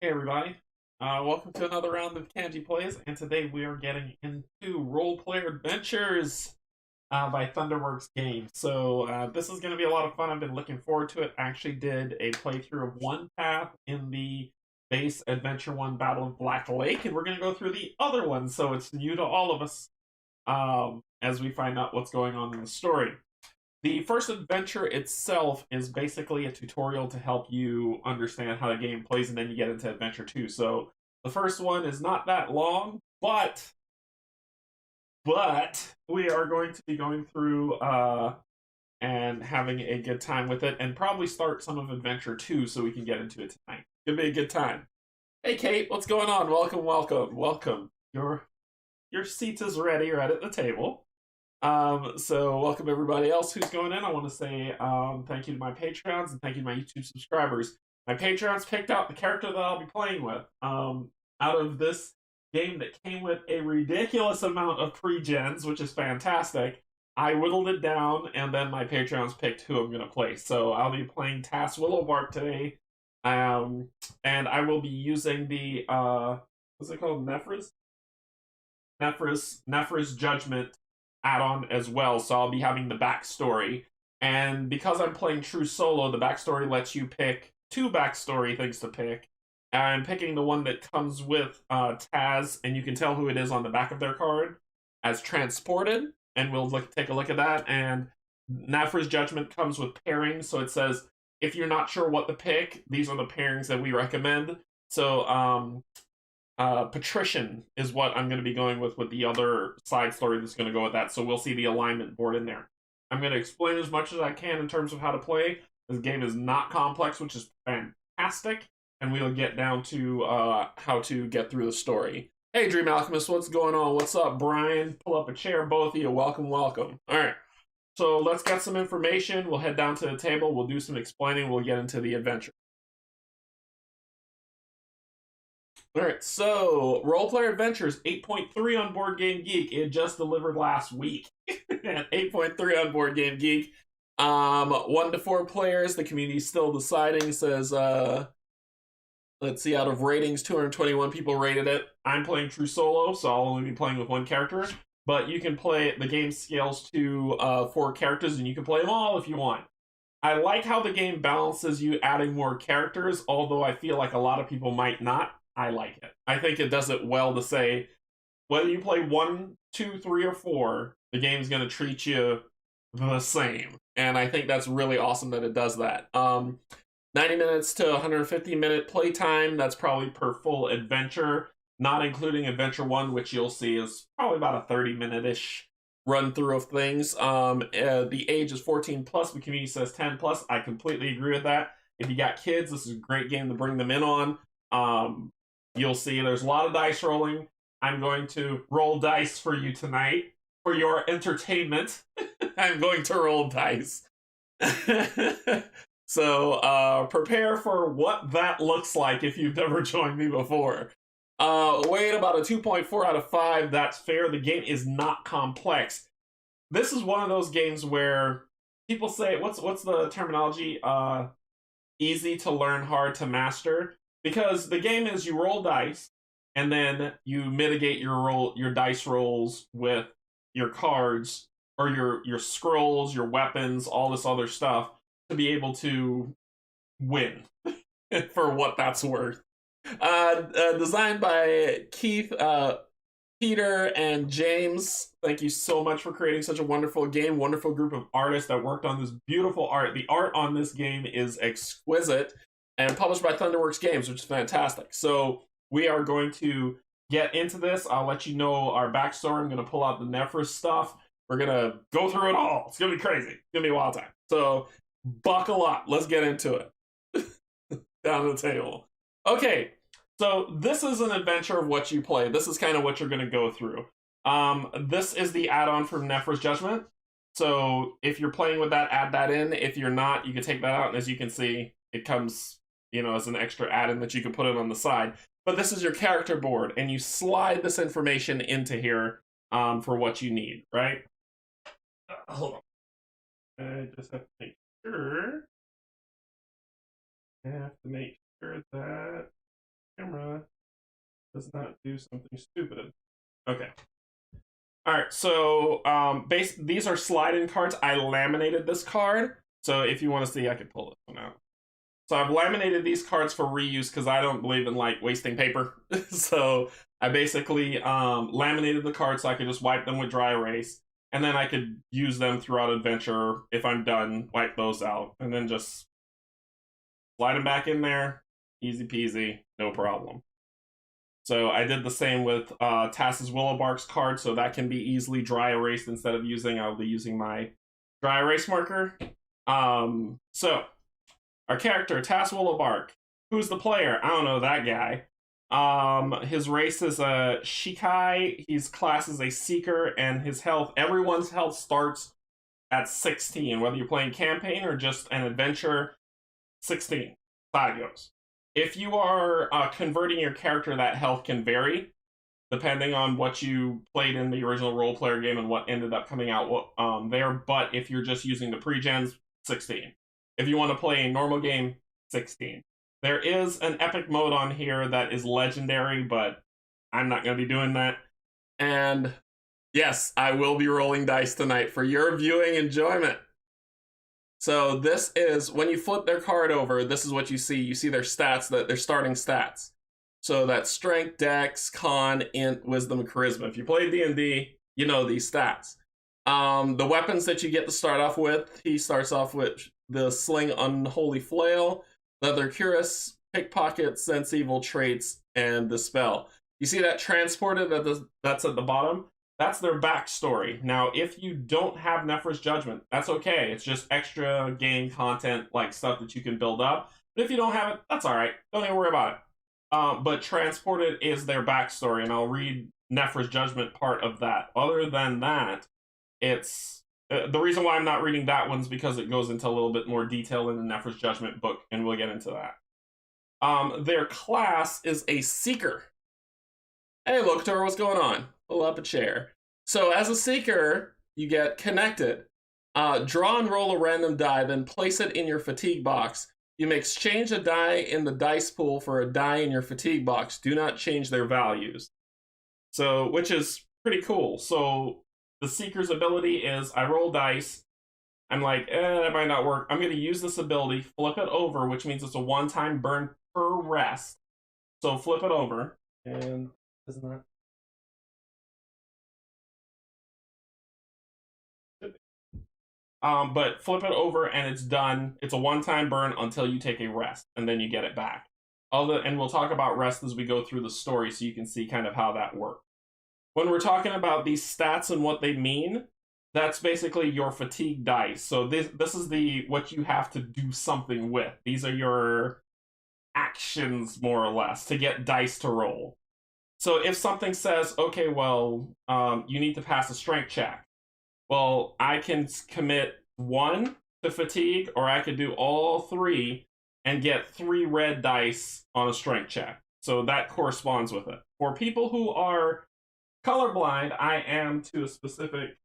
Hey everybody, welcome to another round of Canje Plays, and today we are getting into Role Player Adventures by Thunderworks Games. So this is going to be a lot of fun. I've been looking forward to it. I actually did a playthrough of one path in the base Adventure 1 Battle of Black Lake, and we're going to go through the other one, so it's new to all of us as we find out what's going on in the story. The first adventure itself is basically a tutorial to help you understand how the game plays, and then you get into adventure 2. So the first one is not that long, but we are going to be going through and having a good time with it, and probably start some of adventure 2 so we can get into it tonight. It'll be a good time. Hey Kate, what's going on? Welcome, welcome, welcome. Your seat is ready right at the table. So welcome everybody else who's going in. I want to say thank you to my Patreons and thank you to my YouTube subscribers. My Patreons picked out the character that I'll be playing with. Out of this game that came with a ridiculous amount of pre-gens, which is fantastic, I whittled it down, and then my Patreons picked who I'm going to play. So I'll be playing Tass Willowbark today, and I will be using the, what's it called, Nephris Judgment add-on as well, so I'll be having the backstory. And because I'm playing true solo, the backstory lets you pick two backstory things to pick. I'm picking the one that comes with Taz, and you can tell who it is on the back of their card, as transported, and we'll take a look at that. And Nafra's Judgment comes with pairings, so it says, if you're not sure what to pick, these are the pairings that we recommend. So, Patrician is what I'm going to be going with the other side story that's going to go with that. So we'll see the alignment board in there. I'm going to explain as much as I can in terms of how to play. This game is not complex, which is fantastic, and we'll get down to how to get through the story. Hey, Dream Alchemist, what's going on? What's up, Brian? Pull up a chair, both of you. Welcome, welcome. All right, so let's get some information. We'll head down to the table. We'll do some explaining. We'll get into the adventure. All right, so Role Player Adventures 8.3 on Board Game Geek. It just delivered last week. 8.3 on Board Game Geek. 1 to 4 players. The community's still deciding. Says, let's see, out of ratings, 221 people rated it. I'm playing true solo, so I'll only be playing with one character. But you can play, the game scales to 4 characters, and you can play them all if you want. I like how the game balances you adding more characters, although I feel like a lot of people might not. I like it. I think it does it well to say, whether you play 1, 2, 3, or 4, the game's going to treat you the same. And I think that's really awesome that it does that. 90 minutes to 150-minute playtime, that's probably per full adventure, not including Adventure 1, which you'll see is probably about a 30-minute-ish run through of things. The age is 14 plus, the community says 10 plus. I completely agree with that. If you got kids, this is a great game to bring them in on. You'll see there's a lot of dice rolling. I'm going to roll dice for you tonight for your entertainment. I'm going to roll dice. So prepare for what that looks like if you've never joined me before. Weight about a 2.4 out of 5. That's fair. The game is not complex. This is one of those games where people say, what's the terminology? Easy to learn, hard to master. Because the game is you roll dice, and then you mitigate your dice rolls with your cards, or your scrolls, your weapons, all this other stuff, to be able to win, for what that's worth. Designed by Keith, Peter, and James. Thank you so much for creating such a wonderful game. Wonderful group of artists that worked on this beautiful art. The art on this game is exquisite, and published by Thunderworks Games, which is fantastic. So we are going to get into this. I'll let you know our backstory. I'm going to pull out the Nephris stuff. We're going to go through it all. It's going to be crazy. It's going to be a wild time. So buckle up. Let's get into it. Down the table. Okay, so this is an adventure of what you play. This is kind of what you're going to go through. This is the add-on for Nephris Judgment. So if you're playing with that, add that in. If you're not, you can take that out. And as you can see, it comes, as an extra add-in that you can put it on the side. But this is your character board, and you slide this information into here for what you need, right? Hold on. I just have to make sure. I have to make sure that Camera does not do something stupid. Okay. All right, so these are slide-in cards. I laminated this card, so if you want to see, I could pull this one out. So I've laminated these cards for reuse because I don't believe in like wasting paper. So I basically laminated the cards so I could just wipe them with dry erase, and then I could use them throughout adventure. If I'm done, wipe those out, and then just slide them back in there. Easy peasy, no problem. So I did the same with Tass's Willowbark's card, so that can be easily dry erased instead of I'll be using my dry erase marker. So our character, Tass Willowbark. Who's the player? I don't know that guy. His race is a Shikai. His class is a Seeker, and his health, everyone's health starts at 16, whether you're playing campaign or just an adventure. 16. Side goes. If you are converting your character, that health can vary depending on what you played in the original role player game and what ended up coming out there. But if you're just using the pre-gens, 16. If you want to play a normal game, 16. There is an epic mode on here that is legendary, but I'm not going to be doing that. And yes, I will be rolling dice tonight for your viewing enjoyment. So this is, when you flip their card over, this is what you see. You see their stats, their starting stats. So that's strength, dex, con, int, wisdom, and charisma. If you play D&D, you know these stats. The weapons that you get to start off with, he starts off with the sling, unholy flail, leather cuirass, pickpocket, sense evil traits, and dispel. You see that transported that's at the bottom? That's their backstory. Now, if you don't have Nephra's Judgment, that's okay. It's just extra game content, like stuff that you can build up. But if you don't have it, that's all right. Don't even worry about it. But transported is their backstory, and I'll read Nephra's Judgment part of that. Other than that, it's the reason why I'm not reading that one's because it goes into a little bit more detail in the Nephra's Judgment book, and we'll get into that. Their class is a Seeker. Hey, look, Toro, what's going on? Pull up a chair. So as a Seeker, you get connected. Draw and roll a random die, then place it in your fatigue box. You may exchange a die in the dice pool for a die in your fatigue box. Do not change their values. So, which is pretty cool. So the Seeker's ability is, I roll dice. I'm like, that might not work. I'm going to use this ability, flip it over, which means it's a one-time burn per rest. So flip it over, and isn't that? But flip it over and it's done. It's a one-time burn until you take a rest, and then you get it back. And we'll talk about rest as we go through the story so you can see kind of how that works. When we're talking about these stats and what they mean, that's basically your fatigue dice. So this is what you have to do something with. These are your actions, more or less, to get dice to roll. So if something says, okay, well, you need to pass a strength check. Well, I can commit 1 to fatigue, or I could do all 3 and get 3 red dice on a strength check. So that corresponds with it. For people who are colorblind, I am to a specific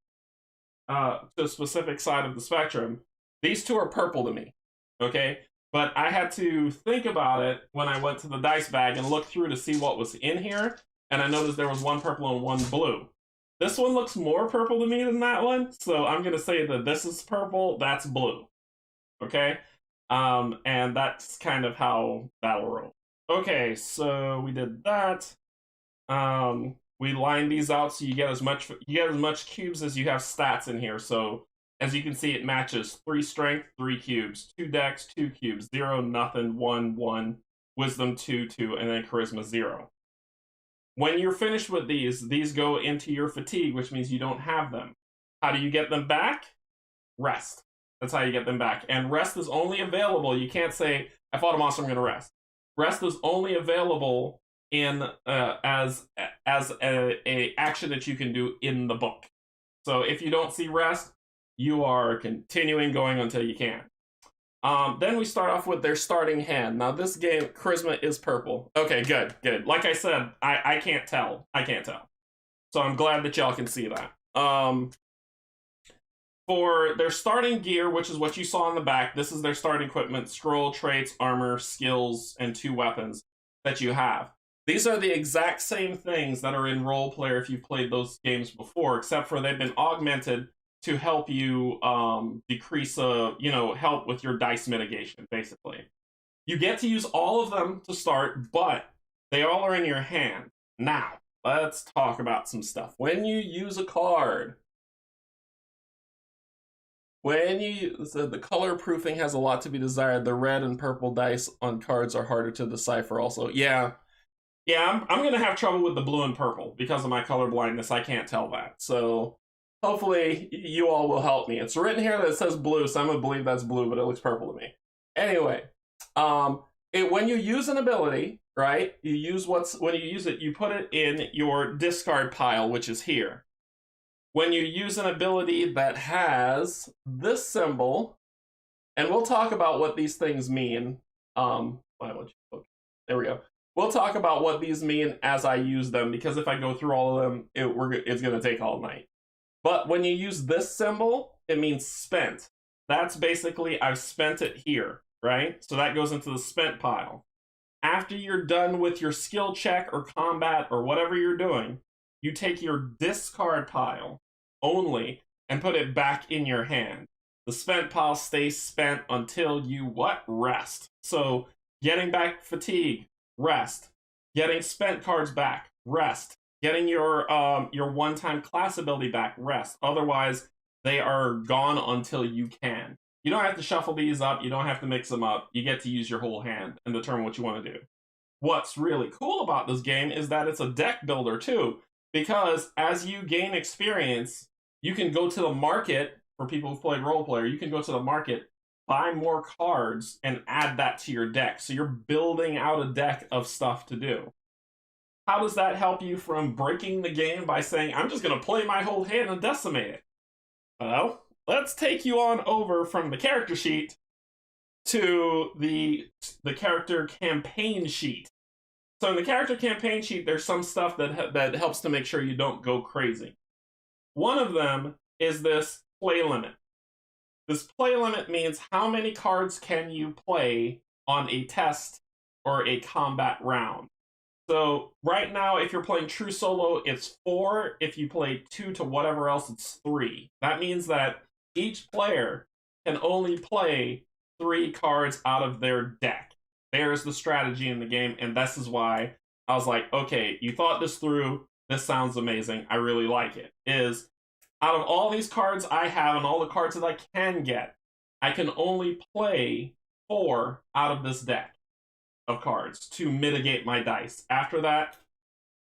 side of the spectrum. These two are purple to me, okay? But I had to think about it when I went to the dice bag and looked through to see what was in here, and I noticed there was 1 purple and 1 blue. This one looks more purple to me than that one, so I'm going to say that this is purple, that's blue. Okay? And that's kind of how that'll roll. Okay, so we did that. We lined these out so you get as much cubes as you have stats in here. So as you can see, it matches 3 strength, 3 cubes, 2 dex, 2 cubes, 0, nothing, 1, 1, wisdom 2, 2, and then charisma 0. When you're finished with these go into your fatigue, which means you don't have them. How do you get them back? Rest. That's how you get them back. And rest is only available. You can't say, I fought a monster, I'm going to rest. Rest is only available in as a action that you can do in the book. So if you don't see rest, you are continuing going until you can. Then we start off with their starting hand. Now this game, charisma is purple. Okay, good. Like I said, I can't tell. So I'm glad that y'all can see that. For their starting gear, which is what you saw on the back, this is their starting equipment: scroll, traits, armor, skills, and 2 weapons. that you have. These are the exact same things that are in Role Player if you've played those games before, except for they've been augmented to help you decrease, help with your dice mitigation, basically. You get to use all of them to start, but they all are in your hand. Now, let's talk about some stuff. When you use a card, the color proofing has a lot to be desired. The red and purple dice on cards are harder to decipher also. Yeah, I'm going to have trouble with the blue and purple because of my color blindness. I can't tell that. So hopefully you all will help me. It's written here that it says blue, so I'm going to believe that's blue, but it looks purple to me. Anyway, when you use an ability, right, when you use it, you put it in your discard pile, which is here. When you use an ability that has this symbol, and we'll talk about what these things mean. There we go. We'll talk about what these mean as I use them, because if I go through all of them, it's going to take all night. But when you use this symbol, it means spent. That's basically, I've spent it here, right? So that goes into the spent pile. After you're done with your skill check or combat or whatever you're doing, you take your discard pile only and put it back in your hand. The spent pile stays spent until you rest. So getting back fatigue, rest. Getting spent cards back, rest. Getting your one-time class ability back, rest. Otherwise, they are gone until you can. You don't have to shuffle these up. You don't have to mix them up. You get to use your whole hand and determine what you want to do. What's really cool about this game is that it's a deck builder too, because as you gain experience, you can go to the market. For people who've played Role Player, you can go to the market, buy more cards, and add that to your deck. So you're building out a deck of stuff to do. How does that help you from breaking the game by saying, I'm just going to play my whole hand and decimate it? Well, let's take you on over from the character sheet to the character campaign sheet. So in the character campaign sheet, there's some stuff that helps to make sure you don't go crazy. One of them is this play limit. This play limit means how many cards can you play on a test or a combat round. So right now, if you're playing true solo, it's 4. If you play 2 to whatever else, it's 3. That means that each player can only play 3 cards out of their deck. There's the strategy in the game, and this is why I was like, okay, you thought this through. This sounds amazing. I really like it. Out of all these cards I have and all the cards that I can get, I can only play 4 out of this deck of cards to mitigate my dice. After that,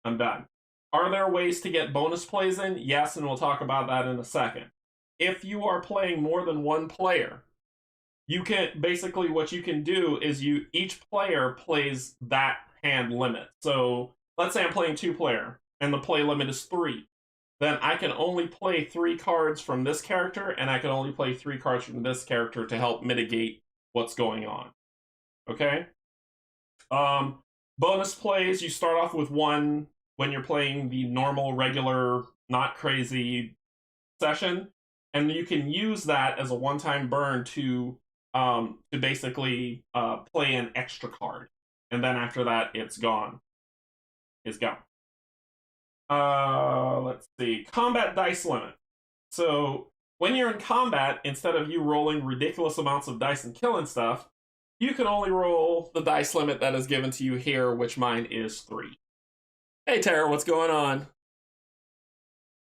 I'm done. Are there ways to get bonus plays in? Yes, and we'll talk about that in a second. If you are playing more than one player, you can basically what you can do is each player plays that hand limit. So let's say I'm playing 2-player and the play limit is 3. Then I can only play 3 cards from this character, and I can only play 3 cards from this character to help mitigate what's going on. Okay? Bonus plays, you start off with 1 when you're playing the normal, regular, not crazy session, and you can use that as a one-time burn to basically play an extra card. And then after that, it's gone. It's gone. Let's see. Combat dice limit. So when you're in combat, instead of you rolling ridiculous amounts of dice and killing stuff, you can only roll the dice limit that is given to you here, which mine is 3. Hey Tara, what's going on?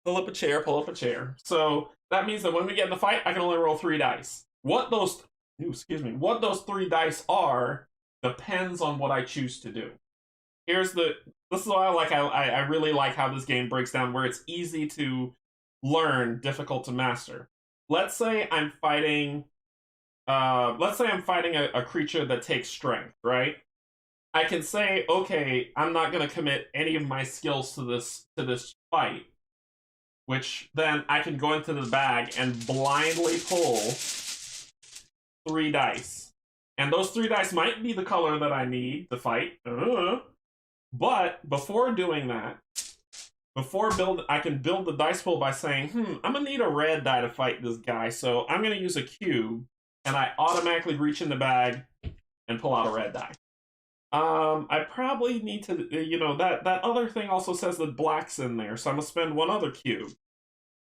Pull up a chair. So that means that when we get in the fight, I can only roll 3 dice. What those 3 dice are depends on what I choose to do. This is why I really like how this game breaks down, where it's easy to learn, difficult to master. Let's say I'm fighting a creature that takes strength, right? I can say, okay, I'm not going to commit any of my skills to this fight, which then I can go into the bag and blindly pull 3 dice. And those 3 dice might be the color that I need to fight. But before doing that, I can build the dice pool by saying, I'm going to need a red die to fight this guy, so I'm going to use a cube, and I automatically reach in the bag and pull out a red die. I probably need to, you know, that other thing also says that black's in there, so I'm gonna spend one other cube.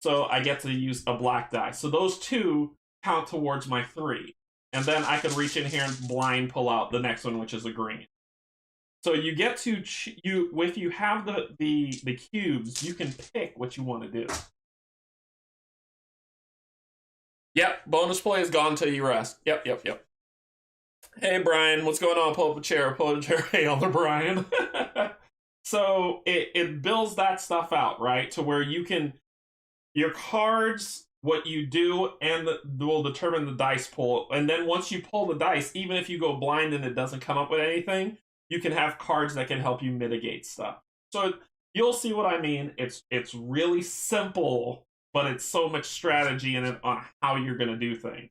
So I get to use a black die. So those 2 count towards my 3. And then I can reach in here and blind pull out the next one, which is a green. So you get to, if you have the cubes, you can pick what you want to do. Yep, bonus play is gone until you rest. Yep. Hey, Brian, what's going on? Pull up a chair. Hey, Elder Brian. So it builds that stuff out, right? To where you can, your cards, what you do, and will determine the dice pull. And then once you pull the dice, even if you go blind and it doesn't come up with anything, you can have cards that can help you mitigate stuff. So you'll see what I mean. It's really simple, but it's so much strategy in it on how you're going to do things.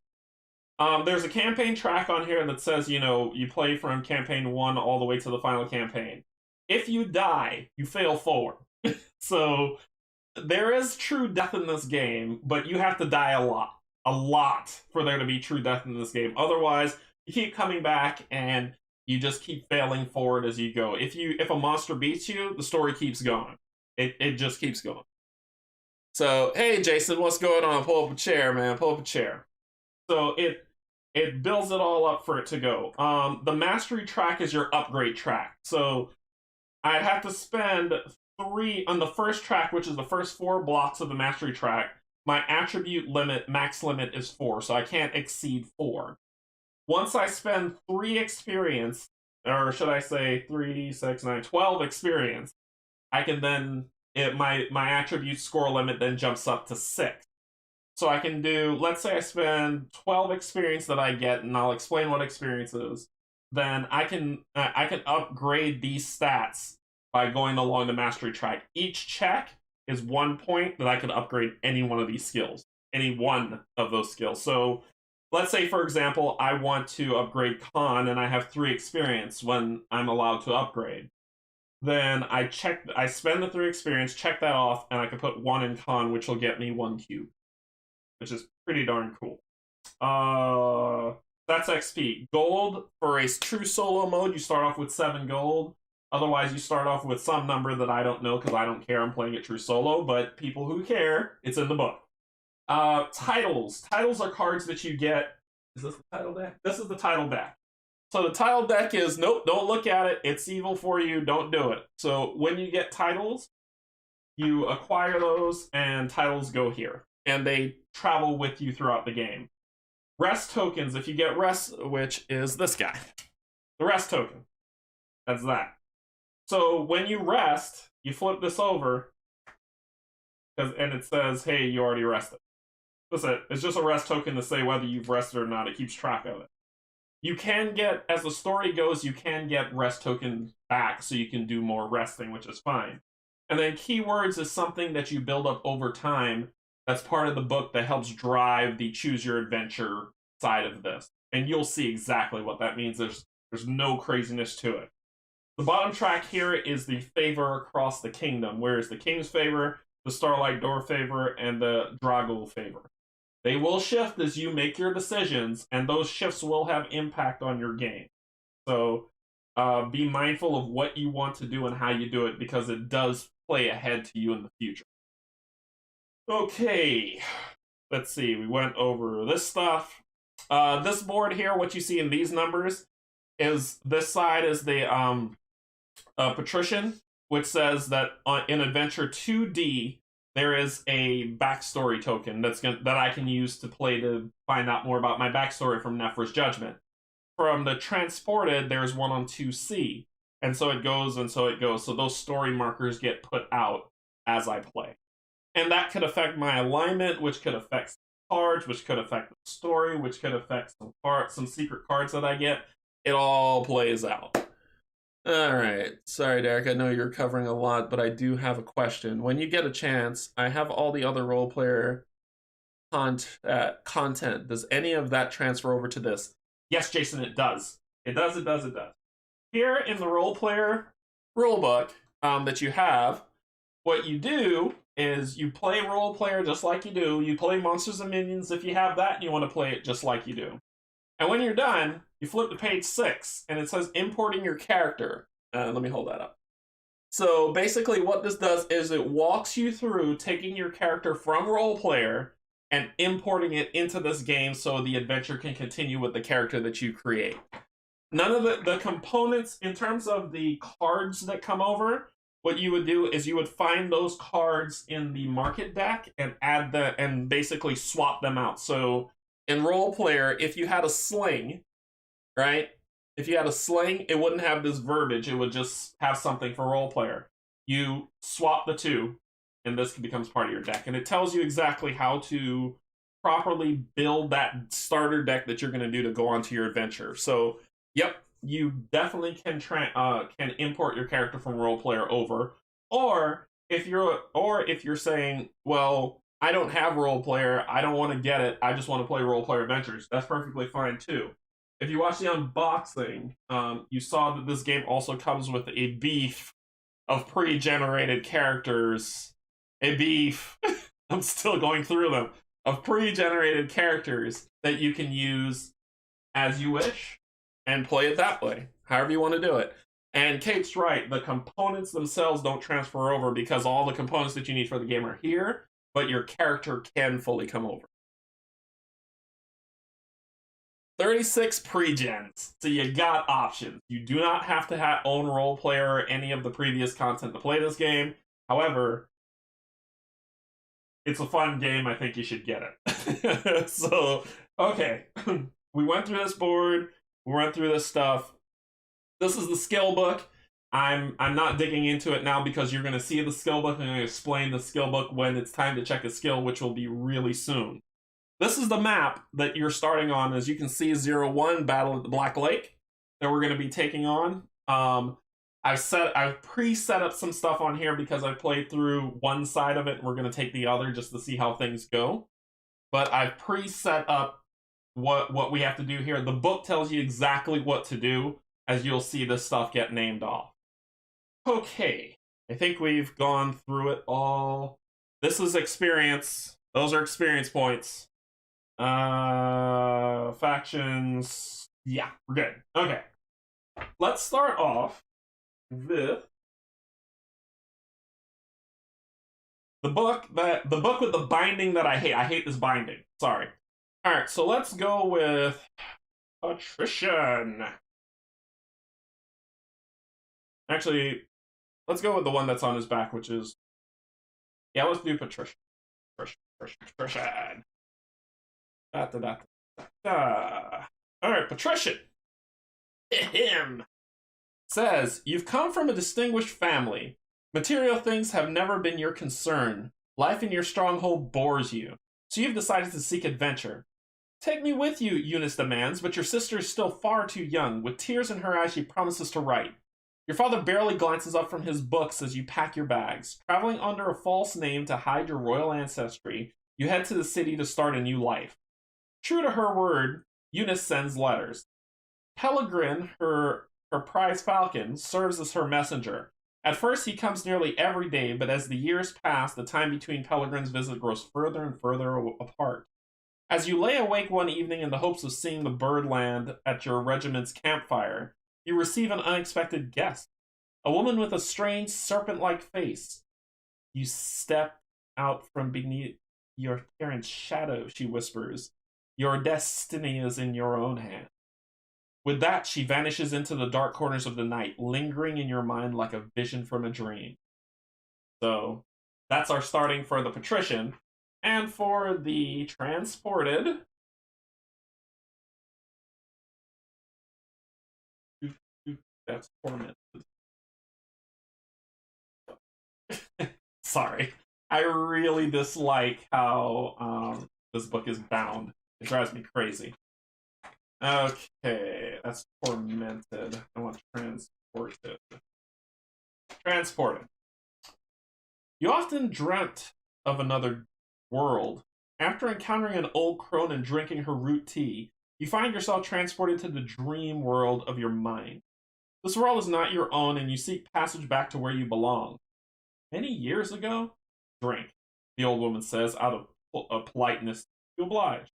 There's a campaign track on here that says, you know, you play from campaign 1 all the way to the final campaign. If you die, you fail forward. So there is true death in this game, but you have to die a lot for there to be true death in this game. Otherwise, you keep coming back and you just keep failing forward as you go. If a monster beats you, the story keeps going. It just keeps going. So, hey, Jason, what's going on? Pull up a chair, man. Pull up a chair. So it builds it all up for it to go. The mastery track is your upgrade track. So I have to spend 3 on the first track, which is the first 4 blocks of the mastery track. My attribute limit, max limit, is 4, so I can't exceed 4. Once I spend 3 experience, or should I say 3, 6, 9, 12 experience, I can then, my attribute score limit then jumps up to 6. So I can do, let's say I spend 12 experience that I get, and I'll explain what experience is. Then I can upgrade these stats by going along the mastery track. Each check is 1 point that I can upgrade any one of these skills, any one of those skills. So let's say, for example, I want to upgrade con, and I have 3 experience when I'm allowed to upgrade. Then I spend the 3 experience, check that off, and I can put 1 in con, which will get me 1 cube, which is pretty darn cool. That's XP. Gold, for a true solo mode, you start off with 7 gold. Otherwise, you start off with some number that I don't know because I don't care. I'm playing it true solo, but people who care, it's in the book. Titles. Titles are cards that you get. Is this the title deck? This is the title deck. So the title deck is, nope, don't look at it. It's evil for you. Don't do it. So when you get titles, you acquire those, and titles go here. And they travel with you throughout the game. Rest tokens, if you get rest, which is this guy. The rest token. That's that. So when you rest, you flip this over, and it says, hey, you already rested. That's it. It's just a rest token to say whether you've rested or not. It keeps track of it. You can get, as the story goes, you can get rest tokens back so you can do more resting, which is fine. And then keywords is something that you build up over time. That's part of the book that helps drive the choose your adventure side of this. And you'll see exactly what that means. There's no craziness to it. The bottom track here is the favor across the kingdom, whereas the king's favor, the Starlight Door favor, and the Dragul favor. They will shift as you make your decisions, and those shifts will have impact on your game. So be mindful of what you want to do and how you do it, because it does play ahead to you in the future. Okay, let's see. We went over this stuff. This board here, what you see in these numbers, is this side is the patrician, which says that in Adventure 2D, there is a backstory token that I can use to play to find out more about my backstory from Nephra's Judgment. From the Transported, there's one on 2C, and so it goes, and so it goes. So those story markers get put out as I play. And that could affect my alignment, which could affect cards, which could affect the story, which could affect some secret cards that I get. It all plays out. All right. Sorry, Derek. I know you're covering a lot, but I do have a question. When you get a chance, I have all the other role player content. Does any of that transfer over to this? Yes, Jason, it does. It does. Here in the role player rulebook that you have, what you do is you play role player just like you do. You play monsters and minions if you have that and you want to play it just like you do. And when you're done, you flip to page 6, and it says importing your character. Let me hold that up. So basically what this does is it walks you through taking your character from role player and importing it into this game so the adventure can continue with the character that you create. None of the components, in terms of the cards that come over, what you would do is you would find those cards in the market deck and add and basically swap them out. So in role player, if you had a sling, right? If you had a sling, it wouldn't have this verbiage. It would just have something for role player. You swap the two, and this becomes part of your deck. And it tells you exactly how to properly build that starter deck that you're going to do to go onto your adventure. So, yep, you definitely can import your character from role player over. Or if you're saying, well, I don't have role player, I don't want to get it, I just want to play role player adventures, that's perfectly fine too. If you watch the unboxing, you saw that this game also comes with a beef of pre-generated characters. A beef, I'm still going through them, of pre-generated characters that you can use as you wish and play it that way, however you want to do it. And Kate's right, the components themselves don't transfer over because all the components that you need for the game are here, but your character can fully come over. 36 pre-gens, so you got options. You do not have to own role player or any of the previous content to play this game. However, it's a fun game. I think you should get it. So, okay, we went through this board. We went through this stuff. This is the skill book. I'm not digging into it now because you're going to see the skill book and I'm going to explain the skill book when it's time to check a skill, which will be really soon. This is the map that you're starting on. As you can see, 0-1 Battle at the Black Lake that we're going to be taking on. I've pre-set up some stuff on here because I played through one side of it and we're going to take the other just to see how things go. But I've pre-set up what we have to do here. The book tells you exactly what to do as you'll see this stuff get named off. Okay, I think we've gone through it all. This is experience. Those are experience points. Factions. Yeah, we're good. Okay. Let's start off with the book with the binding that I hate. I hate this binding. Sorry. Alright, so let's go with Patrician. Actually, let's go with the one that's on his back, which is... Yeah, let's do Patrician. Patrician. Alright, Patrician. Him. Says, you've come from a distinguished family. Material things have never been your concern. Life in your stronghold bores you. So you've decided to seek adventure. Take me with you, Eunice demands, but your sister is still far too young. With tears in her eyes, she promises to write. Your father barely glances up from his books as you pack your bags. Traveling under a false name to hide your royal ancestry, you head to the city to start a new life. True to her word, Eunice sends letters. Pellegrin, her prize falcon, serves as her messenger. At first, he comes nearly every day, but as the years pass, the time between Pellegrin's visit grows further and further apart. As you lay awake one evening in the hopes of seeing the birdland at your regiment's campfire, you receive an unexpected guest. A woman with a strange, serpent-like face. You step out from beneath your parents' shadow, she whispers. Your destiny is in your own hand. With that, she vanishes into the dark corners of the night, lingering in your mind like a vision from a dream. So, that's our starting for the Patrician. And for the Transported... That's tormented. Sorry. I really dislike how this book is bound. It drives me crazy. Okay, that's tormented. I want transported. Transported. You often dreamt of another world. After encountering an old crone and drinking her root tea, you find yourself transported to the dream world of your mind. This world is not your own, and you seek passage back to where you belong. Many years ago? Drink, the old woman says, out of politeness to oblige.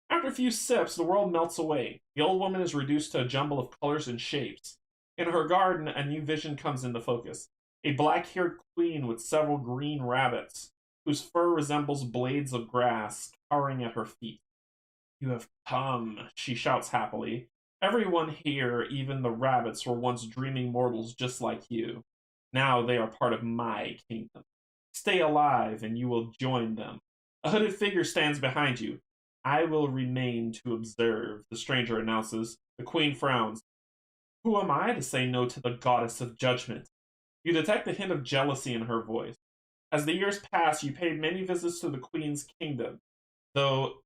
After a few sips, the world melts away. The old woman is reduced to a jumble of colors and shapes. In her garden, a new vision comes into focus. A black-haired queen with several green rabbits, whose fur resembles blades of grass, cowering at her feet. You have come, she shouts happily. Everyone here, even the rabbits, were once dreaming mortals just like you. Now they are part of my kingdom. Stay alive, and you will join them. A hooded figure stands behind you. I will remain to observe, the stranger announces. The queen frowns. Who am I to say no to the goddess of judgment? You detect a hint of jealousy in her voice. As the years pass, you pay many visits to the queen's kingdom, though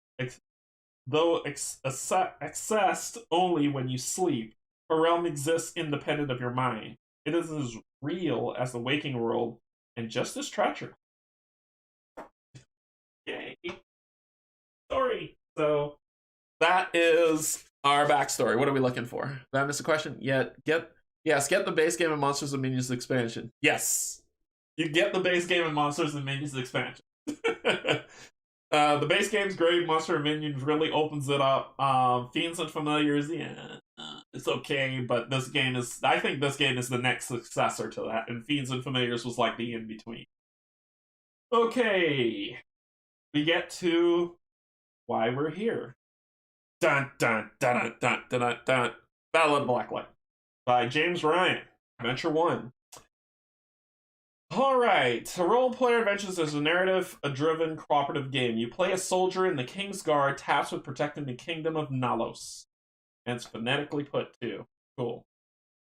accessed only when you sleep. Her realm exists independent of your mind. It is as real as the waking world, and just as treacherous. Yay. Story. So that is our backstory. What are we looking for? Did I miss a question? Get the base game of Monsters and Minions expansion. Yes. You get the base game of Monsters and Minions expansion. The base game's great. Monster and Minions really opens it up. Fiends and Familiars, yeah, it's okay, but this game is, I think this game is the next successor to that, and Fiends and Familiars was like the in-between. Okay, we get to why we're here. Dun dun dun dun dun dun dun. Battle of the Blacklight by James Ryan. Adventure 1. Alright, a role-player adventures is a narrative-driven cooperative game. You play a soldier in the King's Guard tasked with protecting the kingdom of Nalos. And it's phonetically put, too. Cool.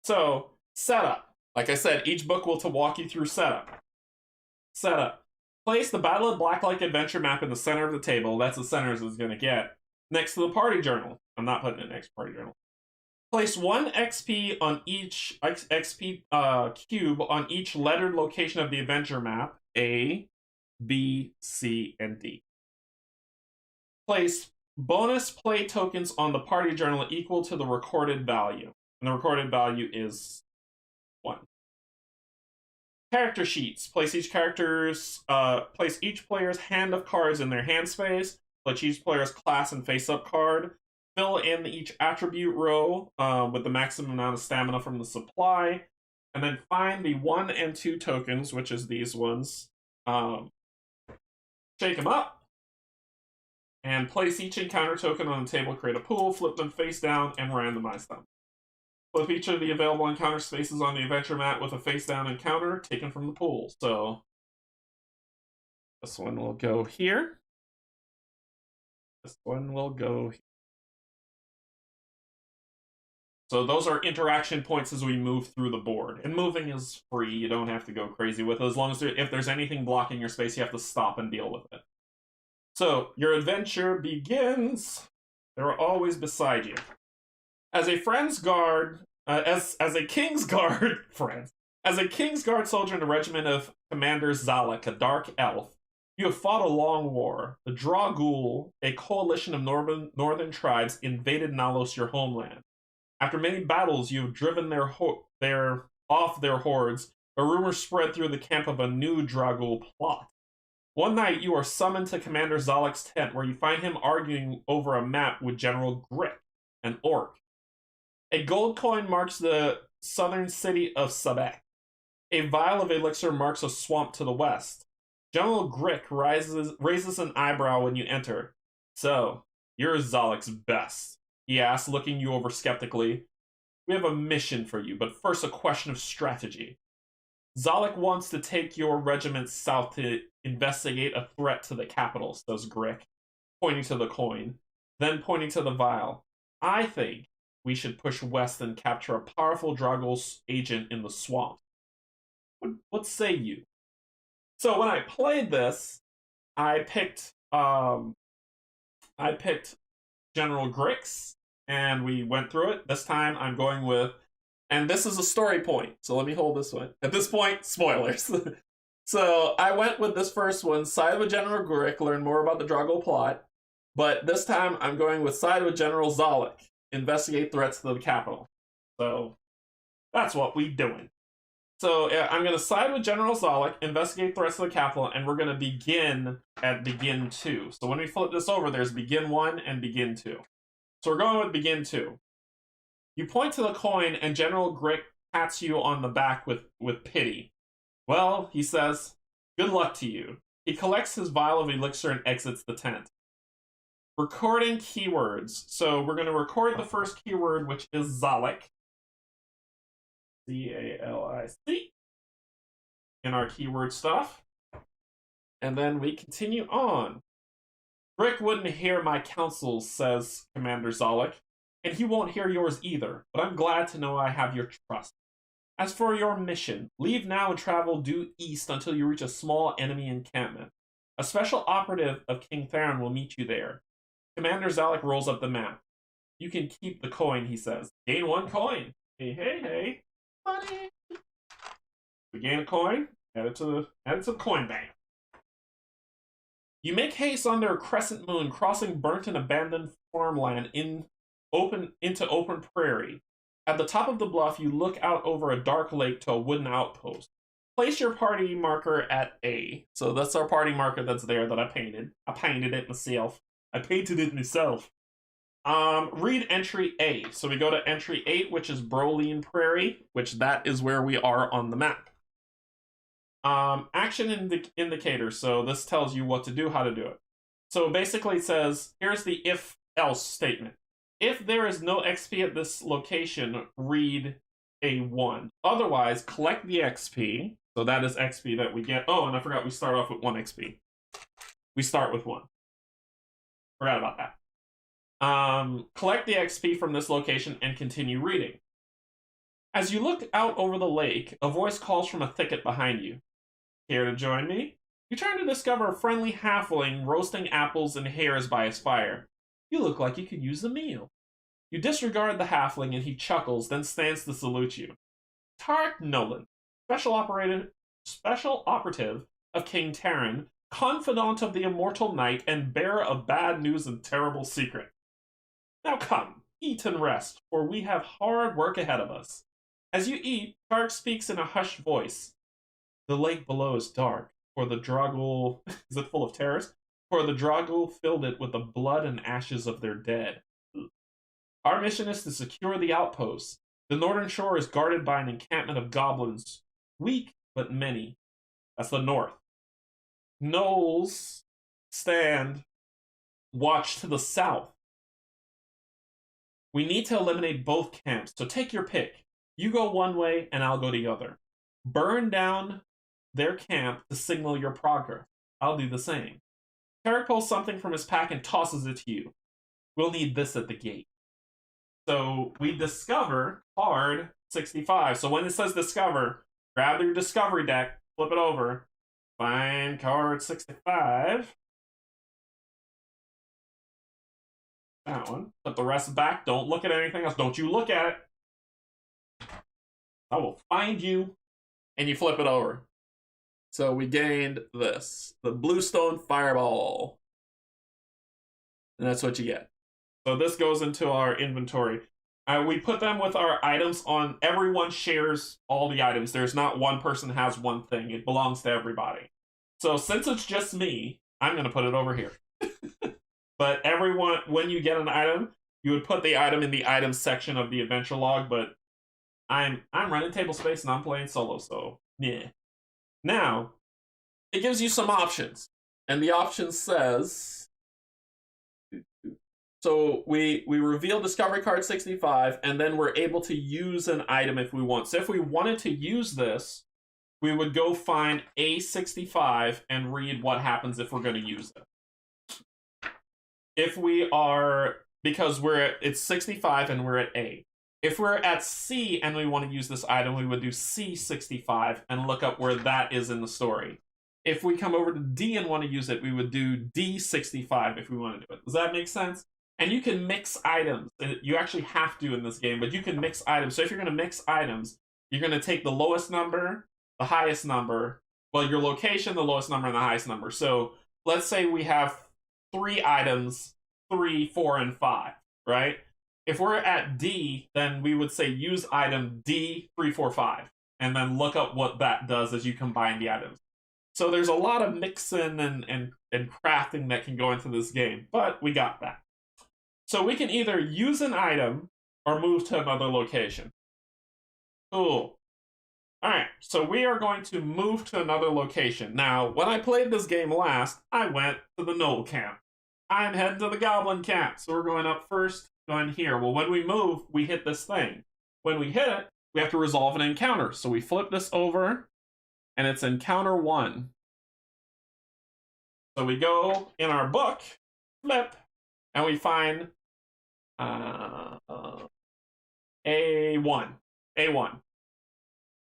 So, setup. Like I said, each book will walk you through setup. Setup. Place the Battle of Blacklight adventure map in the center of the table. That's as center as it's going to get. Next to the party journal. I'm not putting it next to party journal. Place 1 XP on each XP cube on each lettered location of the adventure map, A, B, C, and D. Place bonus play tokens on the party journal equal to the recorded value. And the recorded value is 1. Character sheets. Place each player's hand of cards in their hand space. Place each player's class and face-up card. Fill in each attribute row with the maximum amount of stamina from the supply, and then find the 1 and 2 tokens, which is these ones. Shake them up, and place each encounter token on the table, create a pool, flip them face down, and randomize them. Flip each of the available encounter spaces on the adventure map with a face down encounter taken from the pool. So this one will go here. This one will go here. So those are interaction points as we move through the board. And moving is free. You don't have to go crazy with it. As long as if there's anything blocking your space, you have to stop and deal with it. So your adventure begins. They're always beside you. As a friend's guard, as a king's guard, friends. As a king's guard soldier in the regiment of Commander Zalek, a dark elf, you have fought a long war. The Dragul, a coalition of northern tribes, invaded Nalos, your homeland. After many battles, you have driven off their hordes. A rumor spread through the camp of a new Dragul plot. One night, you are summoned to Commander Zalek's tent, where you find him arguing over a map with General Grick, an orc. A gold coin marks the southern city of Sabek. A vial of elixir marks a swamp to the west. General Grick raises an eyebrow when you enter. So, you're Zalek's best, he asks, looking you over skeptically. We have a mission for you, but first a question of strategy. Zalek wants to take your regiment south to investigate a threat to the capital, says Grick, pointing to the coin, then pointing to the vial. I think we should push west and capture a powerful Dragul's agent in the swamp. What say you? So when I played this, I picked General Grix, and we went through it. This time I'm going with, and this is a story point, so let me hold this one. At this point, spoilers. So I went with this first one, side with General Grick, learn more about the Dragul plot, but this time I'm going with side with General Zalek, investigate threats to the capital. So that's what we doing. So I'm going to side with General Zalek, investigate the rest of the capital, and we're going to begin at begin 2. So when we flip this over, there's begin 1 and begin 2. So we're going with begin 2. You point to the coin, and General Grick pats you on the back with pity. Well, he says, good luck to you. He collects his vial of elixir and exits the tent. Recording keywords. So we're going to record the first keyword, which is Zalek. Z-A-L-I-C. In our keyword stuff. And then we continue on. Rick wouldn't hear my counsels, says Commander Zalek, and he won't hear yours either, but I'm glad to know I have your trust. As for your mission, leave now and travel due east until you reach a small enemy encampment. A special operative of King Theron will meet you there. Commander Zalek rolls up the map. You can keep the coin, he says. Gain 1 coin. Hey, hey, hey. Money. We gain a coin. Add it to the coin bank. You make haste under a crescent moon, crossing burnt and abandoned farmland into open prairie. At the top of the bluff, you look out over a dark lake to a wooden outpost. Place your party marker at A. So that's our party marker that's there that I painted. I painted it myself. Read entry A. So we go to entry 8, which is Broline Prairie, which that is where we are on the map. Action indicator. So this tells you what to do, how to do it. So basically it says, here's the if-else statement. If there is no XP at this location, read A1. Otherwise, collect the XP. So that is XP that we get. Oh, and I forgot we start off with 1 XP. We start with 1. Forgot about that. Collect the XP from this location and continue reading. As you look out over the lake, a voice calls from a thicket behind you. Here to join me? You turn to discover a friendly halfling roasting apples and hairs by his fire. You look like you could use a meal. You disregard the halfling and he chuckles, then stands to salute you. Tarek Nolan, special operative of King Terran, confidant of the immortal knight, and bearer of bad news and terrible secret. Now come, eat and rest, for we have hard work ahead of us. As you eat, Tarek speaks in a hushed voice. The lake below is dark, for the Dragul... is it full of terrors? For the Dragul filled it with the blood and ashes of their dead. Our mission is to secure the outposts. The northern shore is guarded by an encampment of goblins. Weak, but many. That's the north. Gnolls stand watch to the south. We need to eliminate both camps, so take your pick. You go one way, and I'll go the other. Burn down their camp to signal your progress. I'll do the same. Tarek pulls something from his pack and tosses it to you. We'll need this at the gate. So we discover card 65. So when it says discover, grab your discovery deck, flip it over, find card 65. That one. Put the rest back. Don't look at anything else. Don't you look at it. I will find you. And you flip it over. So we gained this. The Bluestone Fireball. And that's what you get. So this goes into our inventory. We put them with our items on. Everyone shares all the items. There's not one person has one thing. It belongs to everybody. So since it's just me, I'm going to put it over here. But everyone, when you get an item, you would put the item in the items section of the adventure log. But I'm running table space and I'm playing solo, so yeah. Now, it gives you some options. And the option says... So we reveal discovery card 65, and then we're able to use an item if we want. So if we wanted to use this, we would go find A65 and read what happens if we're going to use it. If we are... Because it's 65 and we're at A. If we're at C and we want to use this item, we would do C65 and look up where that is in the story. If we come over to D and want to use it, we would do D65 if we want to do it. Does that make sense? And you can mix items. You actually have to in this game, but you can mix items. So if you're going to mix items, you're going to take the lowest number, the highest number, well, your location, the lowest number, and the highest number. So let's say we have 3 items, 3, 4, and 5, right? If we're at D, then we would say use item D345. and then look up what that does as you combine the items. So there's a lot of mixing and crafting that can go into this game, but we got that. So we can either use an item or move to another location. Cool. Alright, so we are going to move to another location. Now, when I played this game last, I went to the Gnoll camp. I'm heading to the Goblin camp, so we're going up first, going here. Well, when we move, we hit this thing. When we hit it, we have to resolve an encounter. So we flip this over, and it's encounter 1. So we go in our book, flip, and we find A1. A1.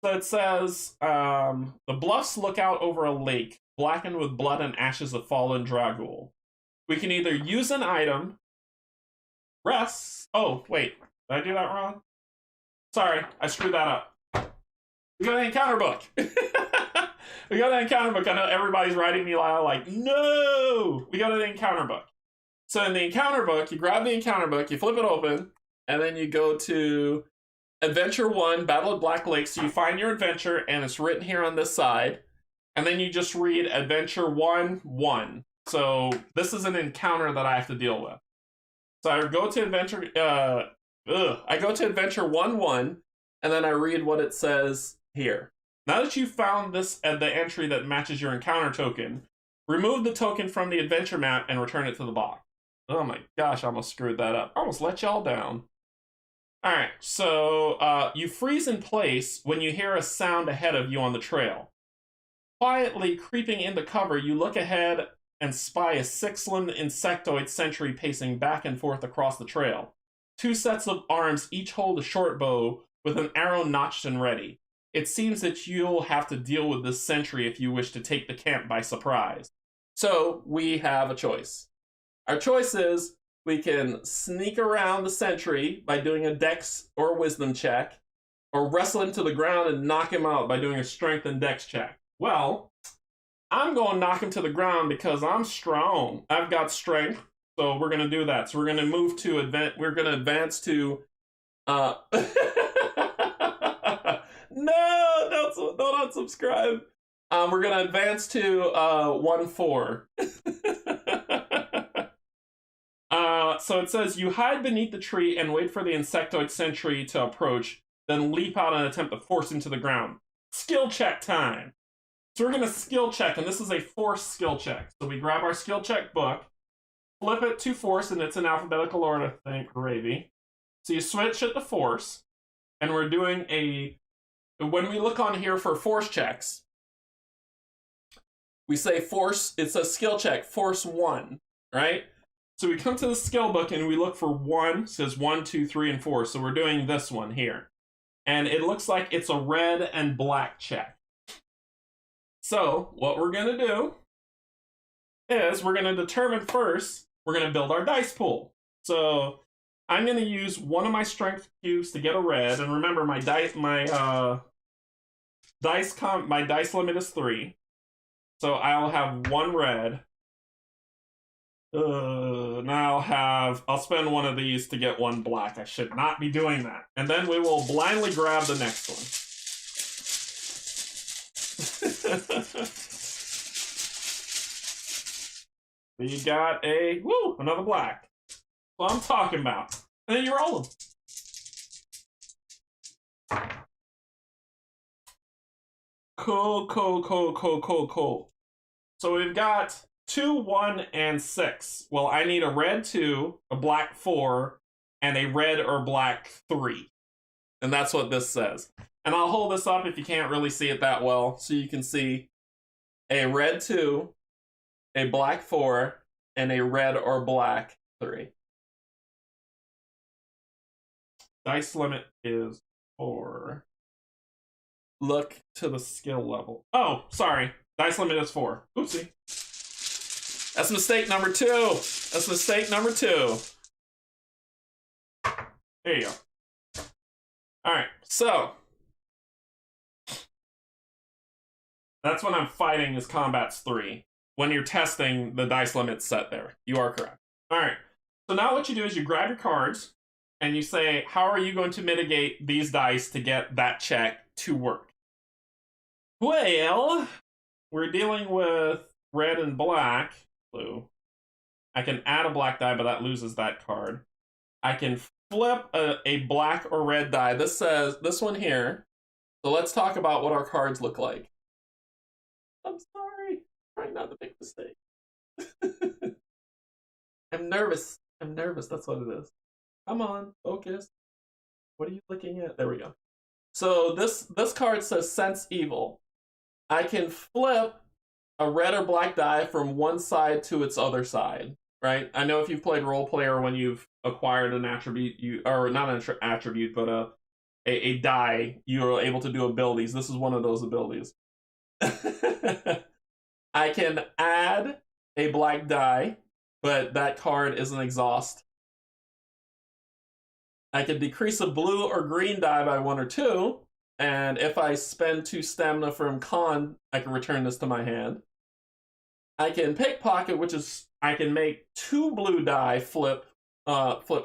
So it says, the bluffs look out over a lake, blackened with blood and ashes of fallen Dragul. We can either use an item, rest. Oh, wait, did I do that wrong? Sorry, I screwed that up. We got an encounter book. We got an encounter book. I know everybody's writing me like, no! We got an encounter book. So in the encounter book, you grab the encounter book, you flip it open, and then you go to Adventure 1, Battle of Black Lake. So you find your adventure, and it's written here on this side. And then you just read Adventure 1-1. So this is an encounter that I have to deal with. So I go to Adventure, I go to Adventure 1-1, and then I read what it says here. Now that you've found this the entry that matches your encounter token, remove the token from the adventure map and return it to the box. Oh my gosh, I almost screwed that up. I almost let y'all down. Alright, so you freeze in place when you hear a sound ahead of you on the trail. Quietly creeping into cover, you look ahead and spy a 6-limbed insectoid sentry pacing back and forth across the trail. 2 sets of arms each hold a short bow with an arrow notched and ready. It seems that you'll have to deal with this sentry if you wish to take the camp by surprise. So, we have a choice. Our choice is we can sneak around the sentry by doing a dex or wisdom check, or wrestle him to the ground and knock him out by doing a strength and dex check. Well, I'm going to knock him to the ground because I'm strong. I've got strength, so we're going to do that. So we're going to move to we're going to advance to No, don't unsubscribe. We're going to advance to 1-4. So it says, you hide beneath the tree and wait for the insectoid sentry to approach, then leap out and attempt to force him to the ground. Skill check time. So we're going to skill check, and this is a force skill check. So we grab our skill check book, flip it to force, and it's in alphabetical order, thank gravy. So you switch it to force, and we're doing when we look on here for force checks, we say force, it's a skill check, force 1, right? So we come to the skill book and we look for 1, it says 1, 2, 3, and 4. So we're doing this one here. And it looks like it's a red and black check. So what we're going to do is we're going to determine first, we're going to build our dice pool. So I'm going to use one of my strength cubes to get a red. And remember, my dice limit is 3. So I'll have 1 red. Now I'll spend one of these to get 1 black. I should not be doing that. And then we will blindly grab the next one. We got another black. What I'm talking about. And then you roll them. Cool. So we've got 2, 1, and 6. Well, I need a red 2, a black 4, and a red or black 3. And that's what this says. And I'll hold this up if you can't really see it that well, so you can see a red 2, a black 4, and a red or black 3. Dice limit is 4. Look to the skill level. Oh, sorry. Dice limit is 4. Oopsie. That's mistake number 2. That's mistake number 2. There you go. Alright, so that's when I'm fighting is combats 3. When you're testing, the dice limit's set there. You are correct. Alright, so now what you do is you grab your cards and you say, how are you going to mitigate these dice to get that check to work? Well, we're dealing with red and black. Blue. I can add a black die, but that loses that card. I can flip a black or red die. This says, this one here. So let's talk about what our cards look like. I'm sorry. I'm trying not to make mistakes. I'm nervous. I'm nervous. That's what it is. Come on, focus. What are you looking at? There we go. So this card says Sense Evil. I can flip a red or black die from one side to its other side. Right? I know if you've played role player when you've acquired an attribute, you or not an attribute, but a die, you are able to do abilities. This is one of those abilities. I can add a black die, but that card is an exhaust. I can decrease a blue or green die by 1 or 2, and if I spend 2 stamina from con, I can return this to my hand. I can pickpocket, which is I can make 2 blue die flip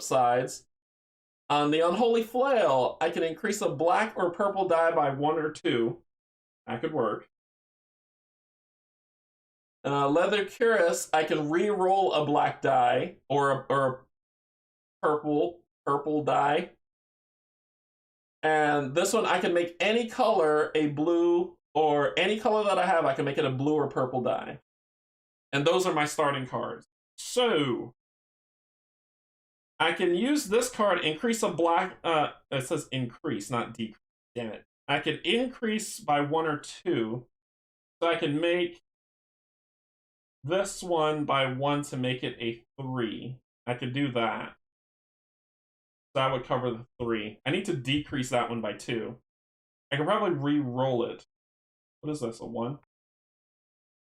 sides. On the Unholy Flail, I can increase a black or purple die by 1 or 2. That could work. Leather Cuirass, I can re-roll a black die or a purple die. And this one, I can make any color a blue, or any color that I have, I can make it a blue or purple die. And those are my starting cards. So, I can use this card, increase a black, it says increase, not decrease, damn it. I can increase by 1 or 2, so I can make this one by 1 to make it a 3. I could do that. That would cover the 3. I need to decrease that one by 2. I could probably re-roll it. What is this, a 1?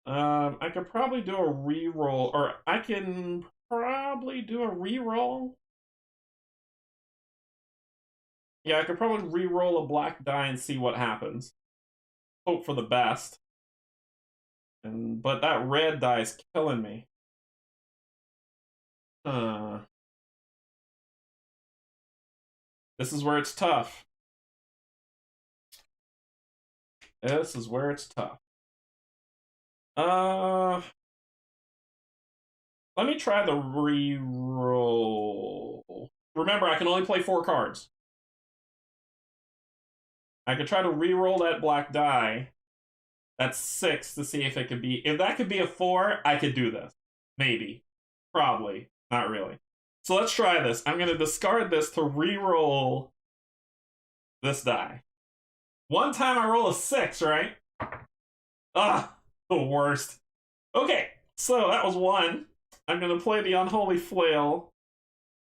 I could probably do a re-roll, or I can probably do a re-roll. Yeah, I could probably re-roll a black die and see what happens. Hope for the best. But that red die is killing me. This is where it's tough. This is where it's tough. Let me try the re-roll. Remember, I can only play 4 cards. I could try to re-roll that black die. That's 6 to see if it could be... If that could be a 4, I could do this. Maybe. Probably. Not really. So let's try this. I'm going to discard this to re-roll this die. One time I roll a 6, right? Ah, the worst. Okay, so that was 1. I'm going to play the Unholy Flail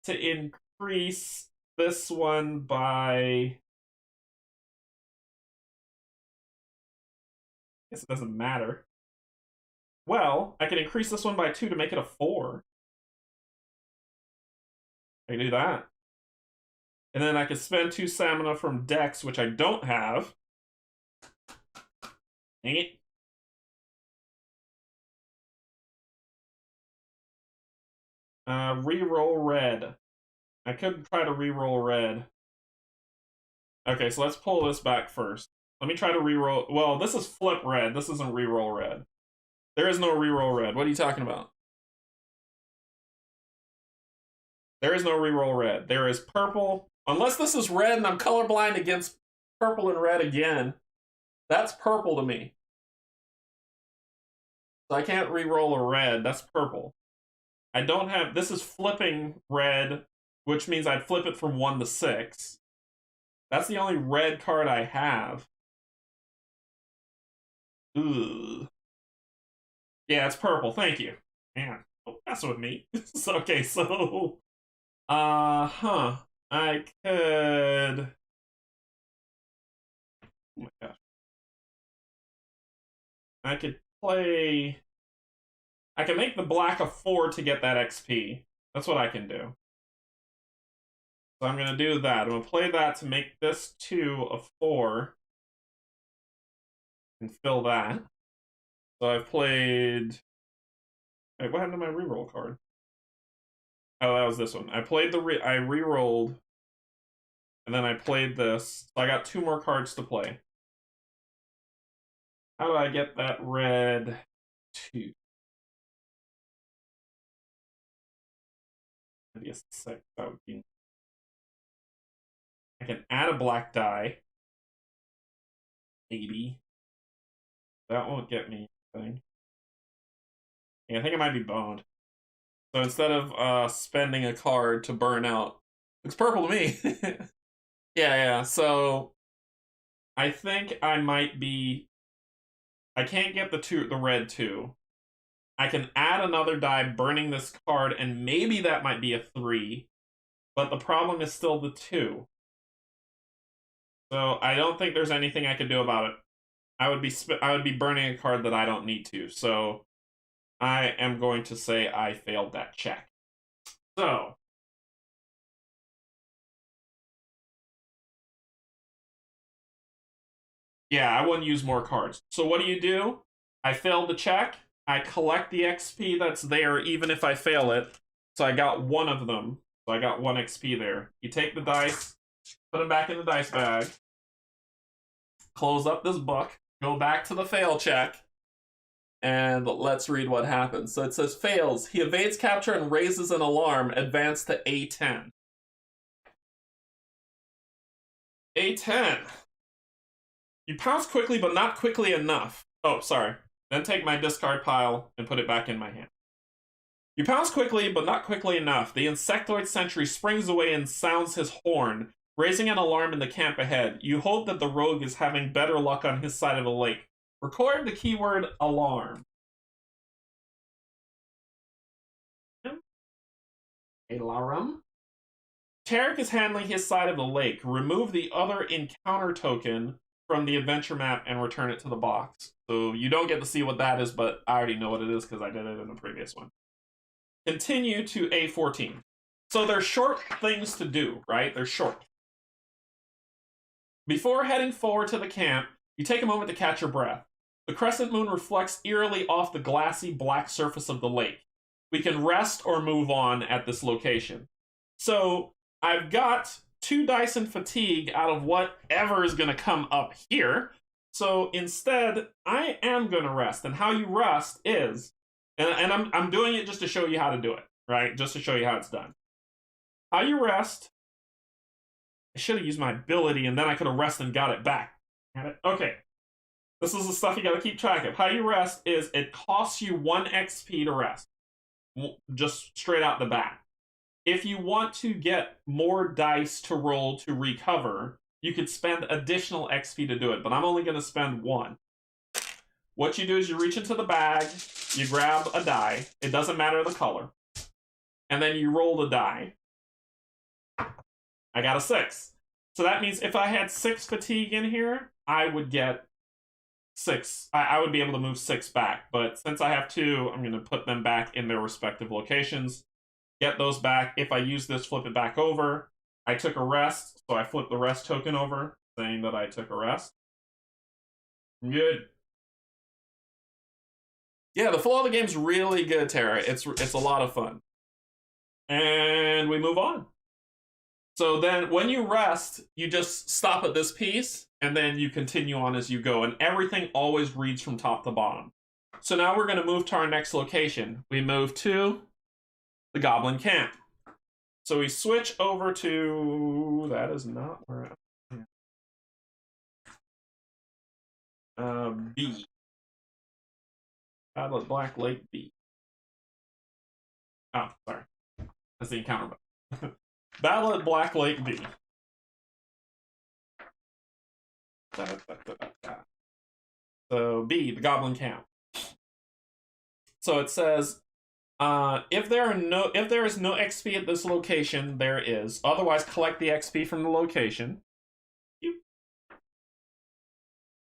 to increase this one by... I guess it doesn't matter. Well, I can increase this one by 2 to make it a 4. I can do that. And then I can spend 2 stamina from Dex, which I don't have. Dang it. Reroll red. I could try to reroll red. Okay, so let's pull this back first. Let me try to reroll. Well, this is flip red. This isn't reroll red. There is no reroll red. What are you talking about? There is no reroll red. There is purple. Unless this is red and I'm colorblind against purple and red again. That's purple to me. So I can't reroll a red. That's purple. I don't have... This is flipping red, which means I'd flip it from 1 to 6. That's the only red card I have. Ugh. Yeah, it's purple. Thank you. Man, don't mess with me. Okay, so... I could... Oh my gosh. I could play... I can make the black a 4 to get that XP. That's what I can do. So I'm going to do that. I'm going to play that to make this 2 a 4. And fill that. So I've played... Wait, what happened to my reroll card? Oh, that was this one. I played the I re-rolled, and then I played this. So I got 2 more cards to play. How do I get that red 2? Maybe a 6. That would be. I can add a black die. Maybe. That won't get me anything. Yeah, I think it might be boned. So instead of spending a card to burn out, looks purple to me. Yeah. So I think I might be. I can't get the red 2. I can add another die burning this card, and maybe that might be a 3. But the problem is still the 2. So I don't think there's anything I could do about it. I would be burning a card that I don't need to. So I am going to say I failed that check. So yeah, I wouldn't use more cards. So what do? I failed the check. I collect the XP that's there even if I fail it. So I got one of them. So I got 1 XP there. You take the dice, put them back in the dice bag, close up this book, go back to the fail check, and let's read what happens. So it says fails. He evades capture and raises an alarm. Advance to A10. A10. You pounce quickly, but not quickly enough. Oh, sorry. Then take my discard pile and put it back in my hand. You pounce quickly, but not quickly enough. The insectoid sentry springs away and sounds his horn, raising an alarm in the camp ahead. You hope that the rogue is having better luck on his side of the lake. Record the keyword alarm. Alarm. Tarek is handling his side of the lake. Remove the other encounter token from the adventure map and return it to the box. So you don't get to see what that is, but I already know what it is because I did it in the previous one. Continue to A14. So they're short things to do, right? They're short. Before heading forward to the camp, you take a moment to catch your breath. The crescent moon reflects eerily off the glassy black surface of the lake. We can rest or move on at this location. So I've got 2 dice and fatigue out of whatever is going to come up here. So instead, I am going to rest. And how you rest is, and I'm doing it just to show you how to do it, right? Just to show you how it's done. How you rest, I should have used my ability and then I could have rested and got it back. Okay. This is the stuff you got to keep track of. How you rest is it costs you 1 XP to rest. Just straight out the bat. If you want to get more dice to roll to recover, you could spend additional XP to do it, but I'm only going to spend 1. What you do is you reach into the bag, you grab a die, it doesn't matter the color, and then you roll the die. I got a 6. So that means if I had 6 fatigue in here, I would get 6. I would be able to move 6 back, but since I have 2, I'm going to put them back in their respective locations. Get those back. If I use this, flip it back over. I took a rest, so I flip the rest token over, saying that I took a rest. I'm good. Yeah, the flow of the game's really good, Tara. It's a lot of fun. And we move on. So then when you rest, you just stop at this piece, and then you continue on as you go, and everything always reads from top to bottom. So now we're going to move to our next location. We move to the Goblin Camp. So we switch over to... That is not where B. Battle at Black Lake B. Oh, sorry. That's the encounter button. Battle at Black Lake B. So B, the Goblin Camp. So it says, if there is no XP at this location, there is. Otherwise, collect the XP from the location.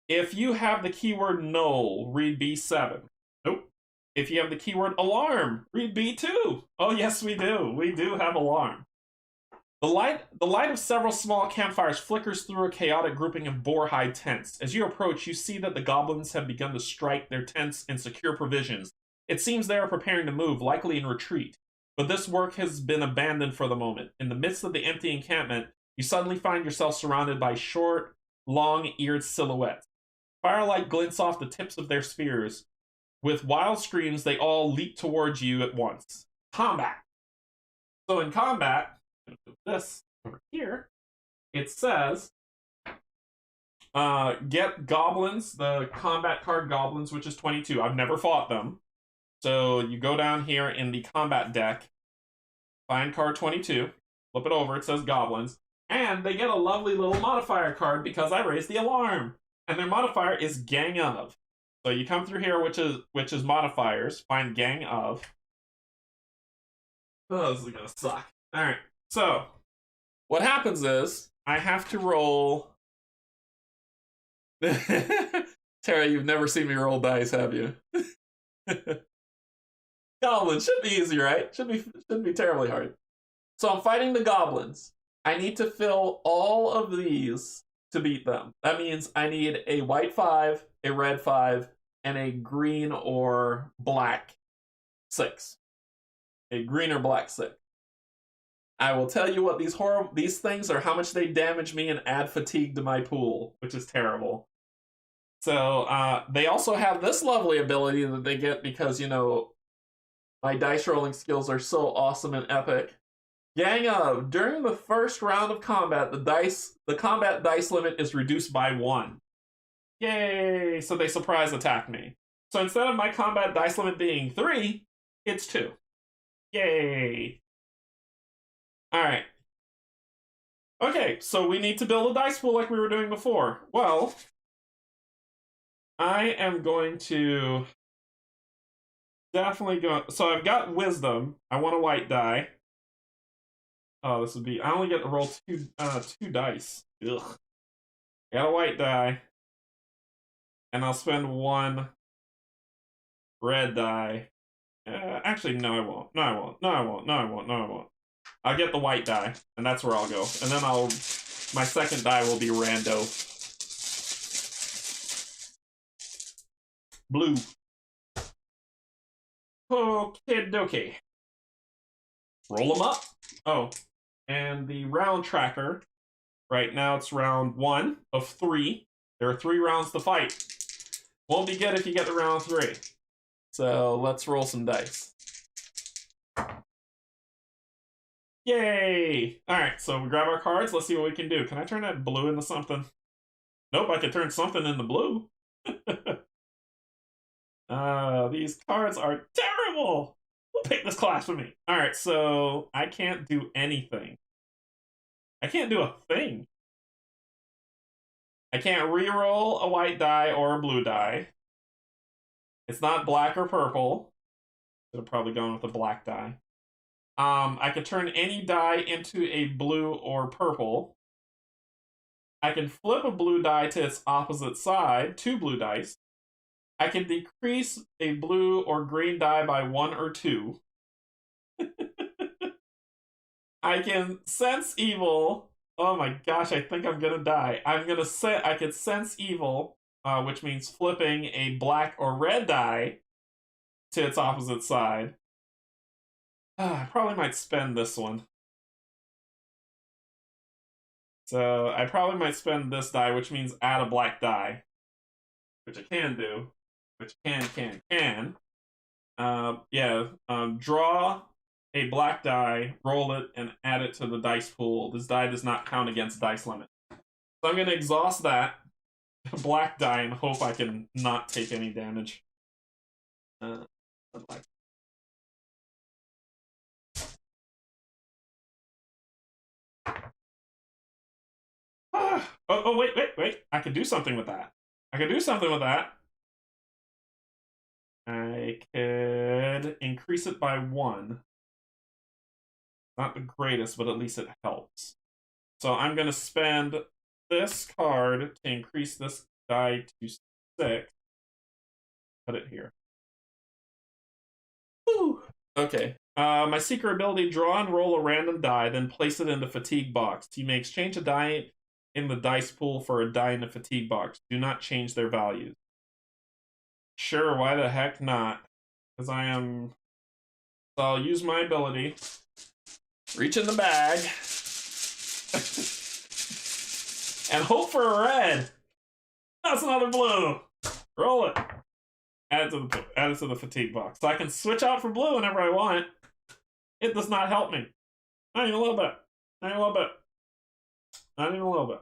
If you have the keyword null, read B7. Nope. If you have the keyword alarm, read B2. Oh yes, we do. We do have alarm. The light of several small campfires flickers through a chaotic grouping of boarhide tents. As you approach, you see that the goblins have begun to strike their tents and secure provisions. It seems they are preparing to move, likely in retreat. But this work has been abandoned for the moment. In the midst of the empty encampment, you suddenly find yourself surrounded by short, long-eared silhouettes. firelight glints off the tips of their spears. With wild screams, they all leap towards you at once. Combat. So in combat, this over here, it says, get goblins, the combat card goblins, which is 22. I've never fought them. So you go down here in the combat deck, find card 22, flip it over, it says goblins, and they get a lovely little modifier card because I raised the alarm. And their modifier is gang of. So you come through here, which is modifiers, find gang of. Oh, this is gonna suck. Alright, so what happens is I have to roll. Tara, you've never seen me roll dice, have you? Goblins should be easy, right? Shouldn't be terribly hard. So I'm fighting the goblins. I need to fill all of these to beat them. That means I need a white 5, a red 5, and a green or black 6. A green or black 6. I will tell you what these things are, how much they damage me and add fatigue to my pool, which is terrible. So they also have this lovely ability that they get because, you know, my dice rolling skills are so awesome and epic. Gang of, during the first round of combat, the combat dice limit is reduced by 1. Yay! So they surprise attack me. So instead of my combat dice limit being 3, it's 2. Yay! Alright. Okay, so we need to build a dice pool like we were doing before. Well, I am going to definitely go. So I've got wisdom. I want a white die. Oh, this would be. I only get to roll two dice. Ugh. I got a white die, and I'll spend 1 red die. Actually, no, I won't. No, I won't. No, I won't. No, I won't. No, I won't. I'll get the white die, and that's where I'll go. And then my second die will be rando. Blue. Okay, dokie. Roll them up. Oh, and the round tracker. Right now it's round 1 of 3. There are 3 rounds to fight. Won't be good if you get to round 3. So let's roll some dice. Yay! Alright, so we grab our cards. Let's see what we can do. Can I turn that blue into something? Nope, I can turn something into blue. These cards are terrible! Who picked this class for me? Alright, so I can't do anything. I can't do a thing. I can't re-roll a white die or a blue die. It's not black or purple. Should have probably gone with a black die. I can turn any die into a blue or purple. I can flip a blue die to its opposite side, 2 blue dice. I can decrease a blue or green die by 1 or 2. I can sense evil. Oh my gosh, I think I'm gonna die. I could sense evil, which means flipping a black or red die to its opposite side. I probably might spend this one. So I probably might spend this die, which means add a black die. Which I can do. Which can. Draw a black die, roll it, and add it to the dice pool. This die does not count against dice limit. So I'm going to exhaust that black die and hope I can not take any damage. Wait. I could do something with that. I could increase it by 1. Not the greatest, but at least it helps. So I'm going to spend this card to increase this die to 6. Put it here. Woo! Okay. My secret ability, draw and roll a random die, then place it in the fatigue box. You may exchange a die in the dice pool for a die in the fatigue box. Do not change their values. Sure, why the heck not? Because I am... So I'll use my ability. Reach in the bag. And hope for a red. That's another blue. Roll it. Add it to the fatigue box. So I can switch out for blue whenever I want. It does not help me. Not even a little bit. Not even a little bit. Not even a little bit.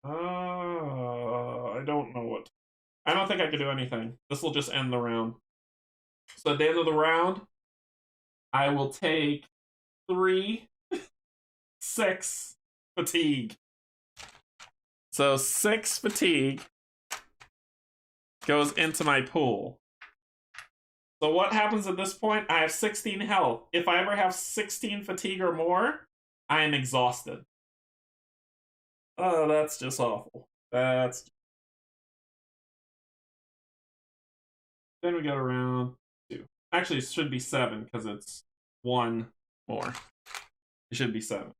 I don't know what. I don't think I can do anything. This will just end the round. So at the end of the round, I will take 3, 6 fatigue. So 6 fatigue goes into my pool. So what happens at this point? I have 16 health. If I ever have 16 fatigue or more, I am exhausted. Oh, that's just awful. Then we go to round 2. Actually, it should be 7 because it's 1 more. It should be 7.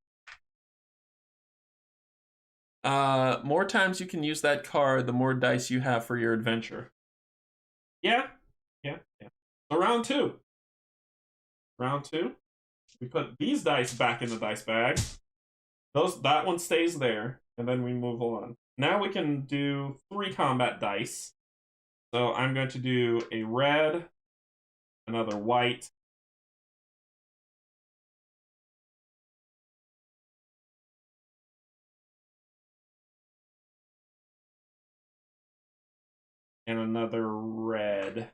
More times you can use that card, the more dice you have for your adventure. Yeah. So round 2. Round 2. We put these dice back in the dice bag. That one stays there, and then we move on. Now we can do 3 combat dice. So I'm going to do a red, another white, and another red.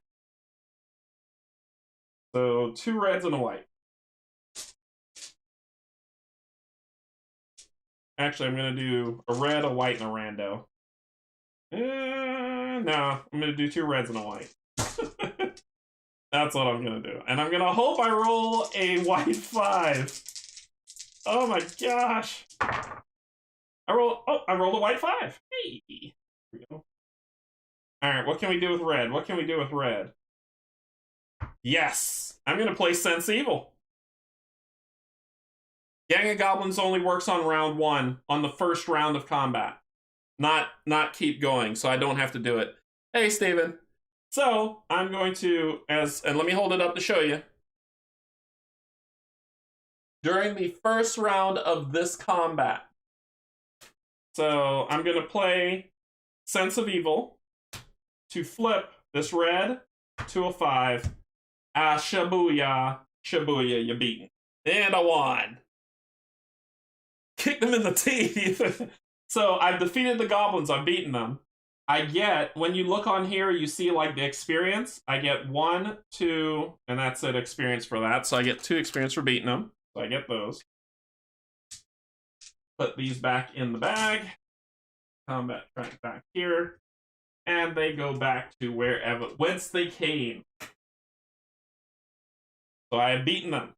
So 2 reds and a white. Actually, I'm going to do a red, a white, and a rando. No, I'm going to do 2 reds and a white. That's what I'm going to do. And I'm going to hope I roll a white 5. Oh my gosh. I rolled a white 5. Hey. Here we go. Alright, what can we do with red? What can we do with red? Yes! I'm going to play Sense Evil. Gang of Goblins only works on round 1, on the first round of combat. Not keep going, so I don't have to do it. Hey, Steven. So, I'm going to, and let me hold it up to show you. During the first round of this combat. So, I'm going to play Sense of Evil to flip this red to a 5. Shabuya, you beaten. And a 1. Kick them in the teeth. So I've defeated the goblins. I've beaten them. I get, when you look on here, you see like the experience. I get 1, 2, and that's it, experience for that. So I get 2 experience for beating them. So I get those. Put these back in the bag. Combat track back here. And they go back to whence they came. So I have beaten them.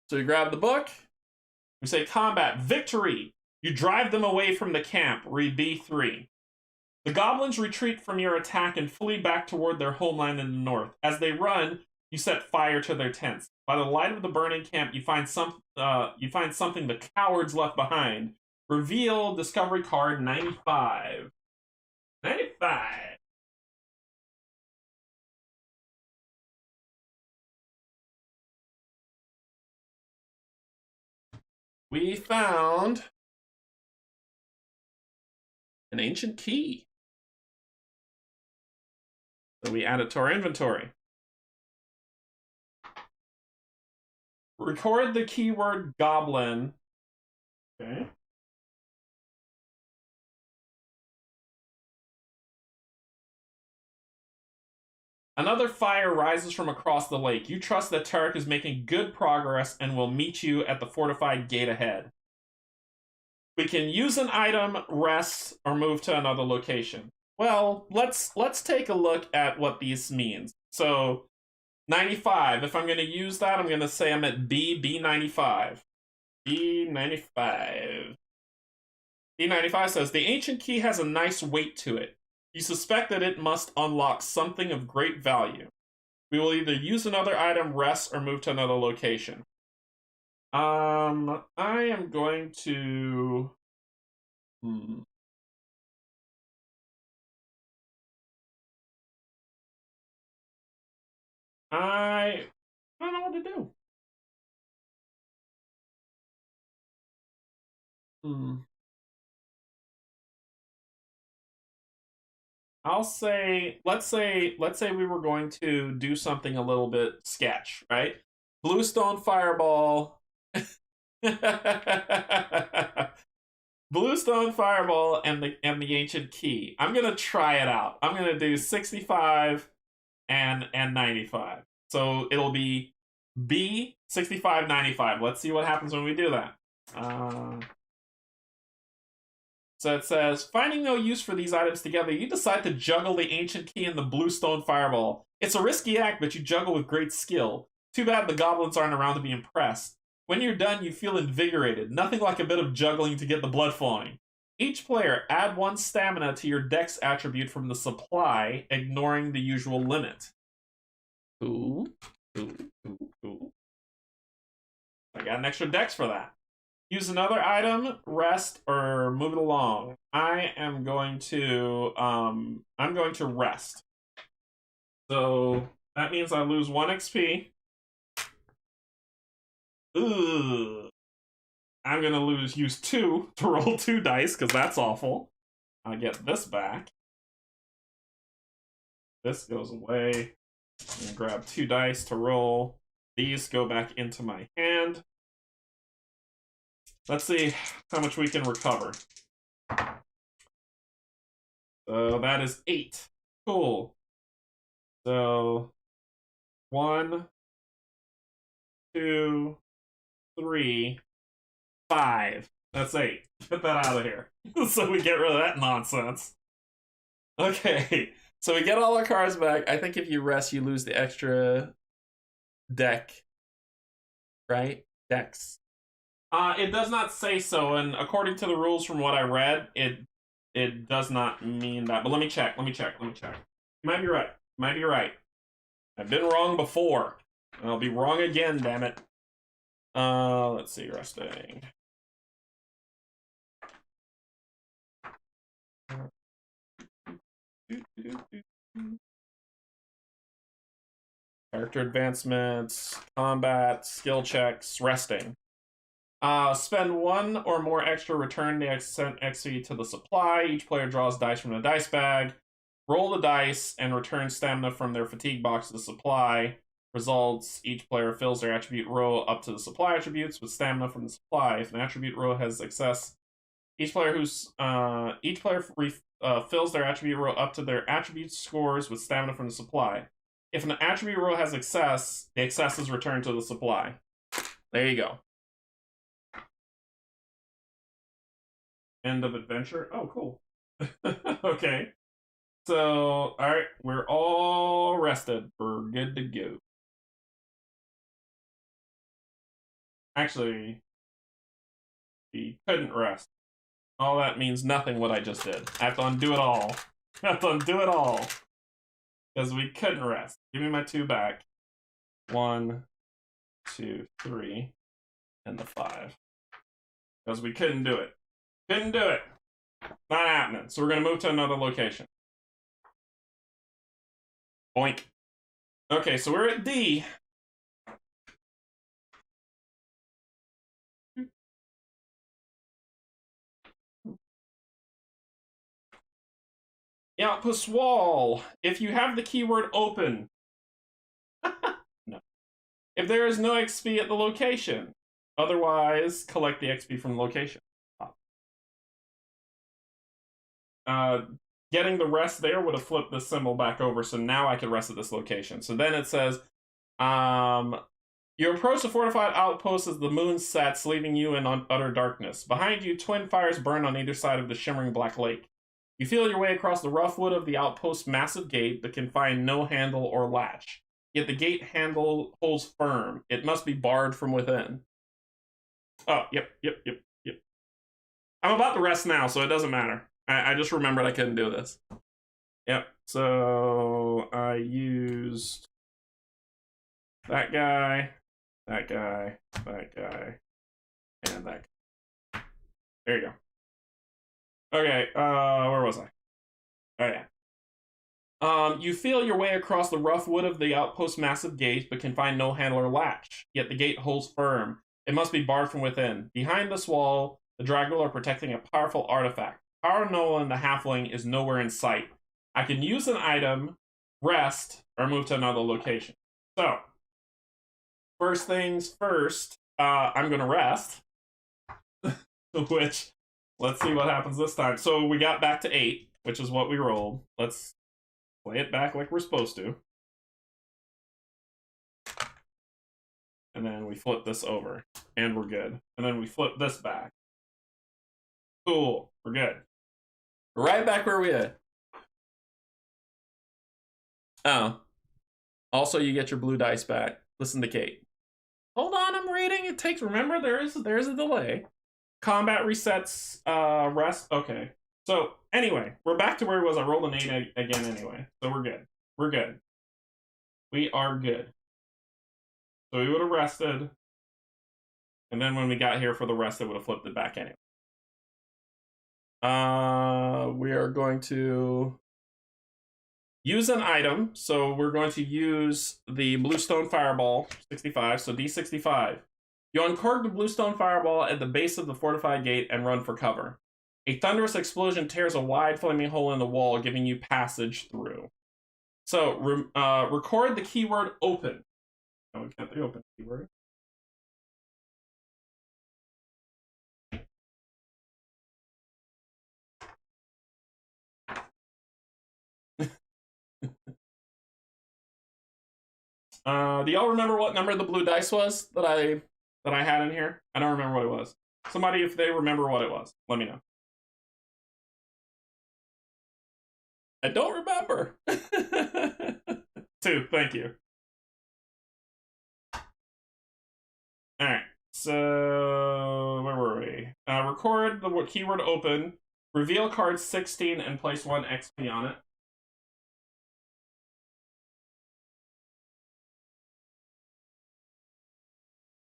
So you grab the book. We say combat, victory. You drive them away from the camp. Read B3. The goblins retreat from your attack and flee back toward their homeland in the north. As they run, you set fire to their tents. By the light of the burning camp, you find something the cowards left behind. Reveal discovery card 95. 95. We found an ancient key. So we add it to our inventory. Record the keyword goblin. Okay. Another fire rises from across the lake. You trust that Tarek is making good progress and will meet you at the fortified gate ahead. We can use an item, rest, or move to another location. Well, let's take a look at what these means. So, 95. If I'm going to use that, I'm going to say I'm at B95. B95. B95 says, the ancient key has a nice weight to it. You suspect that it must unlock something of great value. We will either use another item, rest, or move to another location. I am going to... I don't know what to do. Hmm. I'll say, let's say we were going to do something a little bit sketch, right? Bluestone Fireball. Bluestone Fireball and the Ancient Key. I'm gonna try it out. I'm gonna do 65 and 95. So it'll be B 65 95. Let's see what happens when we do that. So it says, finding no use for these items together, you decide to juggle the Ancient Key and the Bluestone Fireball. It's a risky act, but you juggle with great skill. Too bad the goblins aren't around to be impressed. When you're done, you feel invigorated. Nothing like a bit of juggling to get the blood flowing. Each player, add 1 stamina to your dex attribute from the supply, ignoring the usual limit. Cool. Cool. I got an extra dex for that. Use another item, rest, or move it along. I am going to I'm going to rest. So that means I lose 1 XP. Ugh. I'm gonna use 2 to roll 2 dice, because that's awful. I get this back. This goes away. I'm gonna grab 2 dice to roll. These go back into my hand. Let's see how much we can recover. So that is 8. Cool. So 1, 2, 3, 5. That's 8. Get that out of here. So we get rid of that nonsense. Okay. So we get all our cards back. I think if you rest, you lose the extra deck. Right? Decks. It does not say so, and according to the rules from what I read, it does not mean that. But let me check. You might be right. I've been wrong before. And I'll be wrong again, damn it. Let's see, resting. Character advancements, combat, skill checks, resting. Spend 1 or more extra, return the XP to the supply. Each player draws dice from the dice bag. Roll the dice and return stamina from their fatigue box to the supply. Results, each player fills their attribute row up to the supply attributes with stamina from the supply. If an attribute row has excess, each player fills their attribute row up to their attribute scores with stamina from the supply. If an attribute row has excess, the excess is returned to the supply. There you go. End of adventure. Oh, cool. Okay. So, alright, we're all rested. We're good to go. Actually, we couldn't rest. All that means nothing what I just did. I have to undo it all. Because we couldn't rest. Give me my 2 back. 1, 2, 3, and the 5. Because we couldn't do it. Not happening. So we're going to move to another location. Boink. Okay, so we're at D. Outpost wall. If you have the keyword open. No. If there is no XP at the location. Otherwise, collect the XP from the location. Getting the rest there would have flipped this symbol back over, so now I could rest at this location. So then it says, you approach the fortified outpost as the moon sets, leaving you in utter darkness. Behind you, twin fires burn on either side of the shimmering black lake. You feel your way across the rough wood of the outpost's massive gate, but can find no handle or latch. Yet the gate handle holds firm. It must be barred from within. Oh, yep. I'm about to rest now, so it doesn't matter. I just remembered I couldn't do this. Yep, so I used that guy, and that guy. There you go. Okay, where was I? Oh, yeah. You feel your way across the rough wood of the outpost's massive gate, but can find no handle or latch. Yet the gate holds firm. It must be barred from within. Behind this wall, The Dragul are protecting a powerful artifact. Power Nolan, the halfling, is nowhere in sight. I can use an item, rest, or move to another location. So, first things first, I'm going to rest. Which, let's see what happens this time. So we got back to 8, which is what we rolled. Let's play it back like we're supposed to. And then we flip this over, and we're good. And then we flip this back. Cool, we're good. Right back where we at. Oh. Also, you get your blue dice back. Listen to Kate. Hold on, I'm reading. It takes, remember, there's a delay. Combat resets, rest. Okay. So, anyway, we're back to where it was. I rolled an 8 again anyway. So we're good. We're good. We are good. So we would have rested. And then when we got here for the rest, it would have flipped it back anyway. We are going to use an item. So we're going to use the Bluestone Fireball, 65, so D65. You uncork the Bluestone Fireball at the base of the fortified gate and run for cover. A thunderous explosion tears a wide flaming hole in the wall, giving you passage through. So record the keyword open. Oh, we got the open keyword. Do y'all remember what number the blue dice was that I had in here? I don't remember what it was. Somebody, if they remember what it was, let me know. I don't remember. 2, thank you. All right, so where were we? Record the keyword open, reveal card 16 and place 1 XP on it.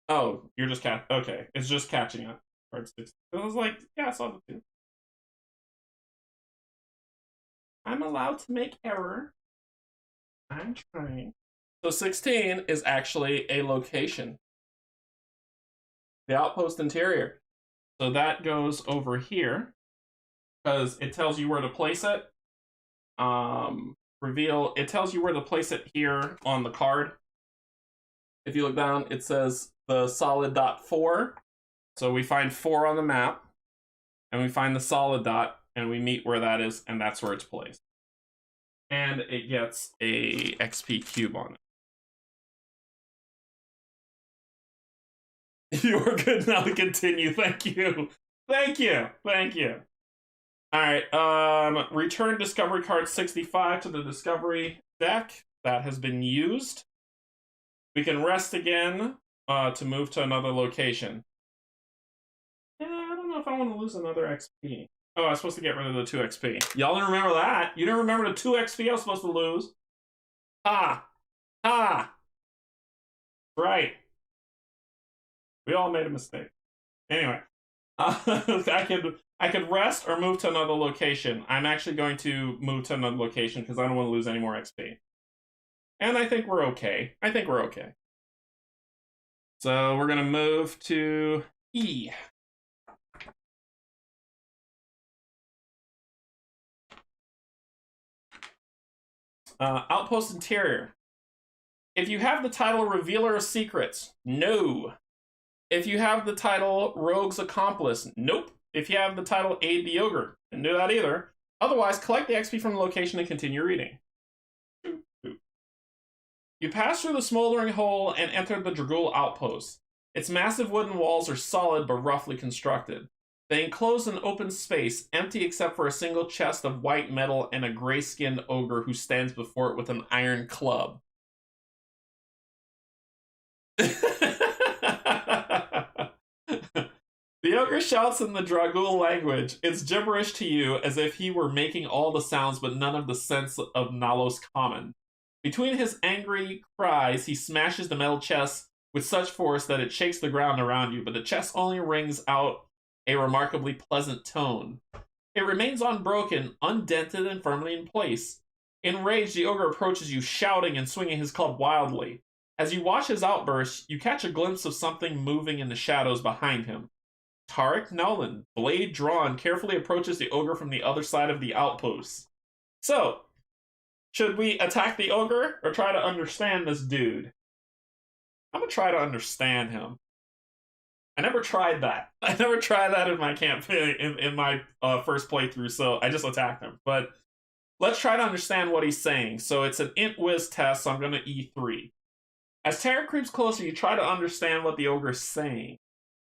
Oh, you're just okay, it's just catching up. Card 16. I was like, yeah, I saw the 2. I'm allowed to make error. I'm trying. So 16 is actually a location. The outpost interior. So that goes over here because it tells you where to place it. Reveal, it tells you where to place it here on the card. If you look down, it says the solid dot 4. So we find 4 on the map, and we find the solid dot, and we meet where that is, and that's where it's placed. And it gets a XP cube on it. You are good now to continue. Thank you. Thank you. Thank you. All right. Return discovery card 65 to the discovery deck. That has been used. We can rest again to move to another location. Yeah, I don't know if I want to lose another XP. Oh, I was supposed to get rid of the 2 XP. Y'all didn't remember that? You didn't remember the 2 XP I was supposed to lose? Ah! Ah! Right. We all made a mistake. Anyway. I could rest or move to another location. I'm actually going to move to another location because I don't want to lose any more XP. And I think we're okay. I think we're okay. So we're going to move to E. Outpost Interior. If you have the title Revealer of Secrets, no. If you have the title Rogue's Accomplice, nope. If you have the title Aid the Ogre, didn't do that either. Otherwise, collect the XP from the location and continue reading. You pass through the smoldering hole and enter the Dragul outpost. Its massive wooden walls are solid but roughly constructed. They enclose an open space, empty except for a single chest of white metal and a gray-skinned ogre who stands before it with an iron club. The ogre shouts in the Dragul language. It's gibberish to you, as if he were making all the sounds but none of the sense of Nalos common. Between his angry cries, he smashes the metal chest with such force that it shakes the ground around you, but the chest only rings out a remarkably pleasant tone. It remains unbroken, undented, and firmly in place. Enraged, the ogre approaches you, shouting and swinging his club wildly. As you watch his outburst, you catch a glimpse of something moving in the shadows behind him. Tarek Nolan, blade drawn, carefully approaches the ogre from the other side of the outpost. So, should we attack the ogre or try to understand this dude? I'm gonna try to understand him. I never tried that. I never tried that in my campaign, in my first playthrough, so I just attacked him. But let's try to understand what he's saying. So it's an int whiz test, so I'm going to E3. As terror creeps closer, you try to understand what the ogre is saying.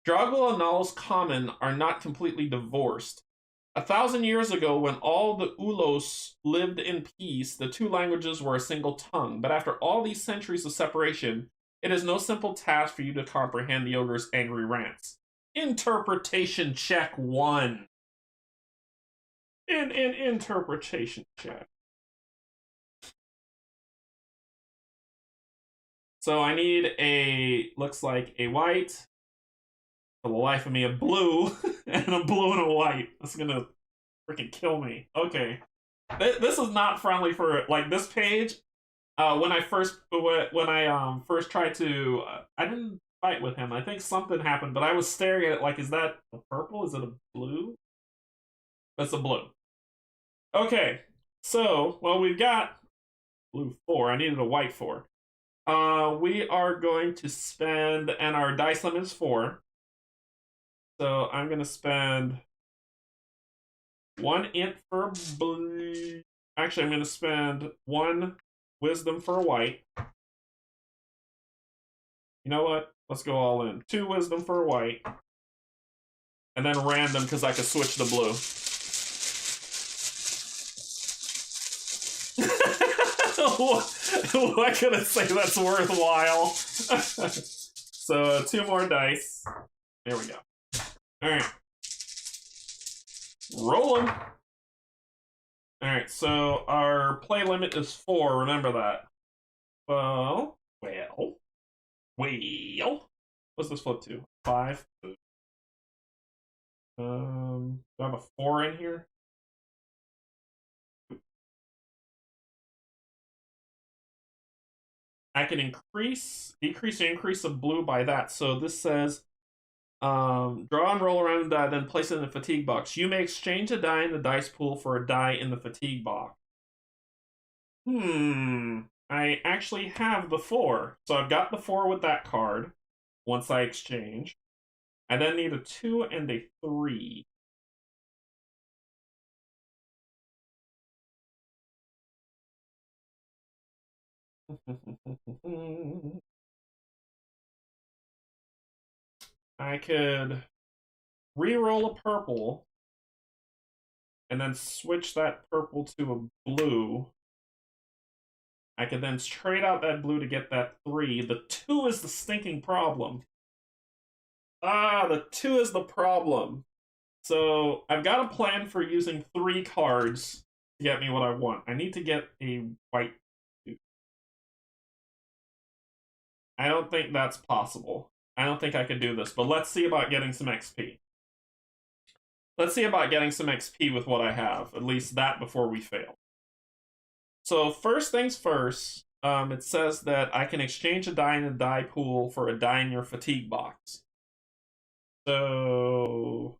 Dragul and Nalos common are not completely divorced. 1,000 years ago, when all the Ulos lived in peace, the two languages were a single tongue. But after all these centuries of separation, it is no simple task for you to comprehend the ogre's angry rants. Interpretation check 1. In interpretation check. So I need a, looks like a white, for the life of me, a blue, and a blue and a white. That's gonna freaking kill me. Okay. This is not friendly for, like, this page. When I first tried to, I didn't fight with him. I think something happened, but I was staring at it like, is that a purple? Is it a blue? That's a blue. Okay, so, well, we've got blue 4. I needed a white 4. We are going to spend, and our dice limit is 4. So I'm going to spend 1 int for blue. Actually, I'm going to spend 1 wisdom for a white. You know what? Let's go all in. 2 wisdom for a white. And then random, because I can switch to blue. What can I say that's worthwhile? So 2 more dice. There we go. Alright. Rolling. Alright, so our play limit is 4, remember that. Well. What's this flip to? 5? Do I have a 4 in here? I can decrease or increase the blue by that. So this says, draw and roll around a die, then place it in the fatigue box. You may exchange a die in the dice pool for a die in the fatigue box. I actually have the 4. So I've got the 4 with that card once I exchange. I then need a 2 and a 3. I could re-roll a purple and then switch that purple to a blue. I could then trade out that blue to get that 3. The 2 is the stinking problem. The 2 is the problem. So I've got a plan for using 3 cards to get me what I want. I need to get a white 2. I don't think that's possible. I don't think I could do this, but let's see about getting some XP. Let's see about getting some XP with what I have. At least that before we fail. So first things first, it says that I can exchange a die in a die pool for a die in your fatigue box. So,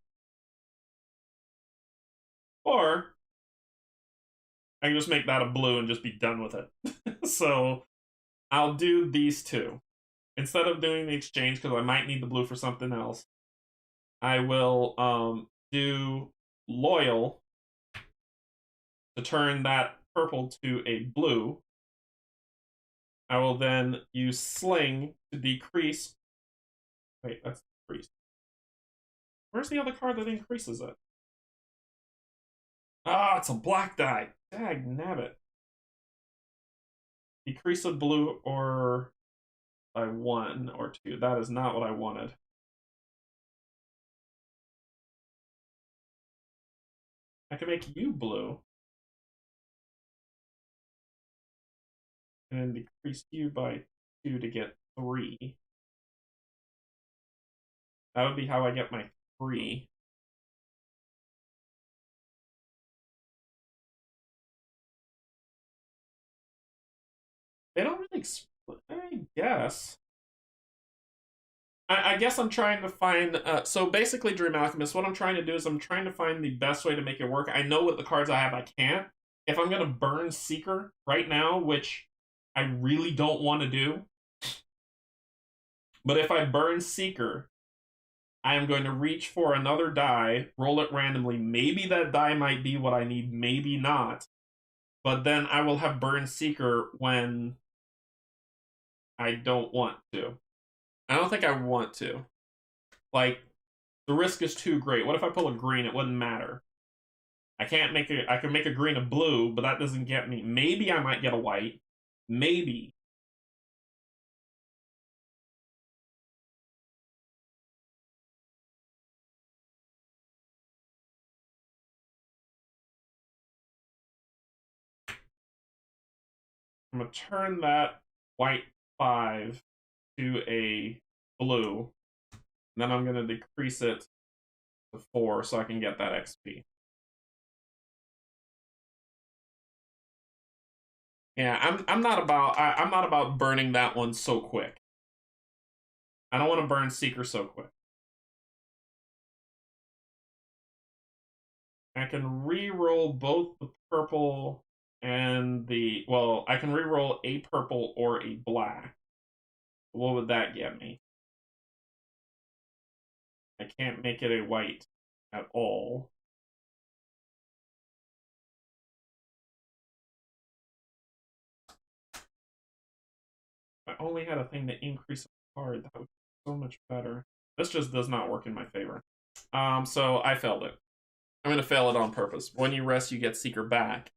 or I can just make that a blue and just be done with it. So I'll do these 2. Instead of doing the exchange, because I might need the blue for something else, I will do loyal to turn that purple to a blue. I will then use sling to decrease. Wait, that's decreased. Where's the other card that increases it? Ah, it's a black die. Dag nabbit. Decrease a blue or by 1 or 2. That is not what I wanted. I can make you blue. And decrease you by 2 to get 3. That would be how I get my 3. They don't really explain, I guess. I guess I'm trying to find. So basically, Dream Alchemist, what I'm trying to do is I'm trying to find the best way to make it work. I know with the cards I have, I can't. If I'm going to burn Seeker right now, which I really don't want to do, but if I burn Seeker, I am going to reach for another die, roll it randomly. Maybe that die might be what I need, maybe not. But then I will have burned Seeker when I don't want to. I don't think I want to. Like, the risk is too great. What if I pull a green? It wouldn't matter. I can't make it. I can make a green a blue, but that doesn't get me. Maybe I might get a white. Maybe. I'm gonna turn that white 5 to a blue. And then I'm gonna decrease it to 4 so I can get that XP. Yeah, I'm not about I'm not about burning that one so quick. I don't want to burn Seeker so quick. I can re-roll both the purple and the well, I can re-roll a purple or a black. What would that get me? I can't make it a white at all. If I only had a thing to increase a card, that would be so much better. This just does not work in my favor. So I failed it. I'm gonna fail it on purpose. When you rest, you get Seeker back.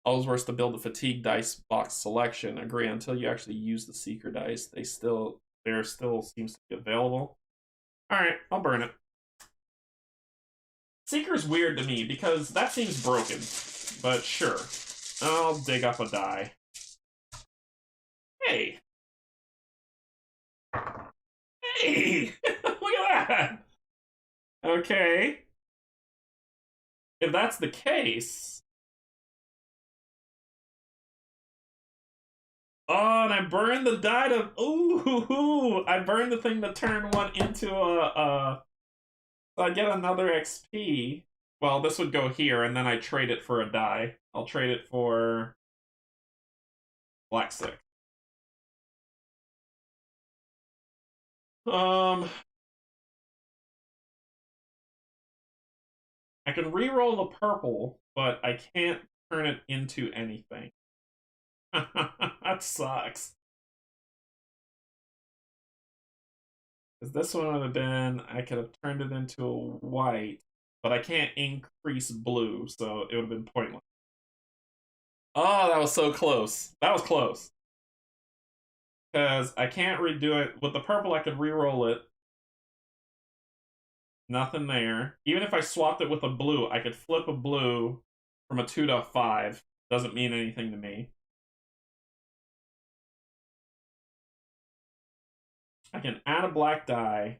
Always works to build a fatigue dice box selection. Agree until you actually use the Seeker dice. There still seems to be available. Alright, I'll burn it. Seeker's weird to me because that seems broken. But sure. I'll dig up a die. Hey! Hey! Look at that! Okay. If that's the case... Oh, and I burned the die to... Ooh! I burned the thing to turn one into so I get another XP. Well, this would go here, and then I trade it for a die. I'll trade it for... Black 6. I can re-roll the purple, but I can't turn it into anything. That sucks. Because this one would have been, I could have turned it into a white, but I can't increase blue, so it would have been pointless. Oh, that was so close. That was close. Because I can't redo it. With the purple, I could re-roll it. Nothing there. Even if I swapped it with a blue, I could flip a blue from a 2 to a 5. Doesn't mean anything to me. I can add a black die.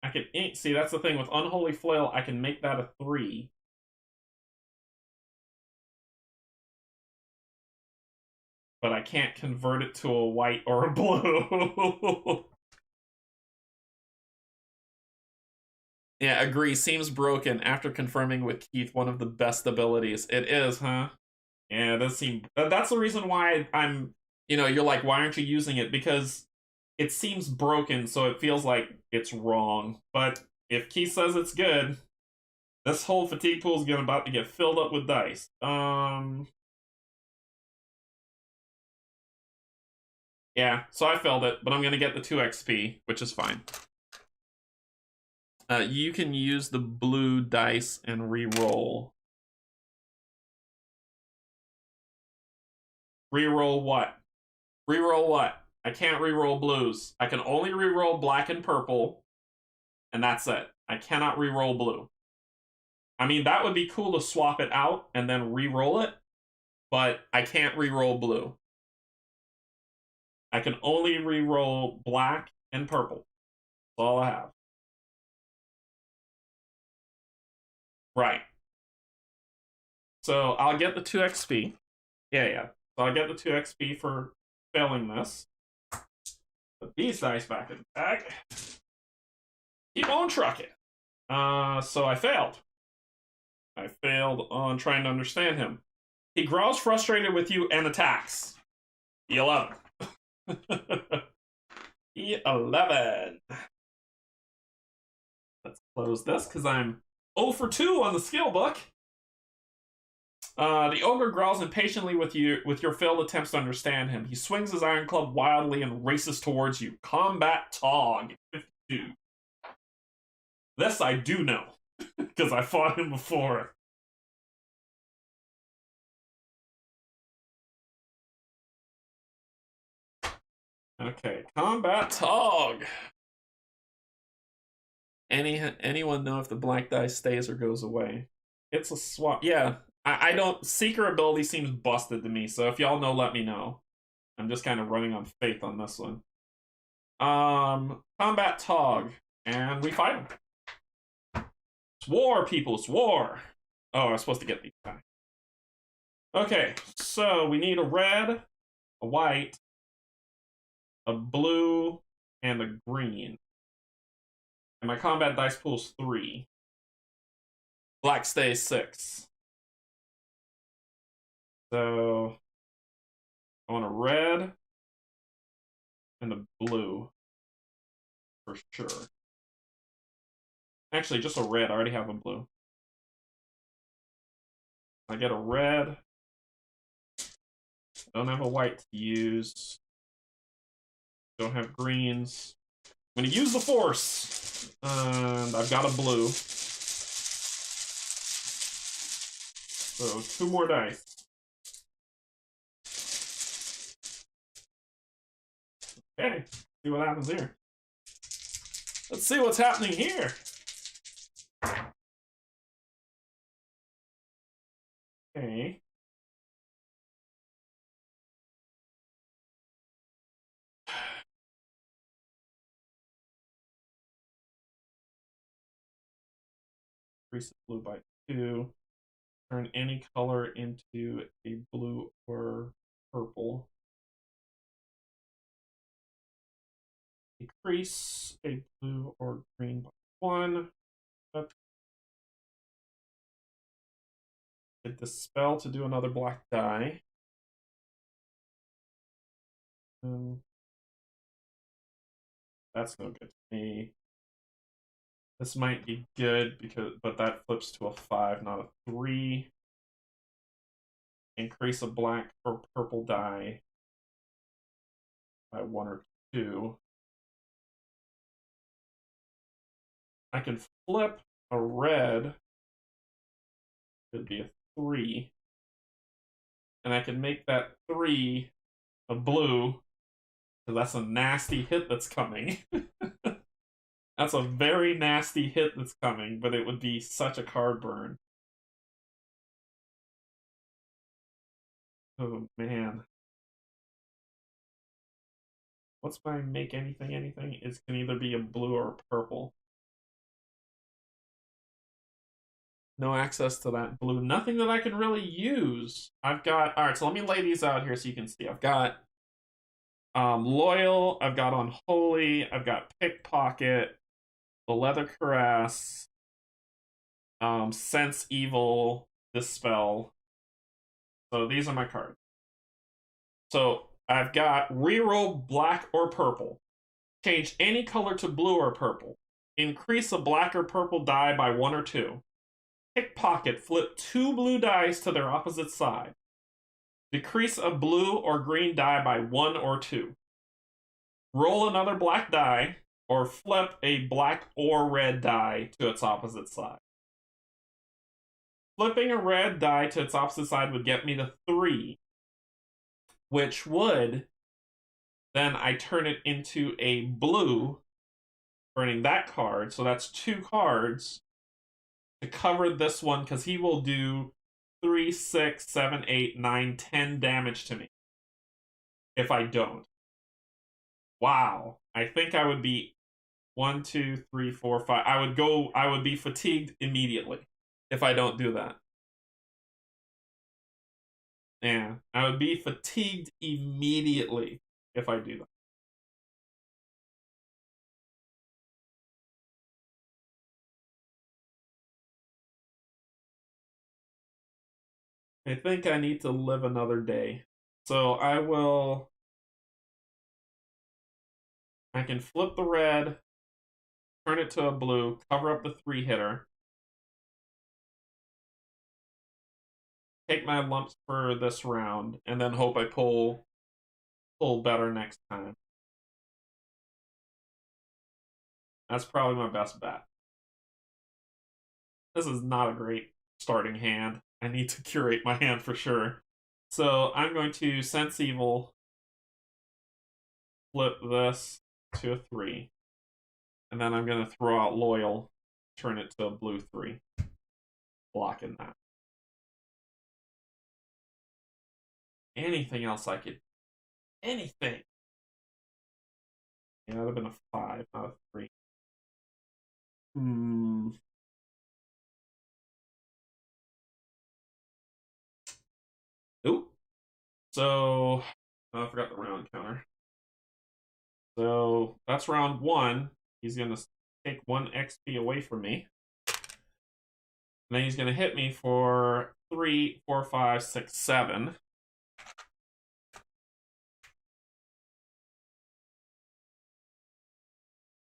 I can ink. See, that's the thing with Unholy Flail. I can make that a 3. But I can't convert it to a white or a blue. Yeah, agree. Seems broken after confirming with Keith one of the best abilities. It is, huh? Yeah, it does seem. That's the reason why I'm. You're like, why aren't you using it? Because it seems broken, so it feels like it's wrong. But if Keith says it's good, this whole fatigue pool is about to get filled up with dice. Yeah, so I failed it, but I'm gonna get the 2 XP, which is fine. You can use the blue dice and re-roll. Re-roll what? Re-roll what? I can't re-roll blues. I can only re-roll black and purple, and that's it. I cannot re-roll blue. I mean, that would be cool to swap it out and then re-roll it, but I can't re-roll blue. I can only re-roll black and purple. That's all I have. Right. So I'll get the 2 XP. Yeah. So I get the 2 XP for failing this. Put these dice back in the bag. Keep on trucking. So I failed. I failed on trying to understand him. He growls frustrated with you and attacks. E11. E11. Let's close this because I'm 0 for 2 on the skill book. The ogre growls impatiently with your failed attempts to understand him. He swings his iron club wildly and races towards you. Combat Tog, 52. This I do know, because I fought him before. Okay, Combat Tog. Anyone know if the black die stays or goes away? It's a swap. Yeah, I don't. Seeker ability seems busted to me, so if y'all know, let me know. I'm just kind of running on faith on this one. Combat Tog, and we fight him. It's war, people. It's war. Oh, I was supposed to get these guys. Okay, so we need a red, a white, a blue, and a green. And my combat dice pool's 3. Black stays 6. So I want a red and a blue for sure. Actually, just a red. I already have a blue. I get a red. I don't have a white to use. Don't have greens. I'm going to use the force. And I've got a blue. So 2 more dice. Okay, see what happens here. Let's see what's happening here. Okay. Increase the blue by 2. Turn any color into a blue or purple. Increase a blue or green by 1. Hit dispel to do another black die. That's no good to me. This might be good but that flips to a 5, not a 3. Increase a black or purple die by 1 or 2. I can flip a red. Could be a 3. And I can make that 3 a blue. Because that's a nasty hit that's coming. That's a very nasty hit that's coming, but it would be such a card burn. Oh, man. What's my make anything? It can either be a blue or a purple. No access to that blue. Nothing that I can really use. I've got... Alright, so let me lay these out here so you can see. I've got Loyal. I've got Unholy. I've got Pickpocket. The Leather Caress. Sense Evil. Dispel. So these are my cards. So I've got reroll black or purple. Change any color to blue or purple. Increase a black or purple die by 1 or 2. Pickpocket, flip 2 blue dice to their opposite side. Decrease a blue or green die by 1 or 2. Roll another black die, or flip a black or red die to its opposite side. Flipping a red die to its opposite side would get me to 3, which would, then I turn it into a blue, burning that card, so that's 2 cards to cover this one, because he will do 3, 6, 7, 8, 9, 10 damage to me if I don't. Wow. I think I would be 1, 2, 3, 4, 5. I would be fatigued immediately if I don't do that. Yeah, I would be fatigued immediately if I do that. I think I need to live another day. So I can flip the red, turn it to a blue, cover up the 3-hitter, take my lumps for this round, and then hope I pull better next time. That's probably my best bet. This is not a great starting hand. I need to curate my hand for sure. So I'm going to Sense Evil, flip this to a 3, and then I'm going to throw out Loyal, turn it to a blue 3, blocking that. Anything else I could... Anything! Yeah, that would have been a 5, not a 3. Hmm. Oop. So, oh, I forgot the round counter. So that's round 1. He's going to take 1 XP away from me. And then he's going to hit me for 3, 4, 5, 6, 7.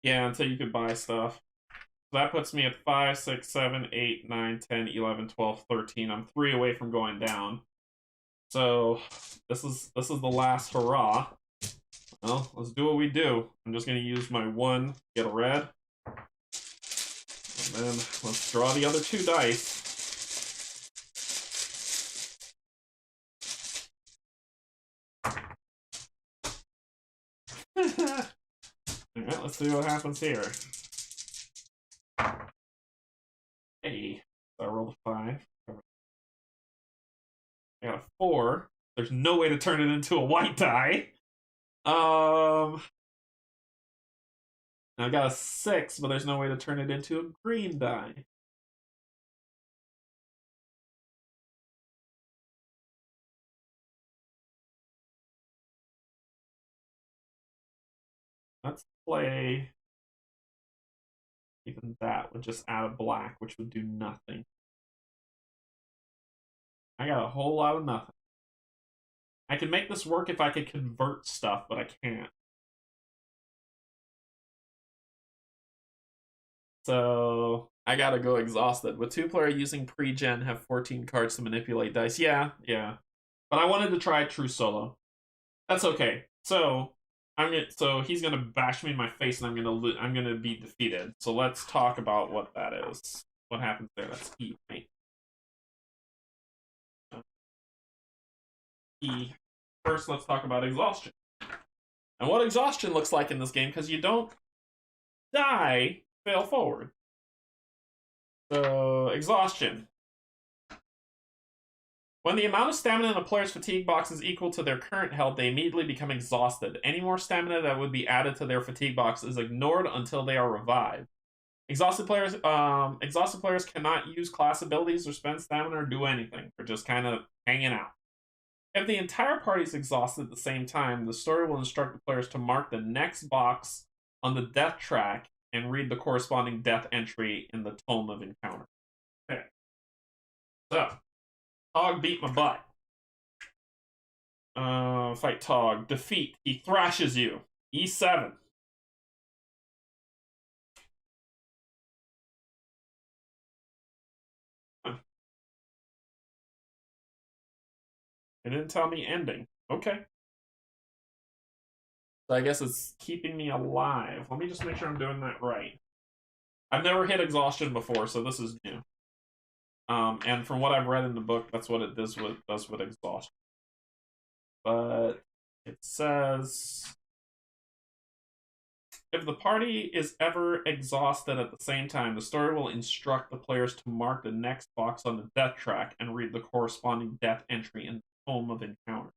Yeah, until you could buy stuff. So that puts me at 5, 6, 7, 8, 9, 10, 11, 12, 13. I'm 3 away from going down. So this is the last hurrah. Well, let's do what we do. I'm just going to use my 1, get a red. And then let's draw the other 2 dice. Alright, let's see what happens here. Hey, so I rolled a 5. I got a 4. There's no way to turn it into a white die. I got a 6, but there's no way to turn it into a green die. Let's play even that would just add a black, which would do nothing. I got a whole lot of nothing. I can make this work if I could convert stuff, but I can't. So I gotta go exhausted. With 2-player using pre-gen, have 14 cards to manipulate dice. Yeah. But I wanted to try true solo. That's okay. So he's gonna bash me in my face, and I'm gonna be defeated. So let's talk about what that is. What happens there? That's E, right? E. First, let's talk about exhaustion and what exhaustion looks like in this game, because you don't die, fail forward. So exhaustion. When the amount of stamina in a player's fatigue box is equal to their current health, they immediately become exhausted. Any more stamina that would be added to their fatigue box is ignored until they are revived. Exhausted players cannot use class abilities or spend stamina or do anything. They're just kind of hanging out. If the entire party is exhausted at the same time, the story will instruct the players to mark the next box on the death track and read the corresponding death entry in the Tome of Encounter. Okay. So, Tog beat my butt. Fight Tog. Defeat. He thrashes you. E7. It didn't tell me ending. Okay. So I guess it's keeping me alive. Let me just make sure I'm doing that right. I've never hit exhaustion before, so this is new. And from what I've read in the book, that's what it does with exhaustion. But it says, if the party is ever exhausted at the same time, the story will instruct the players to mark the next box on the death track and read the corresponding death entry in the Tome of Encounter.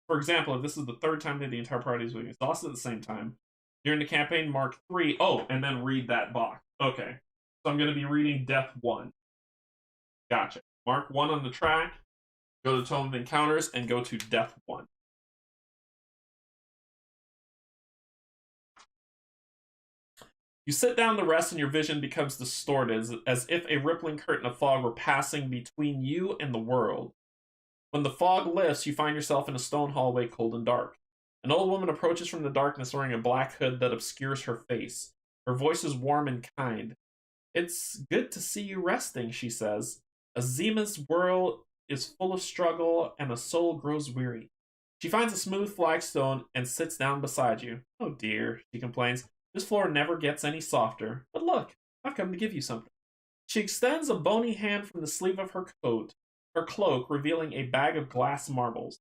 For example, if this is the 3rd time that the entire party is being exhausted at the same time, during the campaign, mark 3. Oh, and then read that box. Okay. So I'm going to be reading Death 1. Gotcha. Mark 1 on the track. Go to Tome of Encounters and go to Death 1. You sit down to rest and your vision becomes distorted, as if a rippling curtain of fog were passing between you and the world. When the fog lifts, you find yourself in a stone hallway, cold and dark. An old woman approaches from the darkness wearing a black hood that obscures her face. Her voice is warm and kind. "It's good to see you resting," she says. "Azima's world is full of struggle, and a soul grows weary." She finds a smooth flagstone and sits down beside you. "Oh dear," she complains. "This floor never gets any softer. But look, I've come to give you something." She extends a bony hand from the sleeve of her cloak, revealing a bag of glass marbles.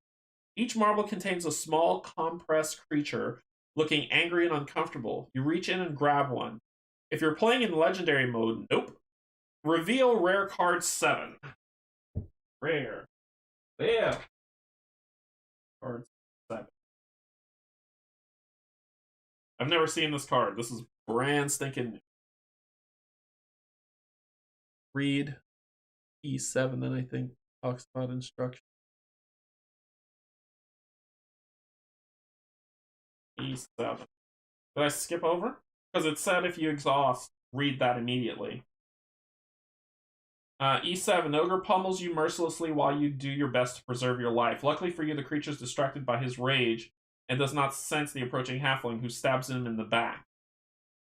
Each marble contains a small, compressed creature, looking angry and uncomfortable. You reach in and grab one. If you're playing in legendary mode, nope. Reveal rare card 7. Rare. Yeah. Card 7. I've never seen this card. This is brand stinking new. Read E7, then I think talks about instruction. E7. Did I skip over? Because it said if you exhaust, read that immediately. E7. Ogre pummels you mercilessly while you do your best to preserve your life. Luckily for you, the creature is distracted by his rage and does not sense the approaching halfling, who stabs him in the back.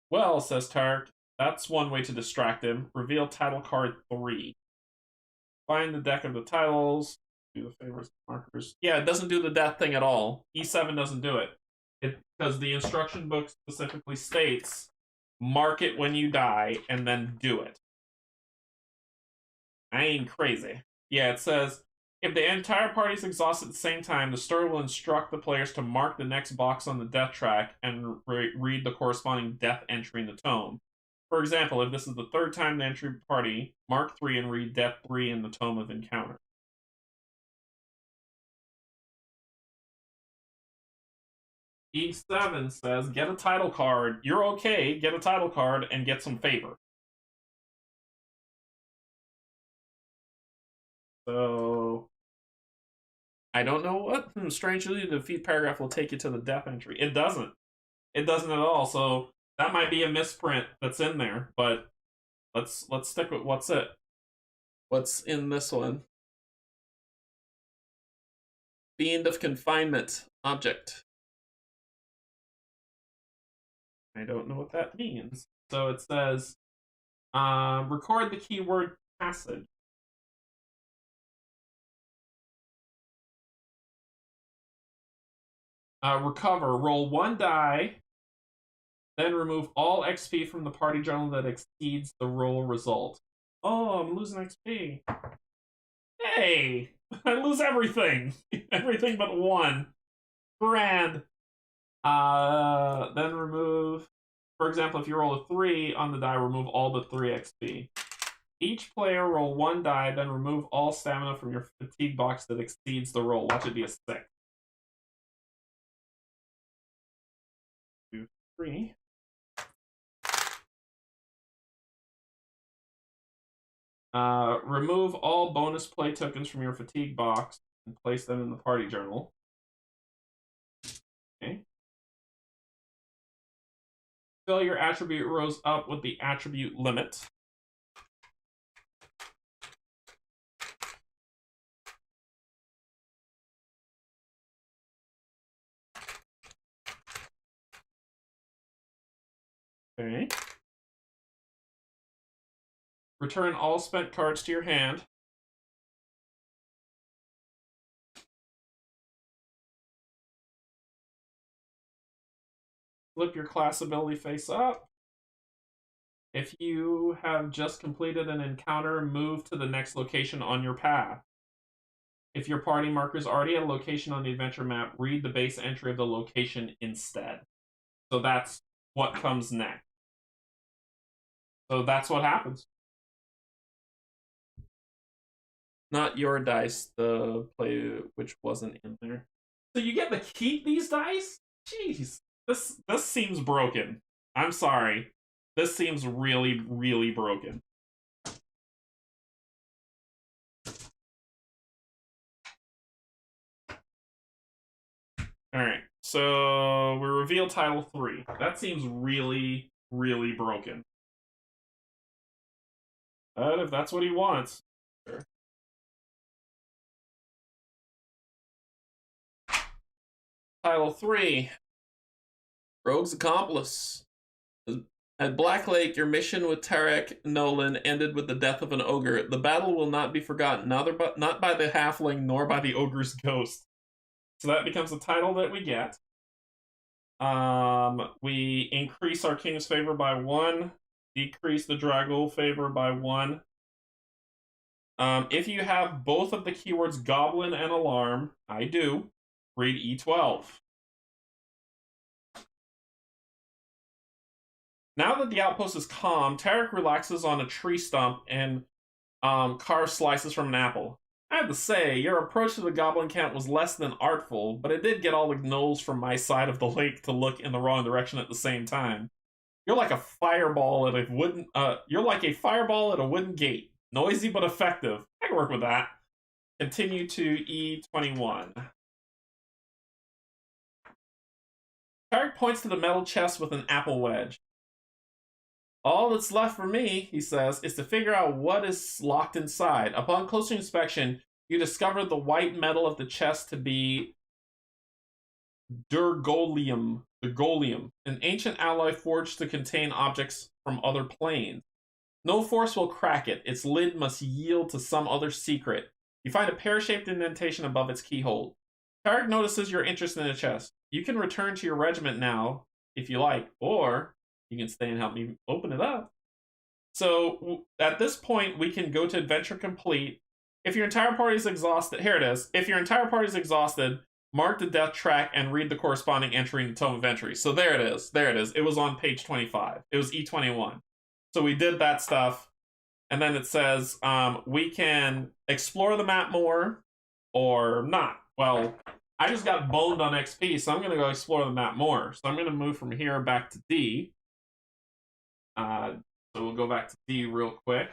"Well," says Tark, "that's one way to distract him. Reveal title card 3. Find the deck of the titles. Do the favorites markers." Yeah, it doesn't do the death thing at all. E7 doesn't do it. Because the instruction book specifically states, mark it when you die and then do it. I ain't crazy. Yeah, it says, if the entire party is exhausted at the same time, the story will instruct the players to mark the next box on the death track and read the corresponding death entry in the tome. For example, if this is the third time the entry party, mark 3 and read death 3 in the Tome of Encounter. E7 says, get a title card. You're okay, get a title card and get some favor. So, I don't know what. Strangely, the defeat paragraph will take you to the death entry. It doesn't. It doesn't at all. So that might be a misprint that's in there. But let's stick with what's in this one. Fiend of Confinement object. I don't know what that means. So it says, record the keyword passage. Recover. Roll 1 die. Then remove all XP from the party journal that exceeds the roll result. Oh, I'm losing XP. Hey! I lose everything. Everything but 1. Grand. Then remove... For example, if you roll a 3 on the die, remove all the 3 XP. Each player roll 1 die, then remove all stamina from your fatigue box that exceeds the roll. Watch it be a 6. 2, 3. Remove all bonus play tokens from your fatigue box and place them in the party journal. Okay. Fill your attribute rows up with the attribute limit. Okay. Return all spent cards to your hand. Flip your class ability face up. If you have just completed an encounter, move to the next location on your path. If your party marker is already at a location on the adventure map, read the base entry of the location instead. So that's what comes next. So that's what happens. Not your dice, the play which wasn't in there. So you get to keep these dice? Jeez. This seems broken. I'm sorry. This seems really, really broken. so we reveal title 3. That seems really, really broken. But if that's what he wants. Sure. Title 3. Rogue's Accomplice. At Black Lake, your mission with Tarek Nolan ended with the death of an ogre. The battle will not be forgotten, not by the halfling nor by the ogre's ghost. So that becomes the title that we get. We increase our king's favor by 1, decrease the Dragul favor by 1. If you have both of the keywords goblin and alarm, I do, read E12. Now that the outpost is calm, Tarek relaxes on a tree stump and carves slices from an apple. I have to say, your approach to the goblin camp was less than artful, but it did get all the gnolls from my side of the lake to look in the wrong direction at the same time. You're like a fireball at a wooden gate. Noisy but effective. I can work with that. Continue to E21. Tarek points to the metal chest with an apple wedge. All that's left for me, he says, is to figure out what is locked inside. Upon closer inspection, you discover the white metal of the chest to be Dragul, an ancient alloy forged to contain objects from other planes. No force will crack it. Its lid must yield to some other secret. You find a pear-shaped indentation above its keyhole. Tarek notices your interest in the chest. You can return to your regiment now, if you like, or you can stay and help me open it up. So at this point, we can go to adventure complete. If your entire party is exhausted, here it is. If your entire party is exhausted, mark the death track and read the corresponding entry in the Tome of Entry. So there it is. There it is. It was on page 25. It was E21. So we did that stuff. And then it says we can explore the map more or not. Well, I just got boned on XP, so I'm going to go explore the map more. So I'm going to move from here back to D. So we'll go back to D real quick.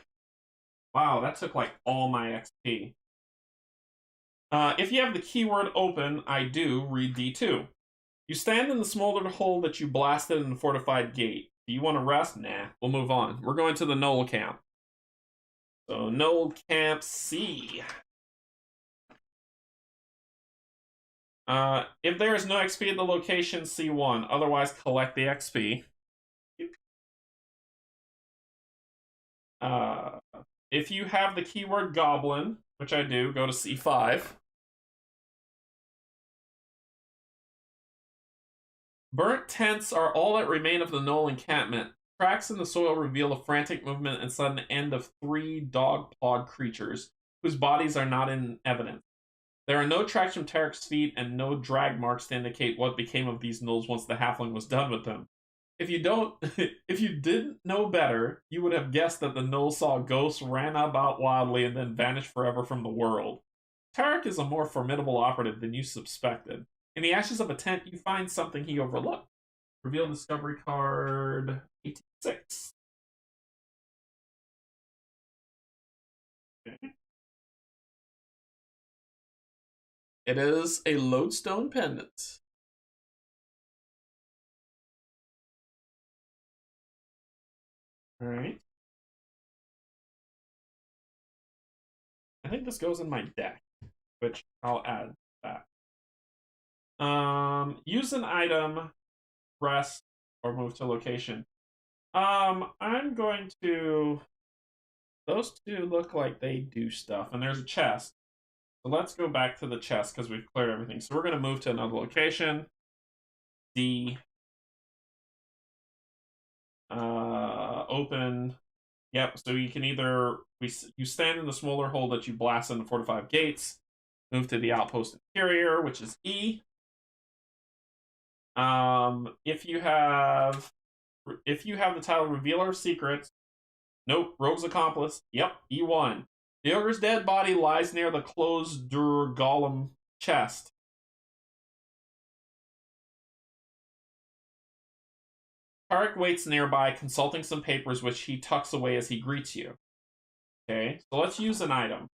Wow, that took like all my XP. If you have the keyword open, I do, read D2. You stand in the smoldered hole that you blasted in the fortified gate. Do you want to rest? Nah, we'll move on. We're going to the Gnoll camp. So, Gnoll camp C. If there is no XP at the location, C1. Otherwise, collect the XP. If you have the keyword goblin, which I do, go to C5. Burnt tents are all that remain of the Gnoll encampment. Tracks in the soil reveal a frantic movement and sudden end of 3 dog-clawed creatures, whose bodies are not in evidence. There are no tracks from Tarek's feet and no drag marks to indicate what became of these gnolls once the halfling was done with them. If you didn't know better, you would have guessed that the gnoll saw ghosts, ran about wildly, and then vanished forever from the world. Tarek is a more formidable operative than you suspected. In the ashes of a tent, you find something he overlooked. Reveal discovery card 86. Okay. It is a lodestone pendant. All right. I think this goes in my deck, which I'll add that. Use an item, rest, or move to location. I'm going to... Those two look like they do stuff, and there's a chest. So let's go back to the chest because we've cleared everything. So we're going to move to another location. D. Open. Yep, so you can either... You stand in the smaller hole that you blast in the fortified gates. Move to the outpost interior, which is E. If you have the title Revealer of Secrets, nope, Rogue's Accomplice, yep, E1. The ogre's dead body lies near the closed Golem chest. Tarek waits nearby, consulting some papers which he tucks away as he greets you. Okay, so let's use an item.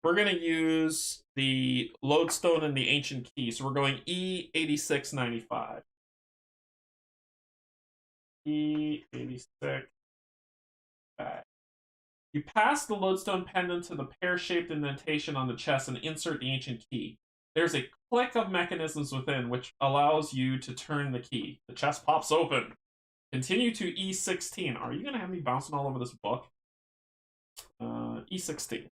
we're going to use the lodestone and the ancient key. So we're going E8695. E86. You pass the lodestone pendant to the pear-shaped indentation on the chest and insert the ancient key. There's a click of mechanisms within which allows you to turn the key. The chest pops open. Continue to E16. Are you going to have me bouncing all over this book? E16.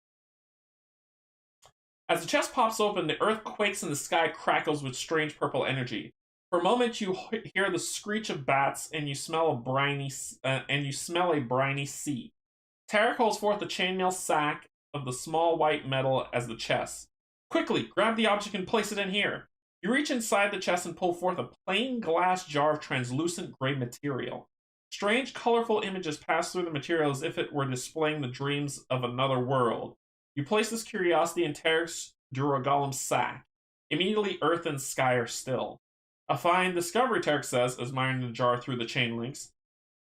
As the chest pops open, the earth quakes and the sky crackles with strange purple energy. For a moment, you hear the screech of bats, and you smell a briny sea. Tarek holds forth the chainmail sack of the small white metal as the chest. Quickly, grab the object and place it in here. You reach inside the chest and pull forth a plain glass jar of translucent gray material. Strange, colorful images pass through the material as if it were displaying the dreams of another world. You place this curiosity in Tarek's Duragolem's sack. Immediately, earth and sky are still. A fine discovery, Tarek says, admiring the jar through the chain links.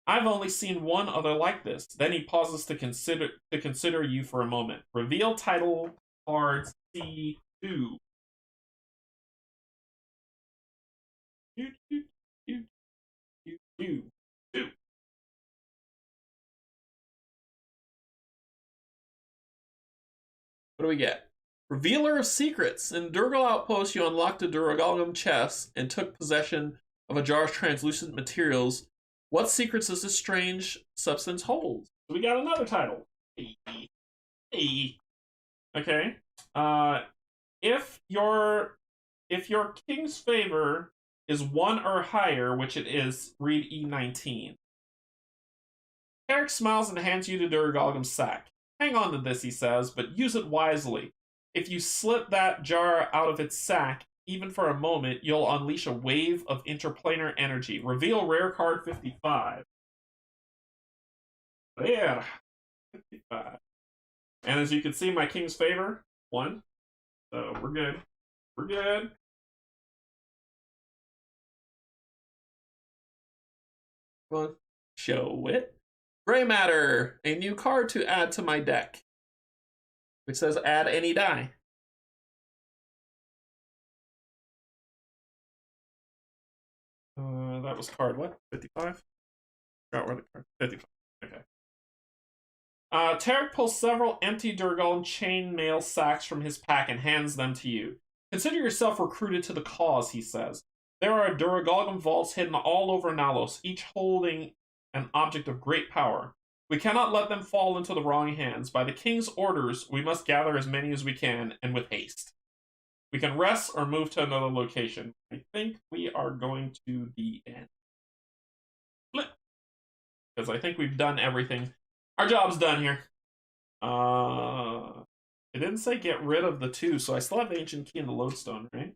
I've only seen one other like this. Then he pauses to consider you for a moment. Reveal title cards C2. What do we get? Revealer of Secrets. In Dragul Outpost, you unlocked a Duragolgum chest and took possession of a jar of translucent materials. What secrets does this strange substance hold? We got another title. Okay. If your king's favor is 1 or higher, which it is, read E19. Eric smiles and hands you the Duragolgum sack. Hang on to this, he says, but use it wisely. If you slip that jar out of its sack, even for a moment, you'll unleash a wave of interplanar energy. Reveal rare card 55. There. 55. And as you can see, my king's favor, 1. So we're good. We're good. Well, show it. Gray matter, a new card to add to my deck, which says add any die. That was card what? 55? Forgot where the card. 55. Okay. Tarek pulls several empty Duragolem chainmail sacks from his pack and hands them to you. Consider yourself recruited to the cause, he says. There are Duragolem vaults hidden all over Nalos, each holding an object of great power. We cannot let them fall into the wrong hands. By the king's orders, we must gather as many as we can, and with haste. We can rest or move to another location. I think we are going to the end. Flip. Because I think we've done everything. Our job's done here. It didn't say get rid of the 2, so I still have the ancient key and the lodestone, right?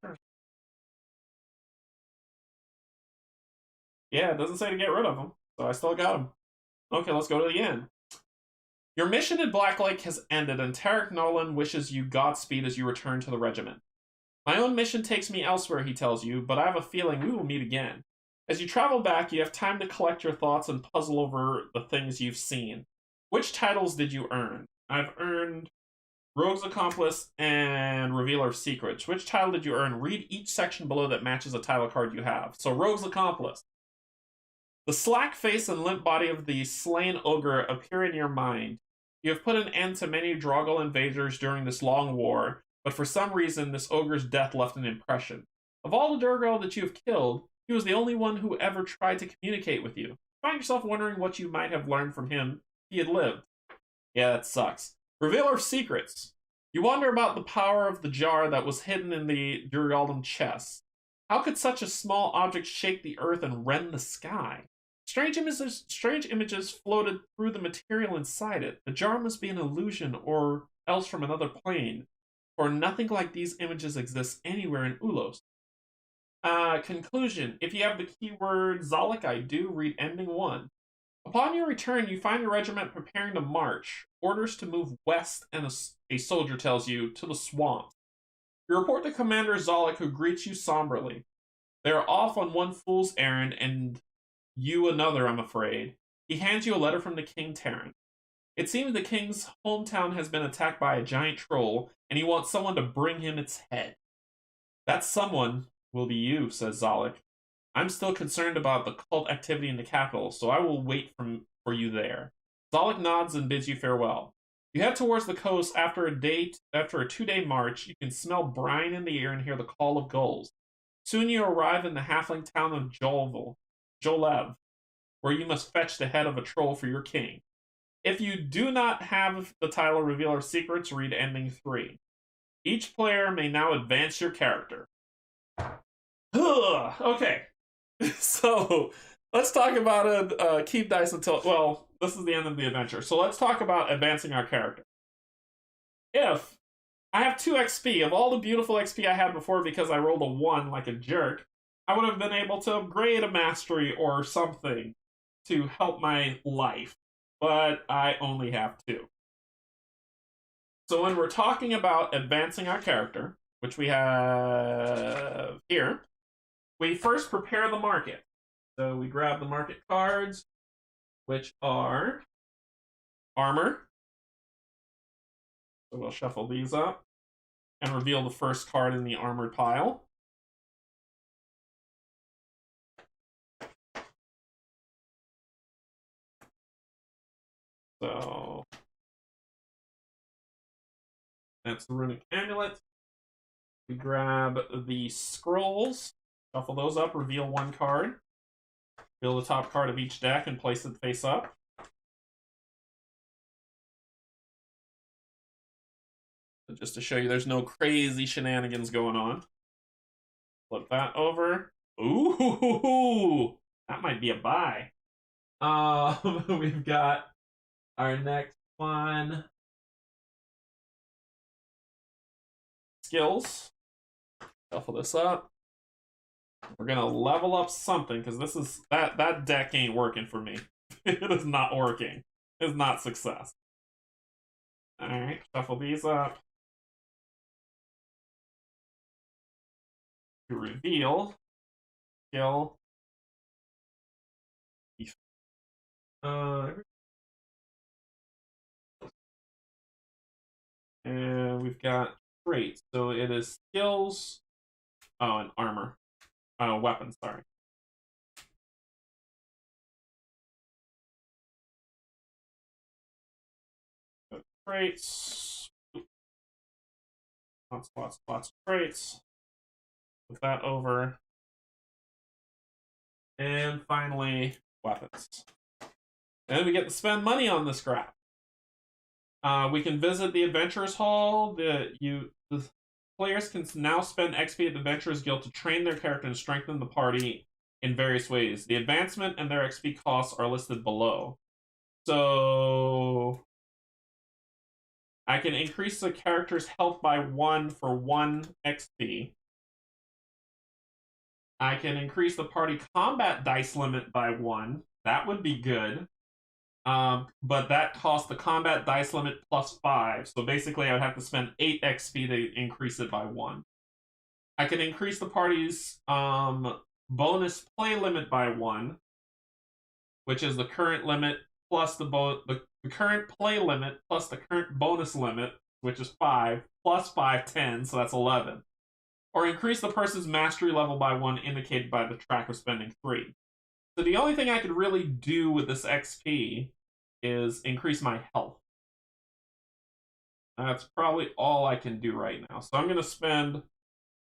Sure. Yeah, it doesn't say to get rid of them, so I still got them. Okay, let's go to the end. Your mission in Black Lake has ended, and Tarek Nolan wishes you Godspeed as you return to the regiment. My own mission takes me elsewhere, he tells you, but I have a feeling we will meet again. As you travel back, you have time to collect your thoughts and puzzle over the things you've seen. Which titles did you earn? I've earned Rogue's Accomplice and Revealer of Secrets. Which title did you earn? Read each section below that matches a title card you have. So Rogue's Accomplice. The slack face and limp body of the slain ogre appear in your mind. You have put an end to many Dragul invaders during this long war, but for some reason this ogre's death left an impression. Of all the Dragul that you have killed, he was the only one who ever tried to communicate with you. Find yourself wondering what you might have learned from him if he had lived. Yeah, that sucks. Revealer of Secrets. You wonder about the power of the jar that was hidden in the Duragolem chest. How could such a small object shake the earth and rend the sky? Strange images floated through the material inside it. The jar must be an illusion or else from another plane, for nothing like these images exists anywhere in Ulos. Conclusion. If you have the keyword Zalek, I do, read ending 1. Upon your return, you find your regiment preparing to march. Orders to move west, and a soldier tells you, to the swamps. You report to Commander Zalek, who greets you somberly. They are off on one fool's errand, and you another, I'm afraid. He hands you a letter from the King Terran. It seems the king's hometown has been attacked by a giant troll, and he wants someone to bring him its head. That someone will be you, says Zolek. I'm still concerned about the cult activity in the capital, so I will wait for you there. Zolek nods and bids you farewell. You head towards the coast after a 2-day march. You can smell brine in the air and hear the call of gulls. Soon you arrive in the halfling town of Jolev, where you must fetch the head of a troll for your king. If you do not have the title Revealer of Secrets, read Ending 3. Each player may now advance your character. Okay, so let's talk about it. Keep dice until, well, this is the end of the adventure. So let's talk about advancing our character. If I have 2 XP, of all the beautiful XP I had before because I rolled a 1 like a jerk, I would have been able to upgrade a mastery or something to help my life. But I only have 2. So when we're talking about advancing our character, which we have here, we first prepare the market. So we grab the market cards, which are armor. So we'll shuffle these up and reveal the first card in the armored pile. So that's the runic amulet. We grab the scrolls, shuffle those up, reveal 1 card. Reveal the top card of each deck and place it face up. So just to show you there's no crazy shenanigans going on. Flip that over. Ooh, that might be a buy. We've got our next one. Skills. Shuffle this up. We're gonna level up something because this is that deck ain't working for me. It is not working. It's not success. All right, shuffle these up. To reveal skill. And we've got traits. So it is skills. Oh, and armor. Weapons, sorry. So traits. Lots of traits. Move that over. And finally, weapons. And then we get to spend money on this crap. We can visit the Adventurers Hall. The players can now spend XP at the Adventurers Guild to train their character and strengthen the party in various ways. The advancement and their XP costs are listed below. So I can increase the character's health by 1 for 1 XP. I can increase the party combat dice limit by 1. That would be good. But that costs the combat dice limit plus 5. So basically I would have to spend 8 XP to increase it by 1. I can increase the party's bonus play limit by 1, which is the current limit plus the current play limit plus the current bonus limit, which is 5, plus 5, 10, so that's 11. Or increase the person's mastery level by 1 indicated by the track of spending 3. So the only thing I could really do with this XP is increase my health. That's probably all I can do right now. So I'm going to spend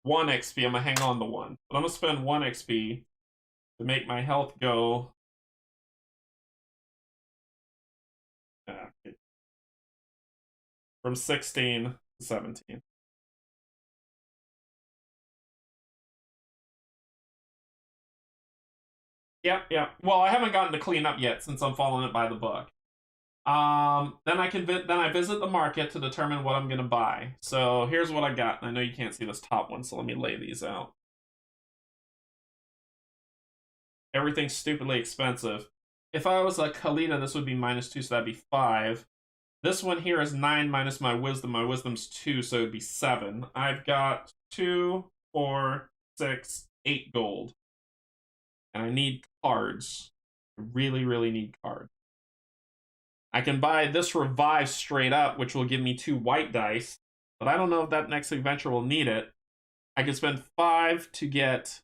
1 XP. I'm going to hang on to 1. But I'm going to spend 1 XP to make my health go... from 16 to 17. Yep. Well, I haven't gotten to clean up yet since I'm following it by the book. Then I visit the market to determine what I'm gonna buy. So here's what I got. I know you can't see this top one, so let me lay these out. Everything's stupidly expensive. If I was a Kalita, this would be -2, so that'd be 5. This one here is 9 minus my wisdom. My wisdom's 2, so it'd be 7. I've got 2, 4, 6, 8 gold. And I need cards. I really, really need cards. I can buy this revive straight up, which will give me 2 white dice, but I don't know if that next adventure will need it. I can spend 5 to get,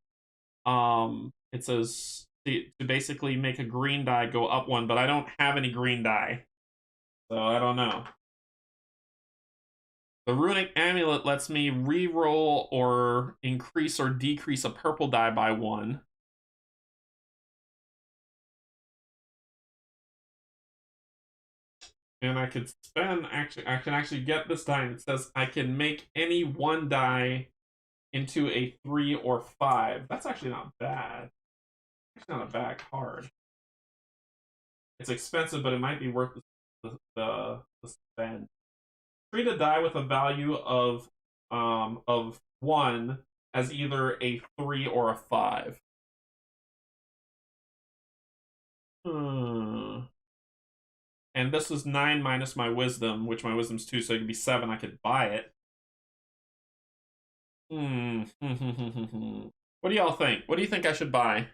it says to basically make a green die go up 1, but I don't have any green die, so I don't know. The runic amulet lets me re-roll or increase or decrease a purple die by 1. And I could spend, I can actually get this die, and it says I can make any 1 die into a 3 or 5. That's actually not bad. It's not a bad card. It's expensive, but it might be worth the spend. Treat a die with a value of 1 as either a 3 or a 5. And this is 9 minus my wisdom, which my wisdom's 2, so it could be 7. I could buy it. What do y'all think? What do you think I should buy?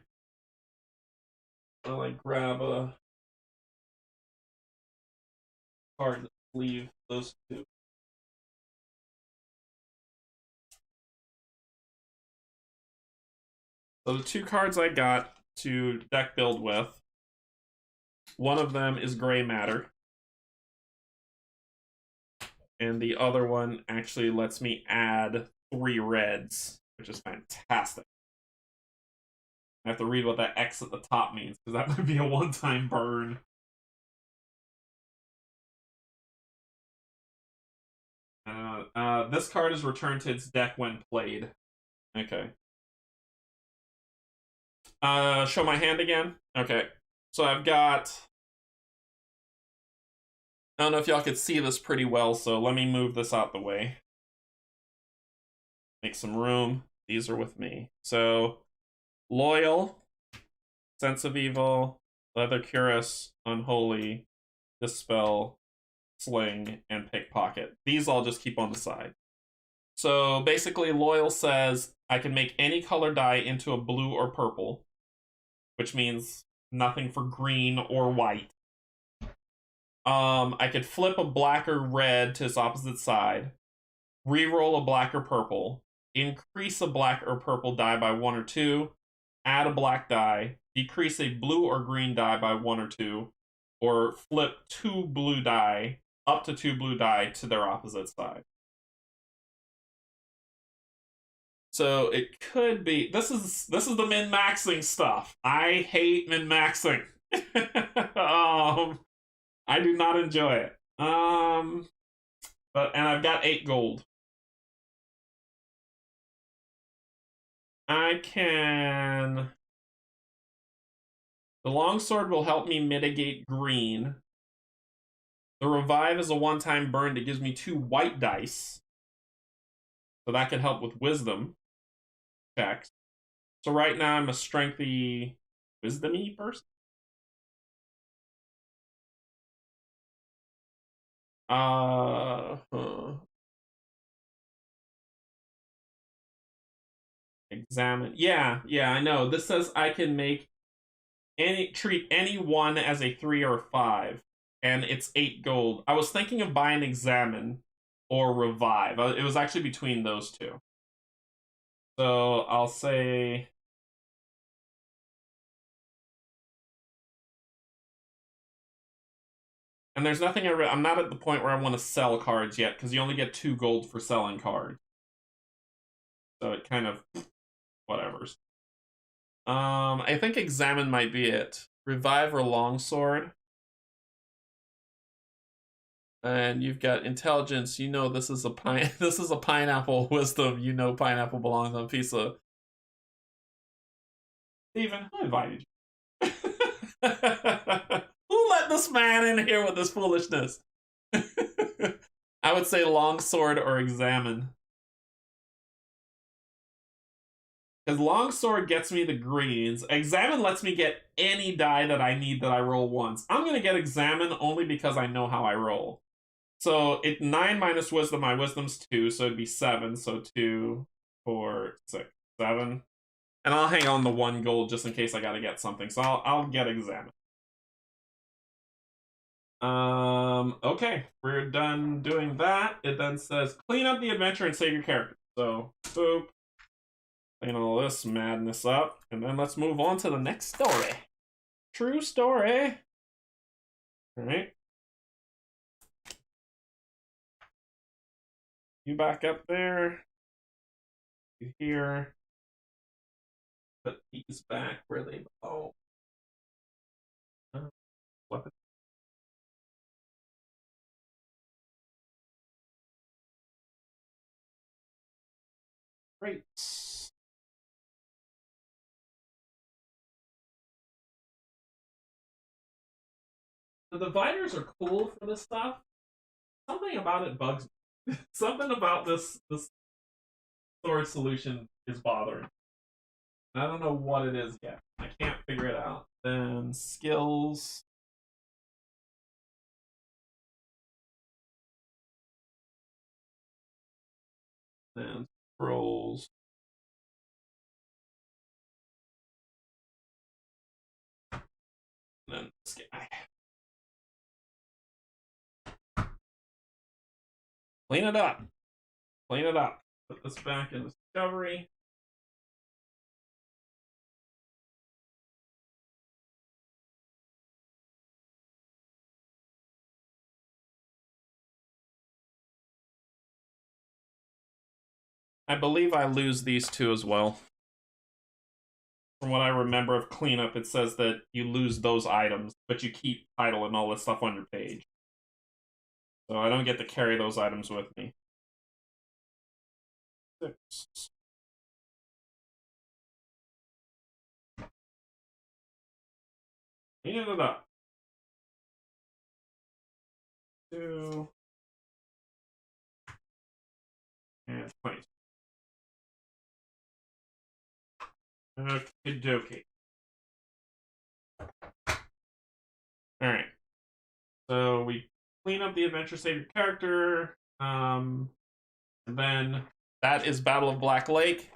I'll like grab a card, leave those 2. So the 2 cards I got to deck build with, one of them is Gray Matter, and the other one actually lets me add 3 reds, which is fantastic. I have to read what that X at the top means, because that might be a one-time burn. This card is returned to its deck when played. Okay. Show my hand again? Okay. So I've got... I don't know if y'all could see this pretty well, so let me move this out the way. Make some room. These are with me. So, Loyal, Sense of Evil, Leather Cuirass, Unholy, Dispel, Sling, and Pickpocket. These I'll just keep on the side. So basically, Loyal says I can make any color die into a blue or purple, which means nothing for green or white. I could flip a black or red to its opposite side, re-roll a black or purple, increase a black or purple die by 1 or 2, add a black die, decrease a blue or green die by 1 or 2, or flip 2 blue die, up to 2 blue die to their opposite side. So it could be, this is the min-maxing stuff. I hate min-maxing. I do not enjoy it. And I've got 8 gold. I can... The longsword will help me mitigate green. The revive is a one-time burn that gives me 2 white dice. So that can help with wisdom checks. So right now I'm a strengthy, wisdom-y person. Examine. Yeah, I know. This says I can treat any one as a 3 or 5, and it's 8 gold. I was thinking of buying Examine or Revive. It was actually between those 2. So I'll say... And there's nothing I'm not at the point where I want to sell cards yet, because you only get 2 gold for selling cards. So it kind of... whatevers. I think Examine might be it. Revive or Longsword. And you've got Intelligence. You know this is a pineapple. Wisdom. You know pineapple belongs on pizza. Steven, who invited you? Who let this man in here with this foolishness? I would say Longsword or Examine. Because Longsword gets me the greens. Examine lets me get any die that I need that I roll once. I'm going to get Examine only because I know how I roll. So 9 minus Wisdom, my Wisdom's 2, so it'd be 7. So 2, 4, 6, 7. And I'll hang on the 1 gold just in case I gotta get something. So I'll get examined. Okay, we're done doing that. It then says clean up the adventure and save your character. So, boop. Clean all this madness up. And then let's move on to the next story. True story. Alright. You back up there. You here. Put these back where they belong. Weapon. Great. The dividers are cool for this stuff. Something about it bugs me. Something about this storage solution is bothering. I don't know what it is yet. I can't figure it out. Then skills. Then scrolls. And then this guy. Clean it up. Clean it up. Put this back in discovery. I believe I lose these two as well. From what I remember of cleanup, it says that you lose those items, but you keep title and all this stuff on your page. So I don't get to carry those items with me. 6. Clean it up. 2. And 20. Okie dokie. Alright. So we clean up the adventure, save your character. And then that is Battle of Black Lake.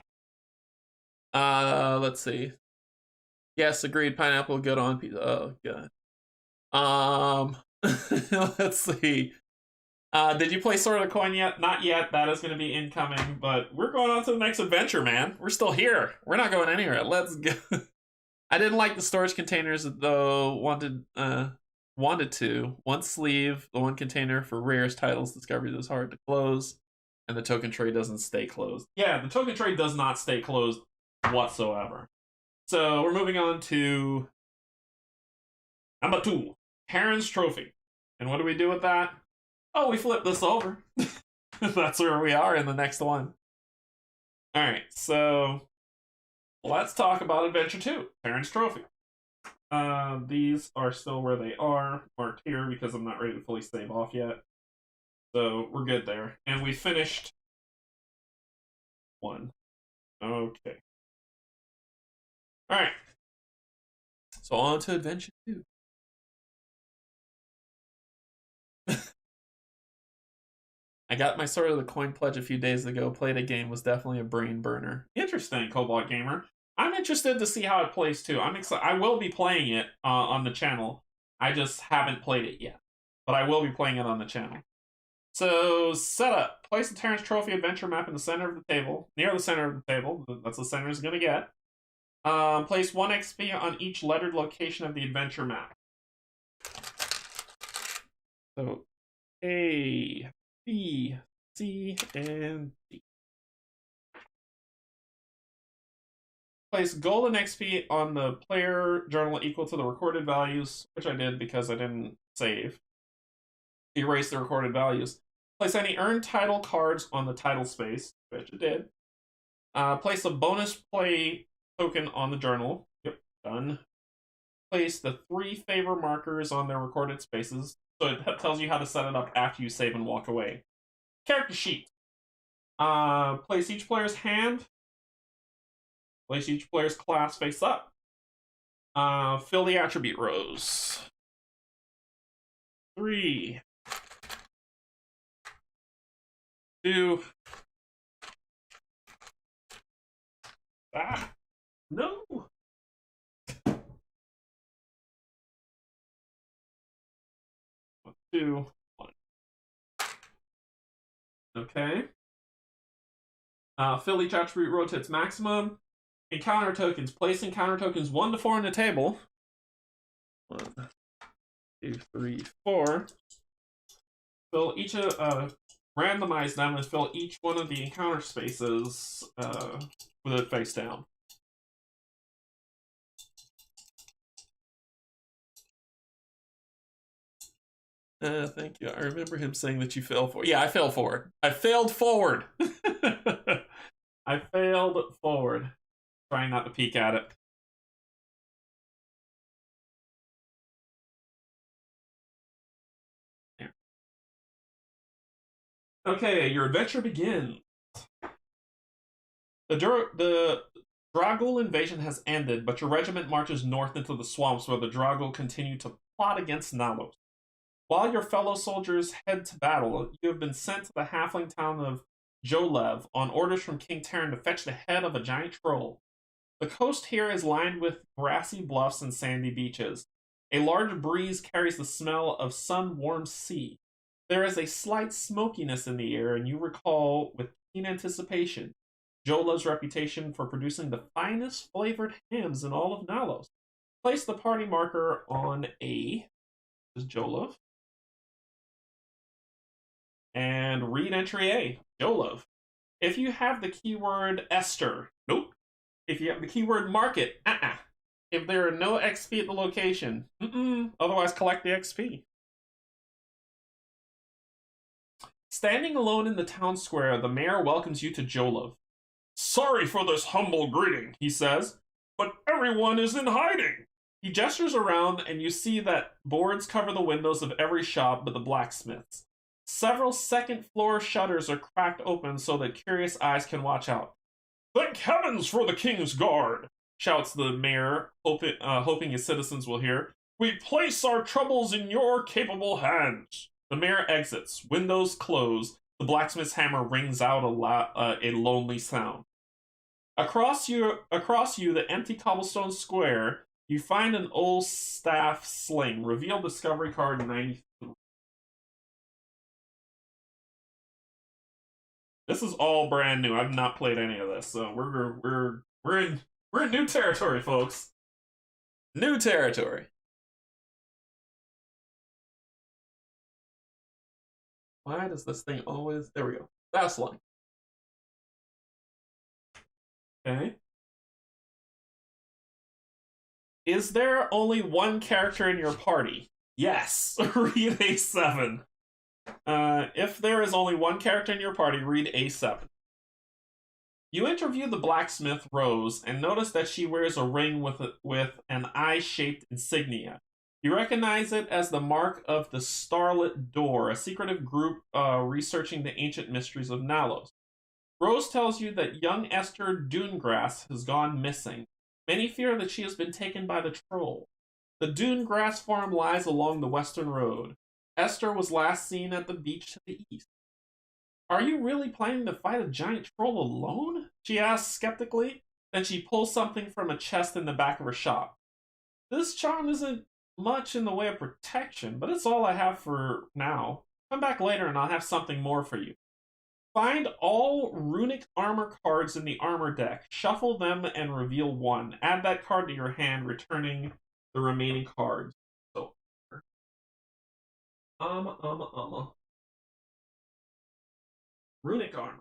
Let's see. Yes, agreed. Pineapple, good on pizza. Oh, God. Let's see. Did you play Sword of the Coin yet? Not yet. That is going to be incoming, but we're going on to the next adventure, man. We're still here. We're not going anywhere. Let's go. I didn't like the storage containers, though. Wanted to. One sleeve, the one container for rarest titles discovered is hard to close, and the token tray doesn't stay closed. Yeah, the token tray does not stay closed whatsoever. So we're moving on to number 2, Heron's Trophy. And what do we do with that? Oh, we flip this over. That's where we are in the next one. Alright, so let's talk about Adventure 2, Heron's Trophy. These are still where they are, marked here because I'm not ready to fully save off yet. So we're good there. And we finished 1. Okay. Alright. So on to Adventure 2. I got my Sword of the Coin pledge a few days ago. Played a game, was definitely a brain burner. Interesting, Cobalt Gamer. I'm interested to see how it plays too. I'm excited. I will be playing it on the channel. I just haven't played it yet, but I will be playing it on the channel. So setup: place the Terrence Trophy adventure map in the center of the table, near the center of the table. That's the center is gonna get. Place 1 XP on each lettered location of the adventure map. So A, B, C, and D. Place golden XP on the player journal equal to the recorded values, which I did because I didn't save. Erase the recorded values. Place any earned title cards on the title space, which it did. Place a bonus play token on the journal. Yep, done. Place the 3 favor markers on their recorded spaces. So it tells you how to set it up after you save and walk away. Character sheet. Place each player's hand. Place each player's class face up. Fill the attribute rows. 3, 2. No. 2, 1. Okay. Fill each attribute row to its maximum. Encounter tokens. Place encounter tokens 1 to 4 on the table. 1, 2, 3, 4. Fill each randomize them and fill each one of the encounter spaces with it face down. Thank you. I remember him saying that you fell forward. Yeah, I fell forward. I failed forward. I failed forward. Trying not to peek at it. Yeah. Okay, your adventure begins. The Dragul invasion has ended, but your regiment marches north into the swamps where the Dragul continue to plot against Nalos. While your fellow soldiers head to battle, you have been sent to the halfling town of Jolev on orders from King Terran to fetch the head of a giant troll. The coast here is lined with grassy bluffs and sandy beaches. A large breeze carries the smell of sun-warmed sea. There is a slight smokiness in the air, and you recall with keen anticipation Jola's reputation for producing the finest flavored hams in all of Nalos. Place the party marker on A. This is Jolov. And read entry A, Jolov. If you have the keyword Esther, nope. If you have the keyword market, If there are no XP at the location, otherwise collect the XP. Standing alone in the town square, the mayor welcomes you to Jolov. Sorry for this humble greeting, he says, but everyone is in hiding. He gestures around, and you see that boards cover the windows of every shop but the blacksmith's. Several second-floor shutters are cracked open so that curious eyes can watch out. Thank heavens for the king's guard, shouts the mayor, hoping his citizens will hear. We place our troubles in your capable hands. The mayor exits. Windows close. The blacksmith's hammer rings out a lonely sound. Across you, the empty cobblestone square, you find an old staff sling. Reveal discovery card 93. This is all brand new. I've not played any of this, so we're in new territory, folks. New territory. Why does this thing always... There we go. That's one. Okay. Is there only one character in your party? Yes. Read A7. If there is only one character in your party, read A7. You interview the blacksmith, Rose, and notice that she wears a ring with an eye-shaped insignia. You recognize it as the mark of the Starlit Door, a secretive group researching the ancient mysteries of Nalos. Rose tells you that young Esther Dunegrass has gone missing. Many fear that she has been taken by the troll. The Dunegrass farm lies along the western road. Esther was last seen at the beach to the east. Are you really planning to fight a giant troll alone? She asks skeptically. Then she pulls something from a chest in the back of her shop. This charm isn't much in the way of protection, but it's all I have for now. Come back later and I'll have something more for you. Find all runic armor cards in the armor deck. Shuffle them and reveal one. Add that card to your hand, returning the remaining cards. So, runic armor.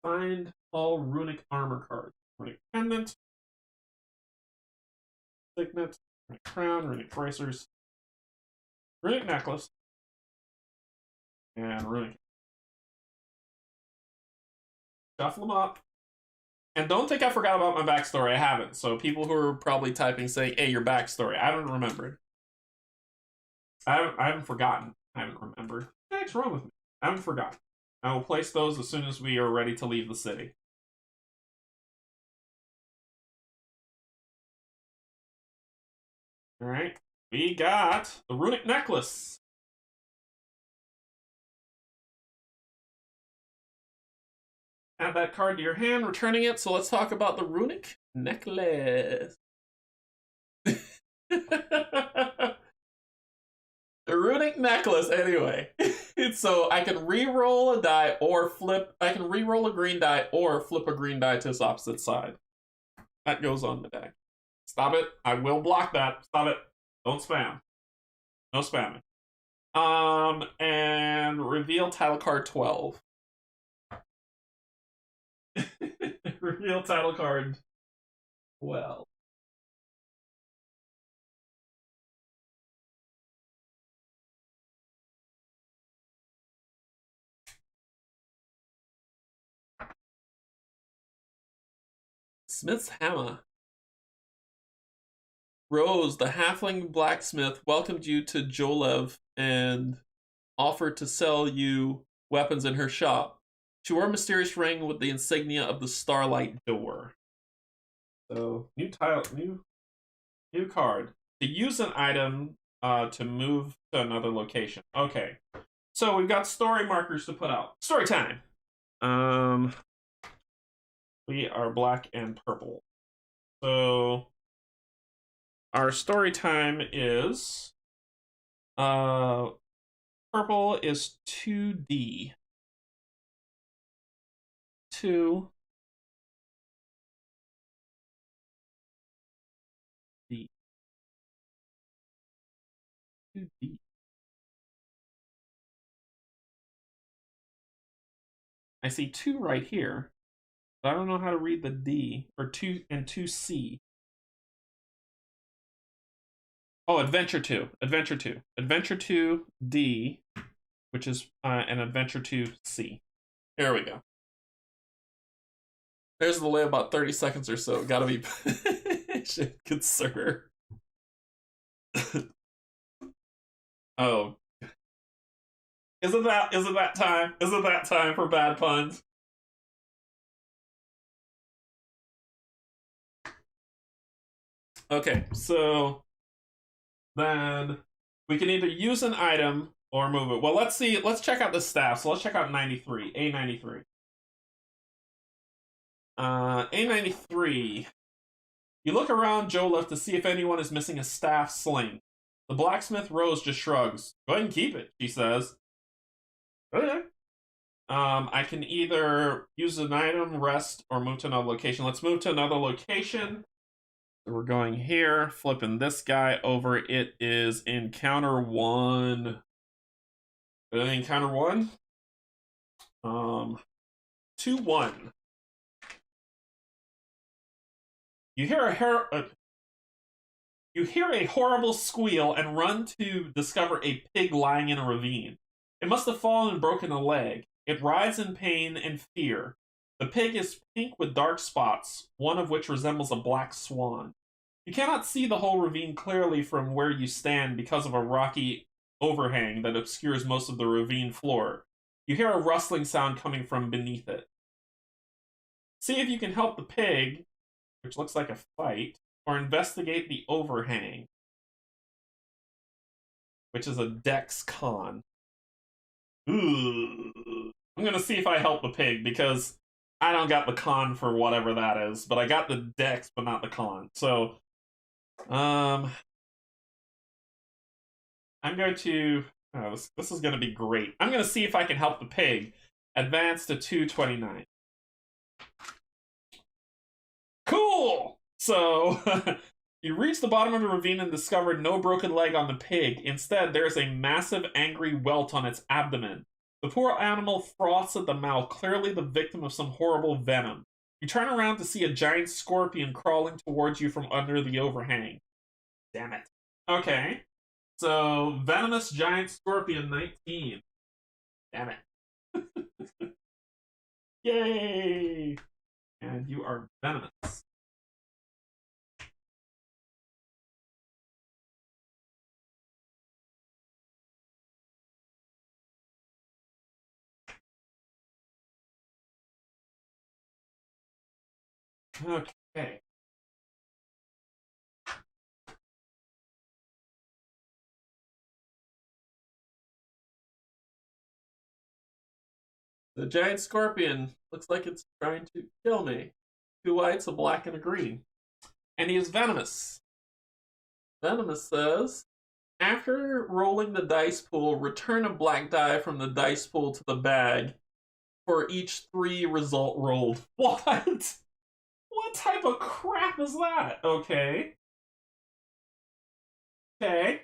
Find all runic armor cards. Runic pendant, signet, runic crown, runic bracers, runic necklace, and runic. Shuffle them up. And don't think I forgot about my backstory. I haven't. So people who are probably typing saying, hey, your backstory. I haven't remembered. I haven't forgotten. I haven't remembered. What's wrong with me? I haven't forgotten. I will place those as soon as we are ready to leave the city. All right. We got the runic necklace. Add that card to your hand, returning it. So let's talk about the runic necklace. The runic necklace, anyway. So I can re-roll a die or flip. I can re-roll a green die or flip a green die to its opposite side. That goes on the deck. Stop it. I will block that. Stop it. Don't spam. No spamming. And reveal title card 12. Reveal title card 12. Smith's Hammer. Rose, the halfling blacksmith, welcomed you to Jolev and offered to sell you weapons in her shop. She wore a mysterious ring with the insignia of the Starlight Door. So, new title, new card. To use an item to move to another location. Okay. So we've got story markers to put out. Story time. We are black and purple. So our story time is purple is 2D. 2D. D. 2D. I see 2 right here. But I don't know how to read the D or 2 and 2C. Oh, Adventure 2. Adventure 2. Adventure 2 D, which is an Adventure 2 C. Here we go. There's the delay about 30 seconds or so. Gotta be patient, good sir. Oh. Isn't that time? Isn't that time for bad puns? Okay, so then we can either use an item or move it. Well, let's see. Let's check out the staff. So let's check out 93. A93. A93. You look around Jolev to see if anyone is missing a staff sling. The blacksmith Rose just shrugs. Go ahead and keep it, she says. Okay. I can either use an item, rest, or move to another location. Let's move to another location. We're going here, flipping this guy over. It is encounter 1. Encounter 1. 2-1. You hear a horrible squeal and run to discover a pig lying in a ravine. It must have fallen and broken a leg. It writhes in pain and fear. The pig is pink with dark spots, one of which resembles a black swan. You cannot see the whole ravine clearly from where you stand because of a rocky overhang that obscures most of the ravine floor. You hear a rustling sound coming from beneath it. See if you can help the pig, which looks like a fight, or investigate the overhang, which is a Dex con. Ooh. I'm gonna see if I help the pig because I don't got the con for whatever that is, but I got the Dex, but not the con. So, I'm going to. Oh, this is gonna be great. I'm gonna see if I can help the pig advance to 229. Cool. So. You reach the bottom of the ravine and discover no broken leg on the pig. Instead, there is a massive angry welt on its abdomen. The poor animal froths at the mouth, clearly the victim of some horrible venom. You turn around to see a giant scorpion crawling towards you from under the overhang. Damn it. Okay. So, venomous giant scorpion 19. Damn it. Yay! And you are venomous. Okay. The giant scorpion looks like it's trying to kill me. 2 whites, a black, and a green. And he is venomous. Venomous says, after rolling the dice pool, return a black die from the dice pool to the bag for each 3 result rolled. What? What type of crap is that? Okay. Okay.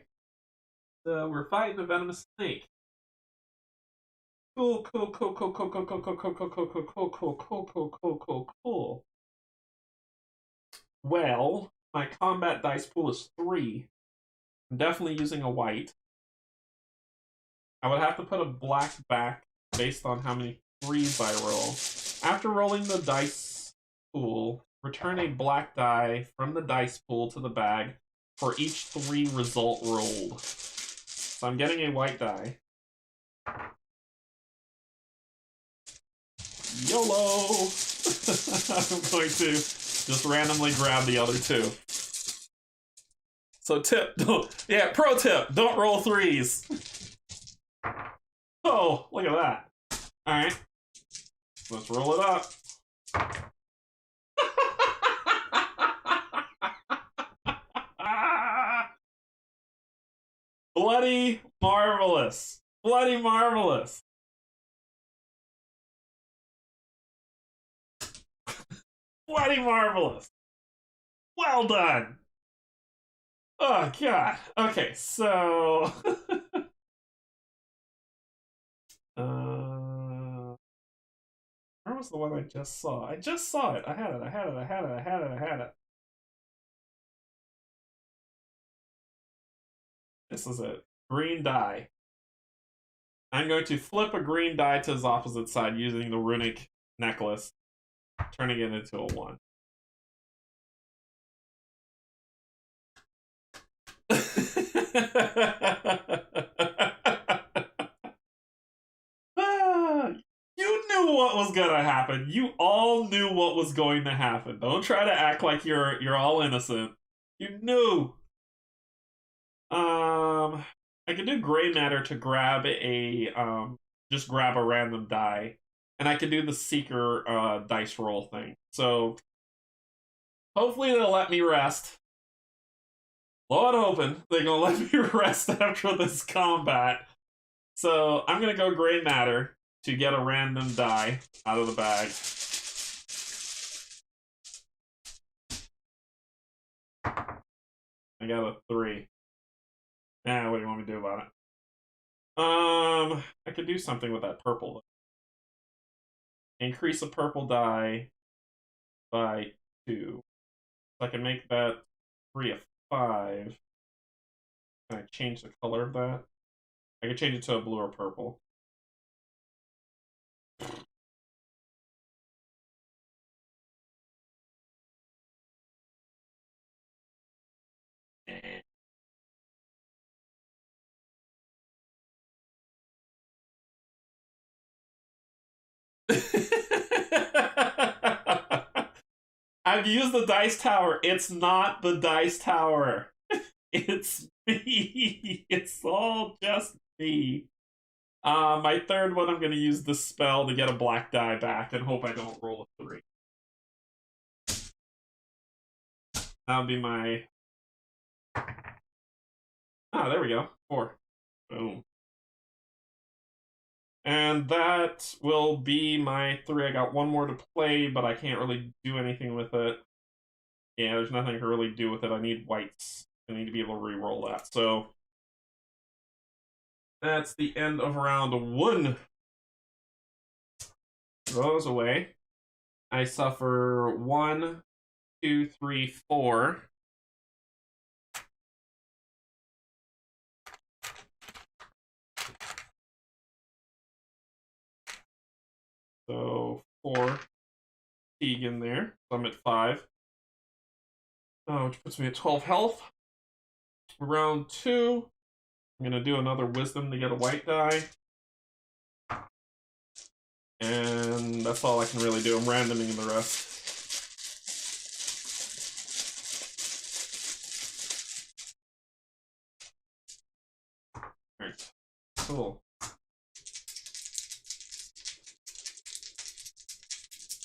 So we're fighting a venomous snake. Cool. Well, my combat dice pool is 3. I'm definitely using a white. I would have to put a black back based on how many 3s I roll. After rolling the dice pool, return a black die from the dice pool to the bag for each 3 result rolled. So I'm getting a white die. YOLO! I'm going to just randomly grab the other 2. So pro tip, don't roll 3s. Oh, look at that. Alright. Let's roll it up. Bloody marvelous. Bloody marvelous. Bloody marvelous. Well done. Oh, God. Okay, so... where was the one I just saw? I just saw it. I had it. This is it. Green die. I'm going to flip a green die to its opposite side using the runic necklace, turning it into a 1. You knew what was gonna happen. You all knew what was going to happen. Don't try to act like you're all innocent. You knew. I can do gray matter to grab just grab a random die, and I can do the seeker dice roll thing. So hopefully they'll let me rest. Lord hoping they're gonna let me rest after this combat. So I'm gonna go gray matter to get a random die out of the bag. I got a 3. What do you want me to do about it? I could do something with that purple. Increase a purple die by 2. So I can make that 3 a 5. Can I change the color of that? I can change it to a blue or purple. I've used the dice tower. It's not the dice tower. It's me. It's all just me. My third one, I'm going to use the spell to get a black die back and hope I don't roll a 3. That'll be my... there we go. 4. Boom. And that will be my 3. I got 1 more to play, but I can't really do anything with it. Yeah, there's nothing I can really do with it. I need whites. I need to be able to re-roll that. So that's the end of round 1. Throws away. I suffer 1, 2, 3, 4. So 4 fatigue in there. So I'm at 5. Which puts me at 12 health. Round 2. I'm going to do another wisdom to get a white die. And that's all I can really do. I'm randoming the rest. Alright. Cool.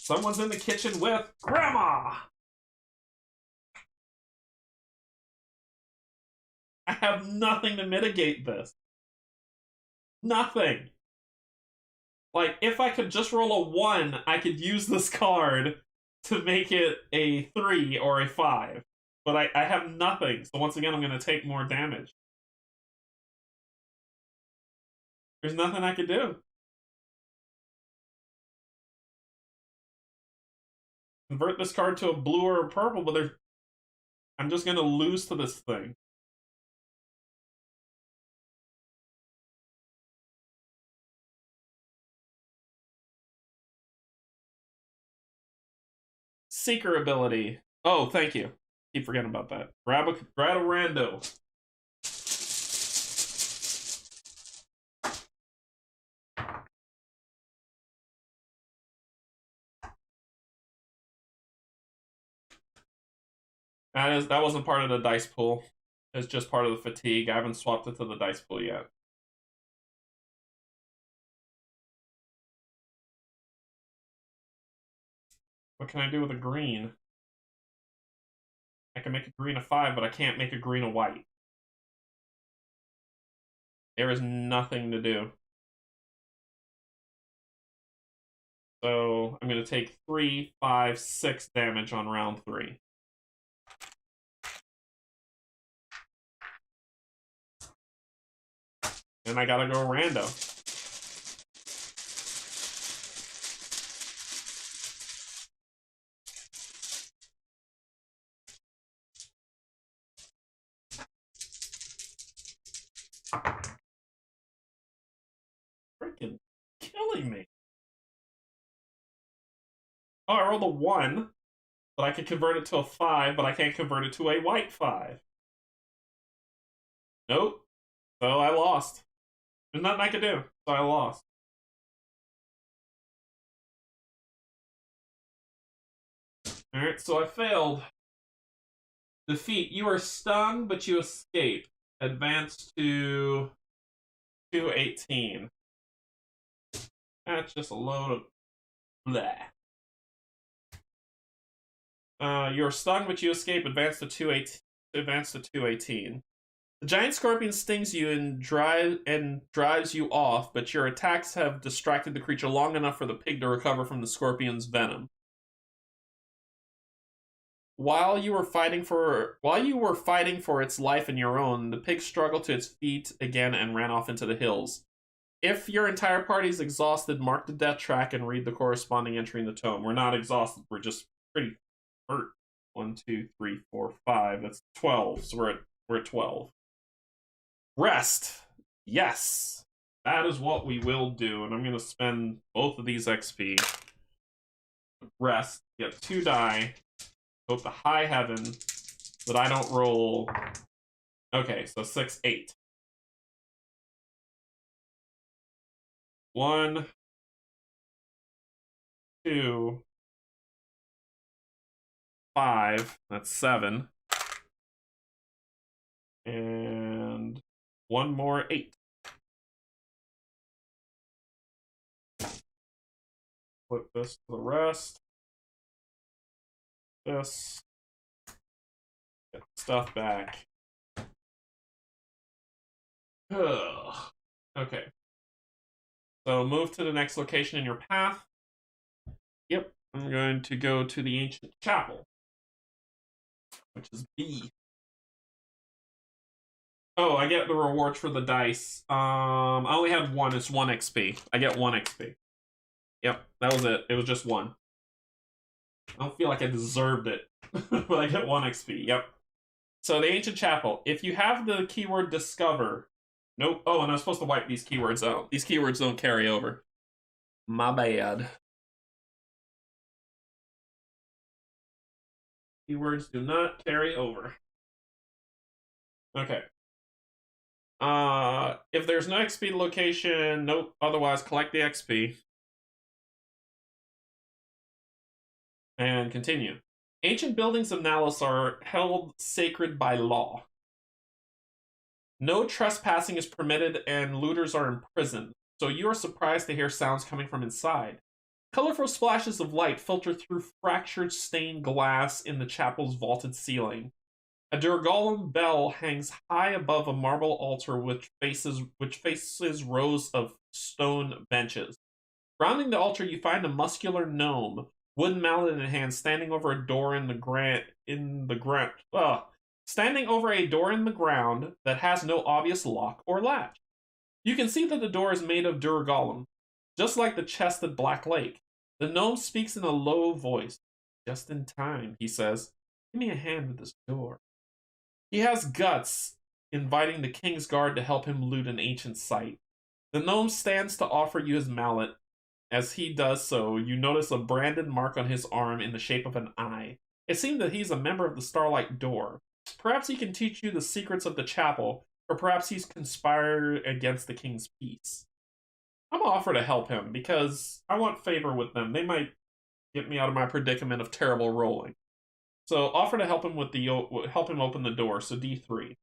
Someone's in the kitchen with Grandma! I have nothing to mitigate this. Nothing. Like, if I could just roll a 1, I could use this card to make it a 3 or a 5. But I have nothing, so once again, I'm going to take more damage. There's nothing I could do. Convert this card to a blue or a purple, but I'm just going to lose to this thing. Seeker ability. Oh, thank you. Keep forgetting about that. Grab a rando. That wasn't part of the dice pool. It's just part of the fatigue. I haven't swapped it to the dice pool yet. What can I do with a green? I can make a green a 5, but I can't make a green a white. There is nothing to do. So I'm going to take 3, 5, 6 damage on round 3. And I gotta go rando. Freaking killing me. Oh, I rolled a 1, but I could convert it to a 5, but I can't convert it to a white 5. Nope. So I lost. There's nothing I could do, so I lost. Alright, so I failed. Defeat. You are stung, but you escape. Advance to 218. That's just a load of bleh. You're stung, but you escape. Advance to 218. The giant scorpion stings you and drives you off, but your attacks have distracted the creature long enough for the pig to recover from the scorpion's venom. While you were fighting for its life and your own, the pig struggled to its feet again and ran off into the hills. If your entire party is exhausted, mark the death track and read the corresponding entry in the tome. We're not exhausted, we're just pretty hurt. 1, 2, 3, 4, 5. That's 12. So we're at 12. Rest. Yes. That is what we will do. And I'm going to spend both of these XP. Rest. Get 2 die. Hope to high heaven that I don't roll. Okay, so 6, 8. 1, 2, 5. That's 7. And 1 more 8. Put this to the rest. This. Get stuff back. Ugh. Okay. So move to the next location in your path. Yep. I'm going to go to the ancient chapel, which is B. Oh, I get the rewards for the dice. I only had 1. It's 1 XP. I get 1 XP. Yep, that was it. It was just 1. I don't feel like I deserved it, but I get 1 XP. Yep. So the ancient chapel. If you have the keyword discover. Nope. Oh, and I'm supposed to wipe these keywords out. These keywords don't carry over. My bad. Keywords do not carry over. Okay. If there's no XP location, nope. Otherwise, collect the XP. And continue. Ancient buildings of Nalos are held sacred by law. No trespassing is permitted and looters are imprisoned, so you are surprised to hear sounds coming from inside. Colorful splashes of light filter through fractured stained glass in the chapel's vaulted ceiling. A Dragul bell hangs high above a marble altar which faces rows of stone benches. Rounding the altar, you find a muscular gnome, wooden mallet in hand, standing over a door in the ground. Standing over a door in the ground that has no obvious lock or latch. You can see that the door is made of Dragul, just like the chest at Black Lake. The gnome speaks in a low voice. Just in time, he says. Give me a hand with this door. He has guts, inviting the king's guard to help him loot an ancient site. The gnome stands to offer you his mallet. As he does so, you notice a branded mark on his arm in the shape of an eye. It seems that he's a member of the Starlight Door. Perhaps he can teach you the secrets of the chapel, or perhaps he's conspired against the king's peace. I'm gonna offer to help him because I want favor with them. They might get me out of my predicament of terrible rolling. So offer to help him open the door. So D3.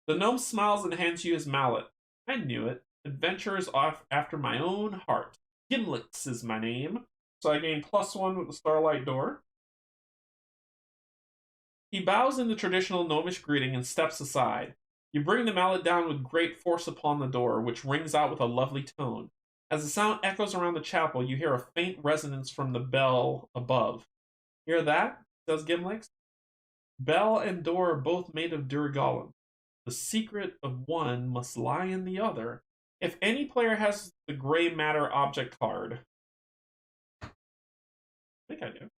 The gnome smiles and hands you his mallet. I knew it. Adventurers off after my own heart. Gimlix is my name. So I gain +1 with the Starlight Door. He bows in the traditional gnomish greeting and steps aside. You bring the mallet down with great force upon the door, which rings out with a lovely tone. As the sound echoes around the chapel, you hear a faint resonance from the bell above. Hear that? Says Gimlix. Bell and door are both made of Dragul. The secret of one must lie in the other. If any player has the gray matter object card, I think I do.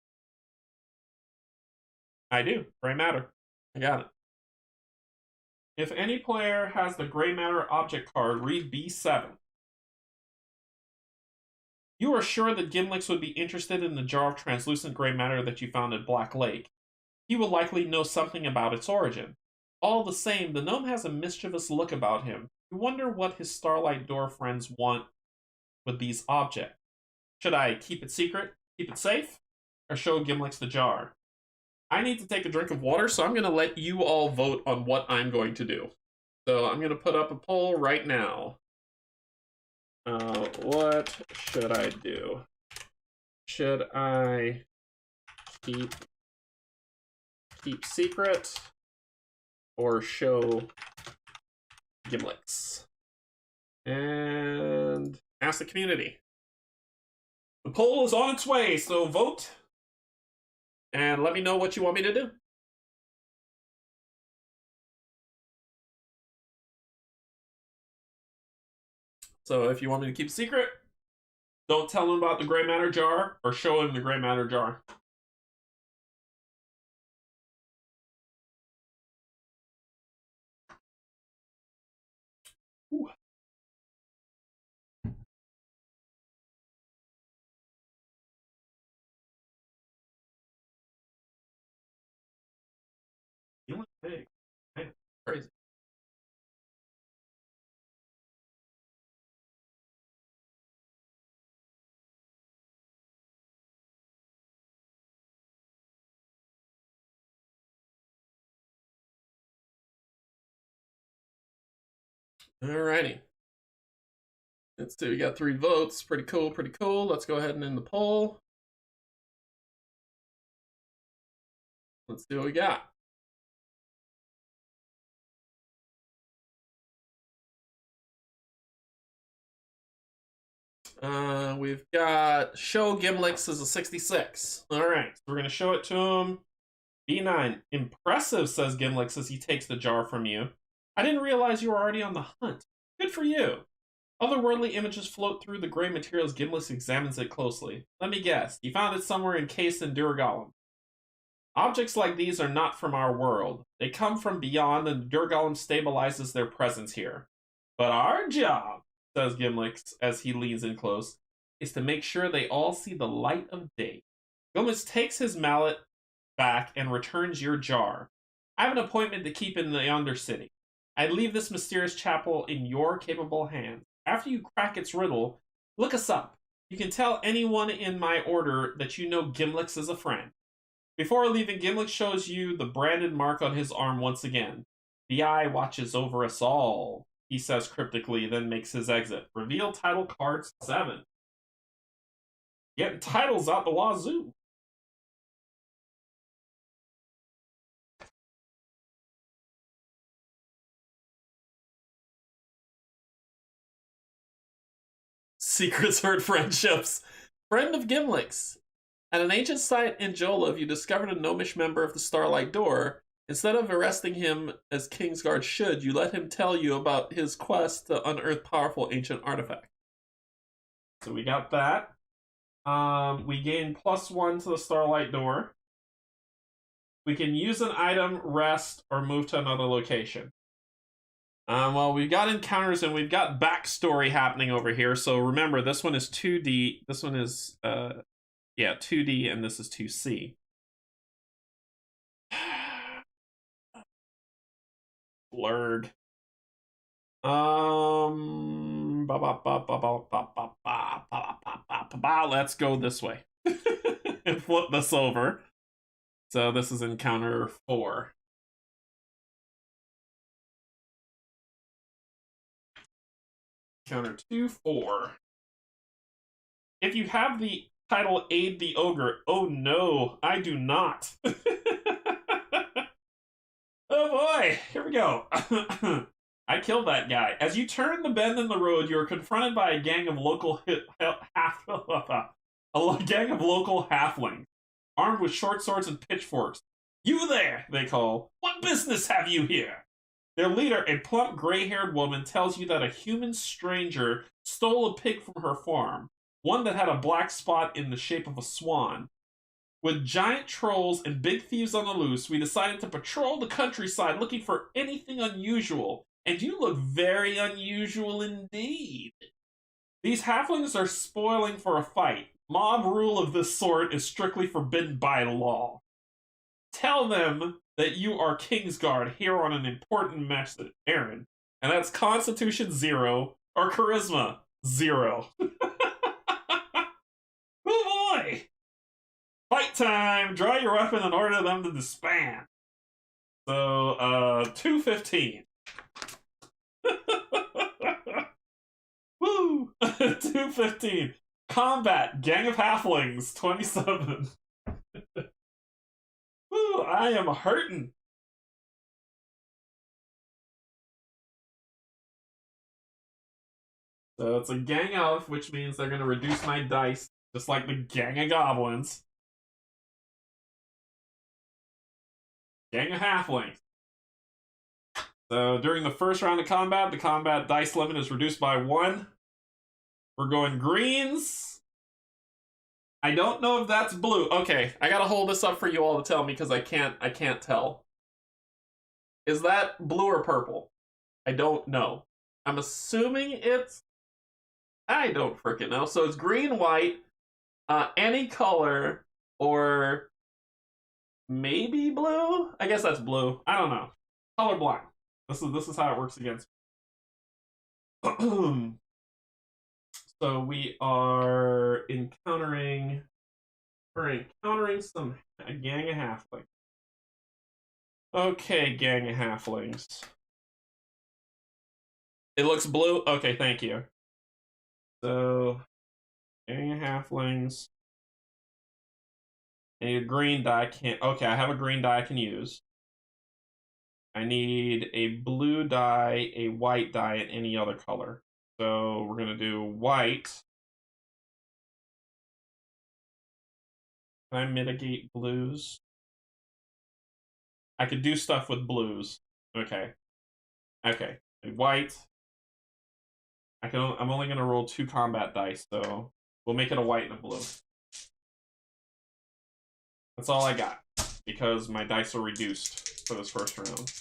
I do. Gray matter. I got it. If any player has the gray matter object card, read B7. You are sure that Gimlix would be interested in the jar of translucent gray matter that you found at Black Lake. He will likely know something about its origin. All the same, the gnome has a mischievous look about him. You wonder what his Starlight Door friends want with these objects. Should I keep it secret, keep it safe, or show Gimlix the jar? I need to take a drink of water, so I'm going to let you all vote on what I'm going to do. So I'm going to put up a poll right now. What should I do? Should I keep secret or show Gimlix? And ask the community. The poll is on its way, so vote. And let me know what you want me to do. So if you want me to keep a secret, don't tell him about the gray matter jar, or show him the gray matter jar. Ooh. You look big. Man, crazy. Alrighty. Let's see, we got 3 votes. Pretty cool, pretty cool. Let's go ahead and end the poll. Let's see what we got. We've got show Gimlix is a 66. Alright, so we're going to show it to him. B9. Impressive, says Gimlix as he takes the jar from you. I didn't realize you were already on the hunt. Good for you. Otherworldly images float through the gray materials. Gimlix examines it closely. Let me guess. You found it somewhere encased in Dragul. Objects like these are not from our world. They come from beyond, and Dragul stabilizes their presence here. But our job, says Gimlix as he leans in close, is to make sure they all see the light of day. Gimlix takes his mallet back and returns your jar. I have an appointment to keep in the Undercity. I leave this mysterious chapel in your capable hands. After you crack its riddle, look us up. You can tell anyone in my order that you know Gimlix is a friend. Before leaving, Gimlix shows you the branded mark on his arm once again. The eye watches over us all, he says cryptically, then makes his exit. Reveal title card 7. Getting titles out the wazoo. Secrets hurt friendships. Friend of Gimlick's. At an ancient site in Jolov, you discovered a gnomish member of the Starlight Door. Instead of arresting him as Kingsguard should, you let him tell you about his quest to unearth powerful ancient artifacts. So we got that. We gain +1 to the Starlight Door. We can use an item, rest, or move to another location. Well, we've got encounters and we've got backstory happening over here. So remember, this one is 2D. This one is, 2D, and this is 2C. Blurred. Let's go this way and flip this over. So this is encounter 4. Encounter 2-4. If you have the title Aid the Ogre, oh no, I do not. Oh boy, here we go. I killed that guy. As you turn the bend in the road, you are confronted by a gang of local halflings, armed with short swords and pitchforks. You there, they call. What business have you here? Their leader, a plump, gray-haired woman, tells you that a human stranger stole a pig from her farm, one that had a black spot in the shape of a swan. With giant trolls and big thieves on the loose, we decided to patrol the countryside looking for anything unusual, and you look very unusual indeed. These halflings are spoiling for a fight. Mob rule of this sort is strictly forbidden by law. Tell them that you are Kingsguard here on an important message errand, and that's Constitution 0 or Charisma 0. Oh boy! Fight time! Draw your weapon and order them to disband. So, 215. Woo! 215. Combat, Gang of Halflings, 27. Woo, I am hurting. So it's a gang of, which means they're going to reduce my dice, just like the gang of goblins. Gang of halflings. So during the first round of combat, the combat dice limit is reduced by 1. We're going greens. I don't know if that's blue. Okay, I gotta hold this up for you all to tell me because I can't tell. Is that blue or purple? I don't know. I'm assuming it's... I don't frickin' know. So it's green, white, any color, or maybe blue? I guess that's blue. I don't know. Colorblind. This is how it works against me. So we are encountering... We're encountering a gang of halflings. Okay, gang of halflings. It looks blue? Okay, thank you. So, gang of halflings. I need a green die. Okay, I have a green die I can use. I need a blue die, a white die, and any other color. So we're gonna do white. Can I mitigate blues? I could do stuff with blues. Okay. Okay. White. I'm only gonna roll 2 combat dice, so we'll make it a white and a blue. That's all I got, because my dice are reduced for this first round.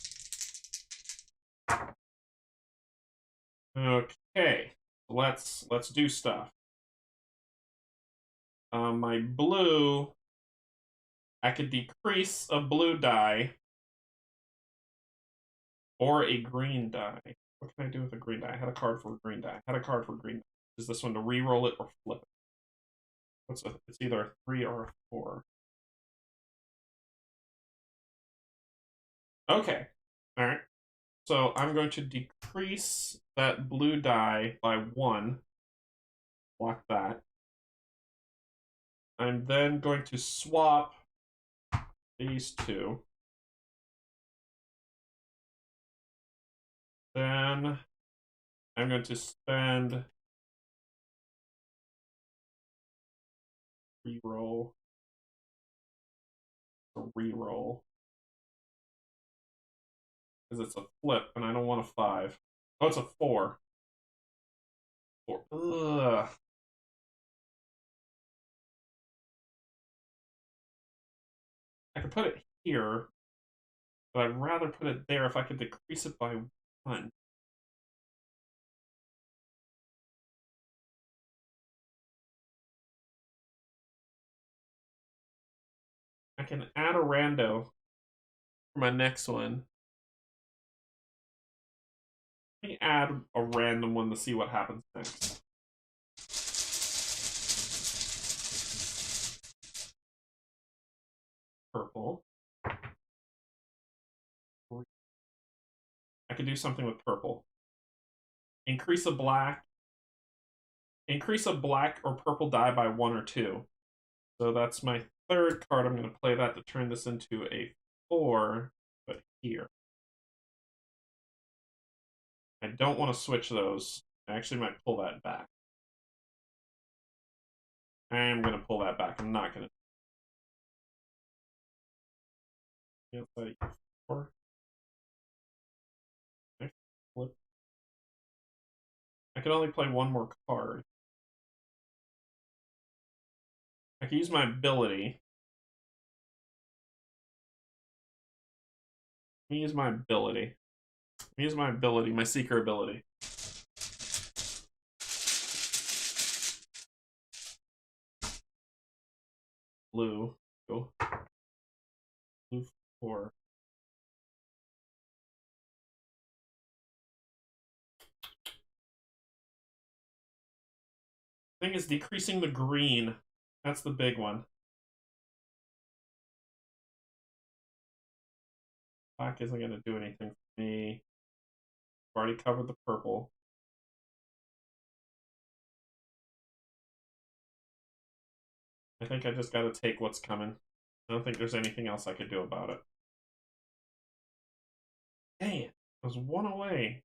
Okay, let's do stuff. My blue, I could decrease a blue die or a green die. What can I do with a green die? I had a card for a green die. I had a card for a green die. Is this one to re-roll it or flip it? It's either a 3 or a 4. Okay. All right. So I'm going to decrease that blue die by 1. Block that. I'm then going to swap these two. Then I'm going to spend reroll. Reroll. Because it's a flip and I don't want a 5. Oh, it's a 4. 4. Ugh. I could put it here, but I'd rather put it there if I could decrease it by 1. I can add a rando for my next one. Let me add a random one to see what happens next. Purple. I could do something with purple. Increase a black or purple die by 1 or 2. So that's my third card. I'm going to play that to turn this into a 4, but here. I don't want to switch those. I actually might pull that back. I am going to pull that back. I'm not going to. 4. Flip. I can only play one more card. I can use my ability. Let me use my ability. Let me use my ability, my seeker ability. Blue. Go. Blue 4. Thing is decreasing the green. That's the big one. Black isn't going to do anything for me. I've already covered the purple. I think I just got to take what's coming. I don't think there's anything else I could do about it. Dang it. I was 1 away.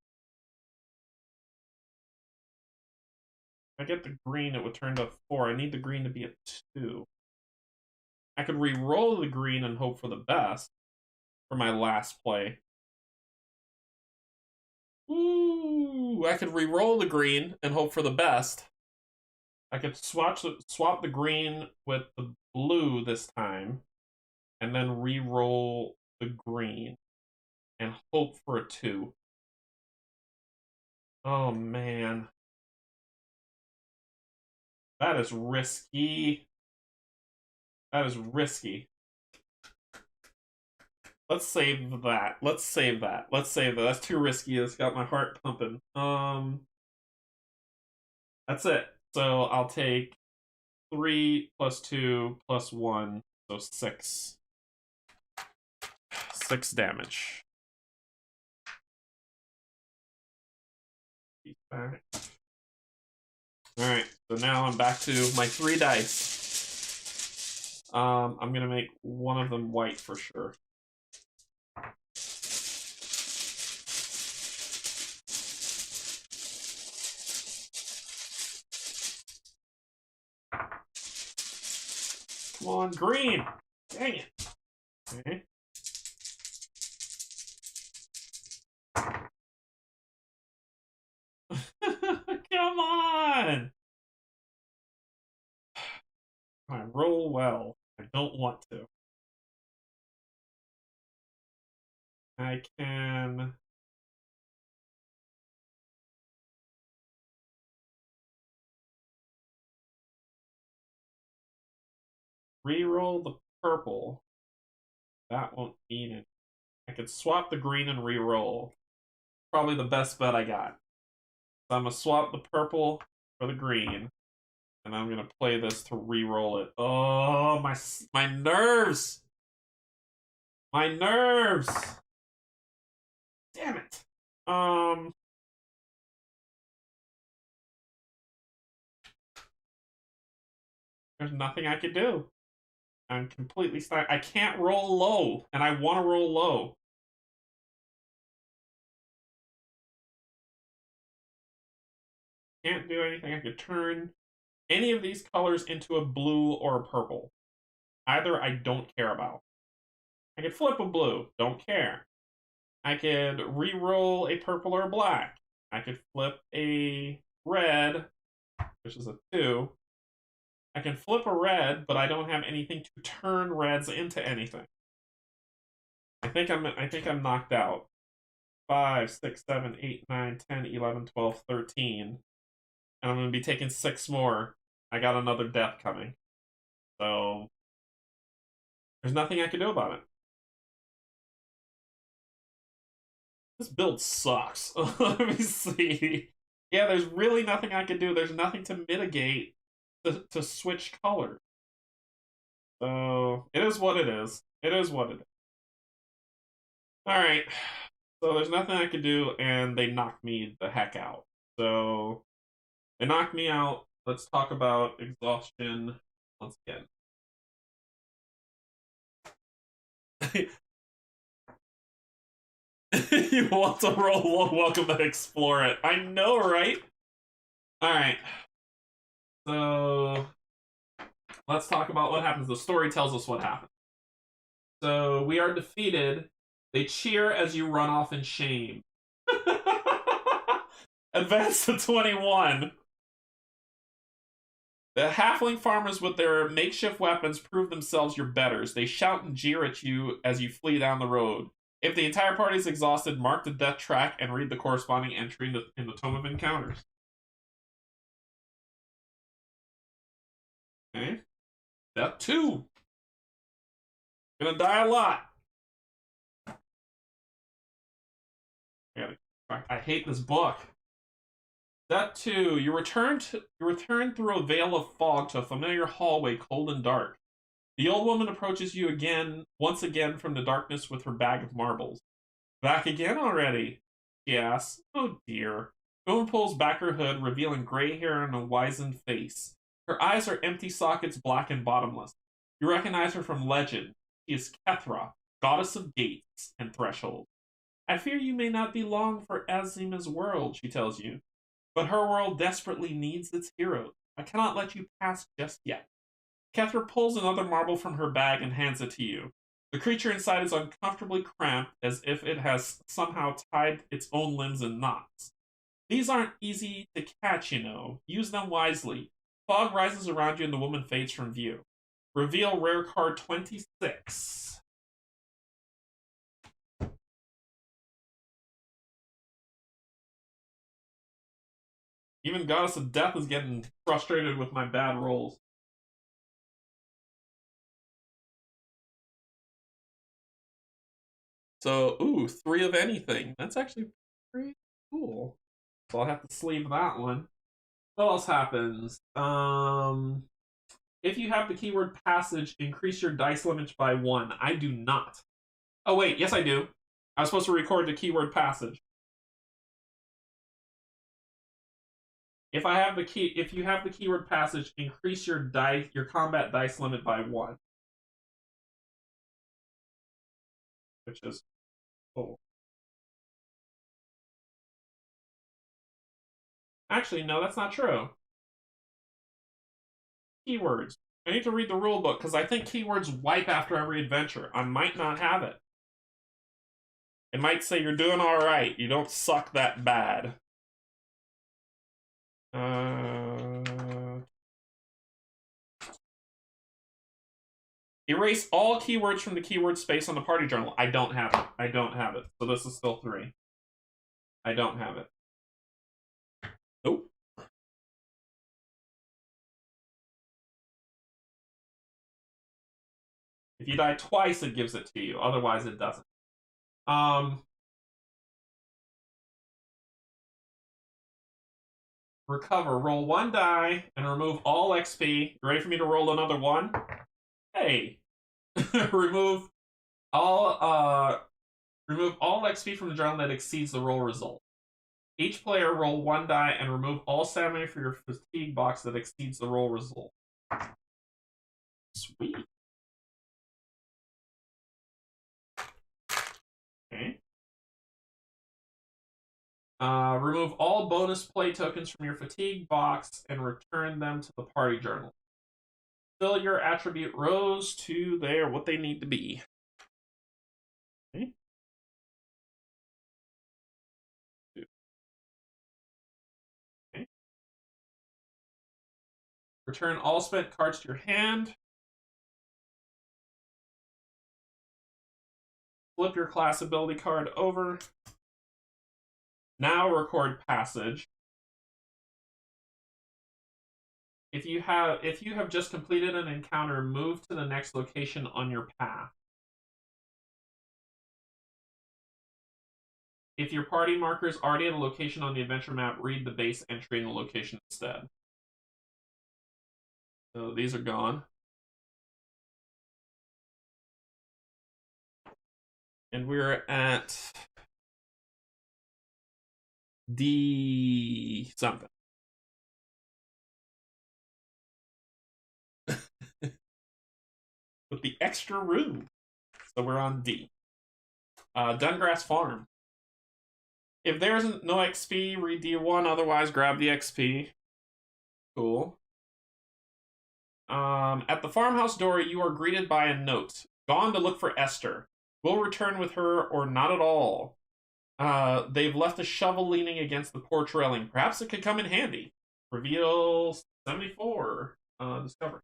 If I get the green, it would turn to 4. I need the green to be a 2. I could re-roll the green and hope for the best for my last play. Ooh, I could re-roll the green and hope for the best. I could swap the green with the blue this time, and then re-roll the green and hope for a 2. Oh man, that is risky. That is risky. Let's save that. Let's save that. Let's save that. That's too risky. It's got my heart pumping. That's it. So I'll take 3 plus 2 plus 1, so 6. 6 damage. Alright, so now I'm back to my 3 dice. I'm gonna make one of them white for sure. Come on, green! Dang it! Okay. Come on! I roll well. I don't want to. I can... reroll the purple. That won't mean it. I could swap the green and reroll. Probably the best bet I got. So I'm gonna swap the purple for the green, and I'm gonna play this to re-roll it. Oh, my nerves! My nerves! Damn it! There's nothing I could do. I'm completely stuck. I can't roll low, and I want to roll low. Can't do anything. I could turn any of these colors into a blue or a purple. Either I don't care about. I could flip a blue. Don't care. I could re-roll a purple or a black. I could flip a red, which is a 2. I can flip a red, but I don't have anything to turn reds into anything. I think I'm knocked out. 5, 6, 7, 8, 9, 10, 11, 12, 13. And I'm going to be taking 6 more. I got another death coming. So, there's nothing I can do about it. This build sucks. Let me see. Yeah, there's really nothing I can do. There's nothing to mitigate to switch color. So, it is what it is. It is what it is. Alright. So, there's nothing I can do, and they knocked me the heck out. So, they knocked me out. Let's talk about exhaustion once again. You want to roll low, welcome to explore it. I know, right? Alright. So, let's talk about what happens. The story tells us what happens. So, we are defeated. They cheer as you run off in shame. Advance to 21. The halfling farmers with their makeshift weapons prove themselves your betters. They shout and jeer at you as you flee down the road. If the entire party is exhausted, mark the death track and read the corresponding entry in the Tome of Encounters. Okay. Death 2. Gonna die a lot. I hate this book. That too. You return through a veil of fog to a familiar hallway, cold and dark. The old woman approaches you once again from the darkness with her bag of marbles. Back again already? She asks. Oh dear. The woman pulls back her hood, revealing gray hair and a wizened face. Her eyes are empty sockets, black and bottomless. You recognize her from legend. She is Kethra, goddess of gates and thresholds. I fear you may not be long for Azima's world, she tells you. But her world desperately needs its heroes. I cannot let you pass just yet. Kethra pulls another marble from her bag and hands it to you. The creature inside is uncomfortably cramped, as if it has somehow tied its own limbs in knots. These aren't easy to catch, you know. Use them wisely. Fog rises around you and the woman fades from view. Reveal rare card 26. Even Goddess of Death is getting frustrated with my bad rolls. So, ooh, 3 of anything. That's actually pretty cool. So I'll have to sleeve that one. What else happens? If you have the keyword passage, increase your dice limit by 1. I do not. Oh wait, yes I do. I was supposed to record the keyword passage. If you have the keyword passage, increase your combat dice limit by 1. Which is cool. Actually, no, that's not true. Keywords. I need to read the rule book because I think keywords wipe after every adventure. I might not have it. It might say you're doing all right. You don't suck that bad. Erase all keywords from the keyword space on the party journal. I don't have it. I don't have it. So this is still 3. I don't have it. Nope. If you die twice, it gives it to you. Otherwise, it doesn't. Recover. Roll 1 die and remove all XP. You ready for me to roll another 1? Hey. remove all XP from the journal that exceeds the roll result. Each player roll 1 die and remove all stamina for your fatigue box that exceeds the roll result. Sweet. Okay. Remove all bonus play tokens from your fatigue box and return them to the party journal. Fill your attribute rows to what they need to be. Okay. Okay. Return all spent cards to your hand. Flip your class ability card over. Now record passage. If you have just completed an encounter, move to the next location on your path. If your party marker is already at a location on the adventure map, read the base entry in the location instead. So these are gone. And we're at D something. With the extra room. So we're on D. Dungrass Farm. If there isn't no XP, read D1, otherwise grab the XP. Cool. At the farmhouse door, you are greeted by a note. Gone to look for Esther. Will return with her or not at all. They've left a shovel leaning against the porch railing. Perhaps it could come in handy. Reveal 74. Discover.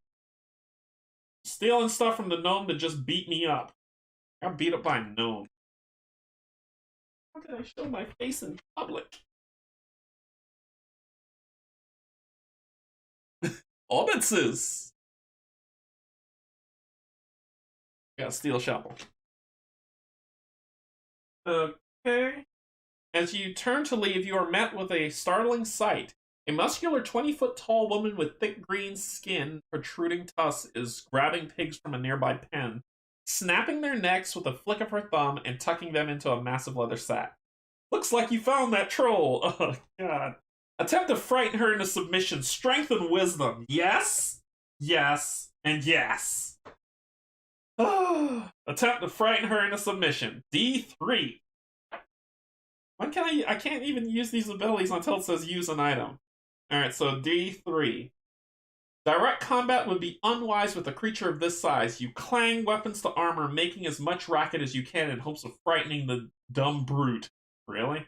Stealing stuff from the gnome that just beat me up. I got beat up by a gnome. How can I show my face in public? Orbitses! Got steel shovel. Okay. As you turn to leave, you are met with a startling sight. A muscular 20-foot tall woman with thick green skin, protruding tusks, is grabbing pigs from a nearby pen, snapping their necks with a flick of her thumb and tucking them into a massive leather sack. Looks like you found that troll. Oh, God. Attempt to frighten her into submission. Strength and wisdom. Yes, yes, and yes. Attempt to frighten her into submission. D3. When can I can't even use these abilities until it says use an item. Alright, so D3. Direct combat would be unwise with a creature of this size. You clang weapons to armor, making as much racket as you can in hopes of frightening the dumb brute. Really?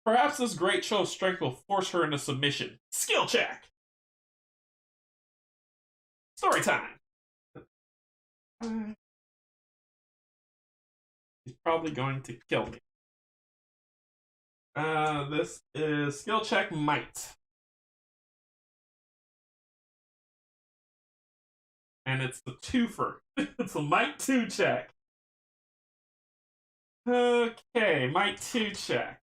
Perhaps this great show of strength will force her into submission. Skill check! Story time! He's probably going to kill me. This is skill check might. And it's the twofer. It's a might 2 check. Okay, might 2 check.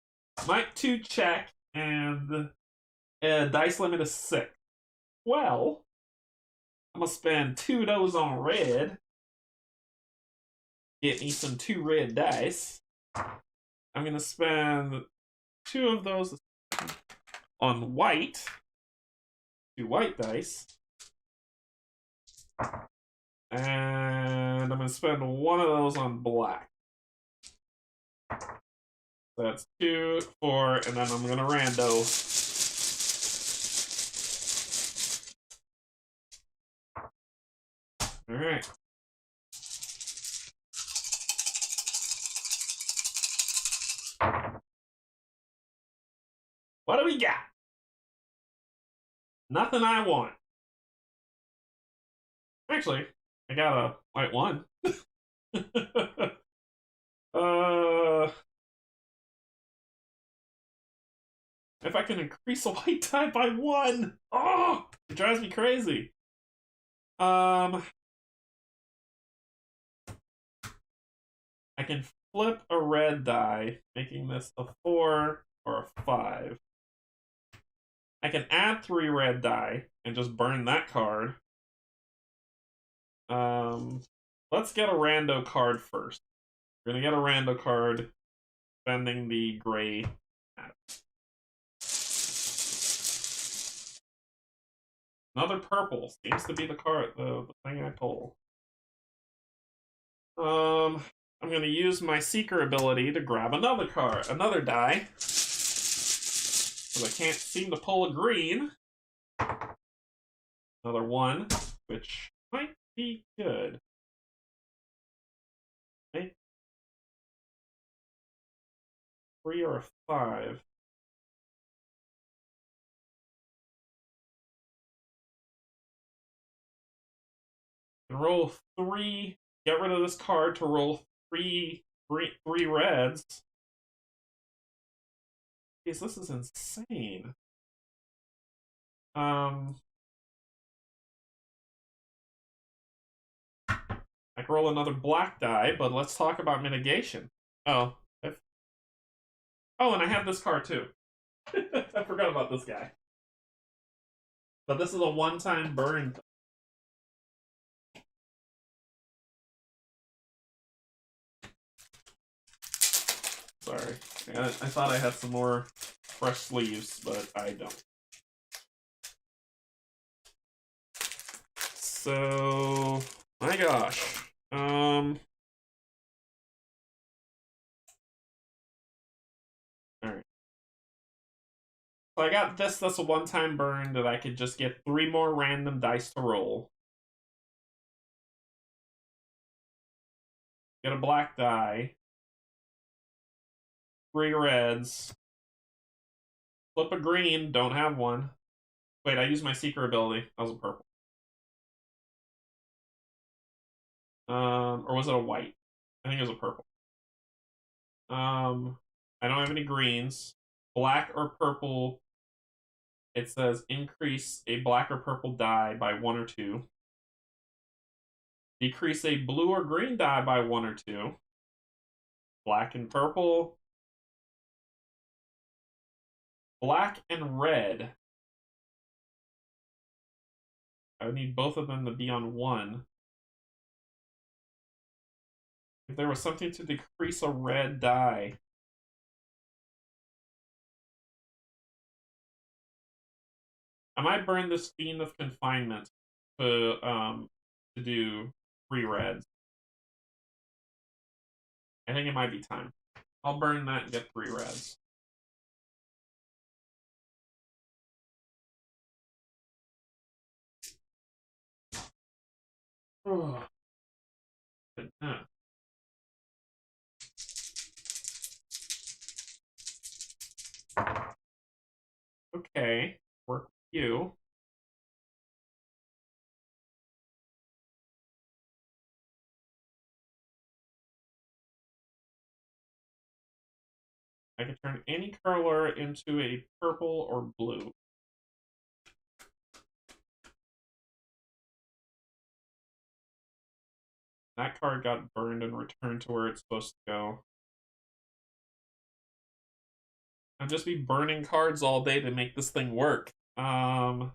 Might 2 check, and dice limit is 6. Well, I'm gonna spend 2 of those on red. Get me some 2 red dice. I'm gonna spend 2 of those on white. 2 white dice. And I'm going to spend 1 of those on black. That's 2, 4, and then I'm going to rando. Alright. What do we got? Nothing I want. Actually, I got a white 1. If I can increase a white die by 1, oh, it drives me crazy. I can flip a red die, making this a 4 or a 5. I can add 3 red die and just burn that card. Let's get a rando card first. We're gonna get a rando card, spending the gray. Another purple. Seems to be the card, the thing I pull. I'm going to use my seeker ability to grab another card, another die. Because I can't seem to pull a green. Another one, which might be good. Make 3 or a 5. And roll 3. Get rid of this card to roll 3 reds. Jeez, this is insane. I can roll another black die, but let's talk about mitigation. Oh. Oh, and I have this card too. I forgot about this guy. But this is a one-time burn. Sorry. I thought I had some more fresh sleeves, but I don't. So, my gosh. Alright. So I got this, that's a one-time burn that I could just get 3 more random dice to roll. Get a black die. 3 reds. Flip a green, don't have one. Wait, I used my seeker ability. That was a purple. Or was it a white? I think it was a purple. I don't have any greens. Black or purple, it says increase a black or purple die by 1 or 2. Decrease a blue or green die by 1 or 2. Black and purple. Black and red. I would need both of them to be on 1. If there was something to decrease a red die. I might burn this Fiend of Confinement to do 3 reds. I think it might be time. I'll burn that and get 3 reds. Oh. Okay, work with you. I can turn any color into a purple or blue. That card got burned and returned to where it's supposed to go. I'll just be burning cards all day to make this thing work. I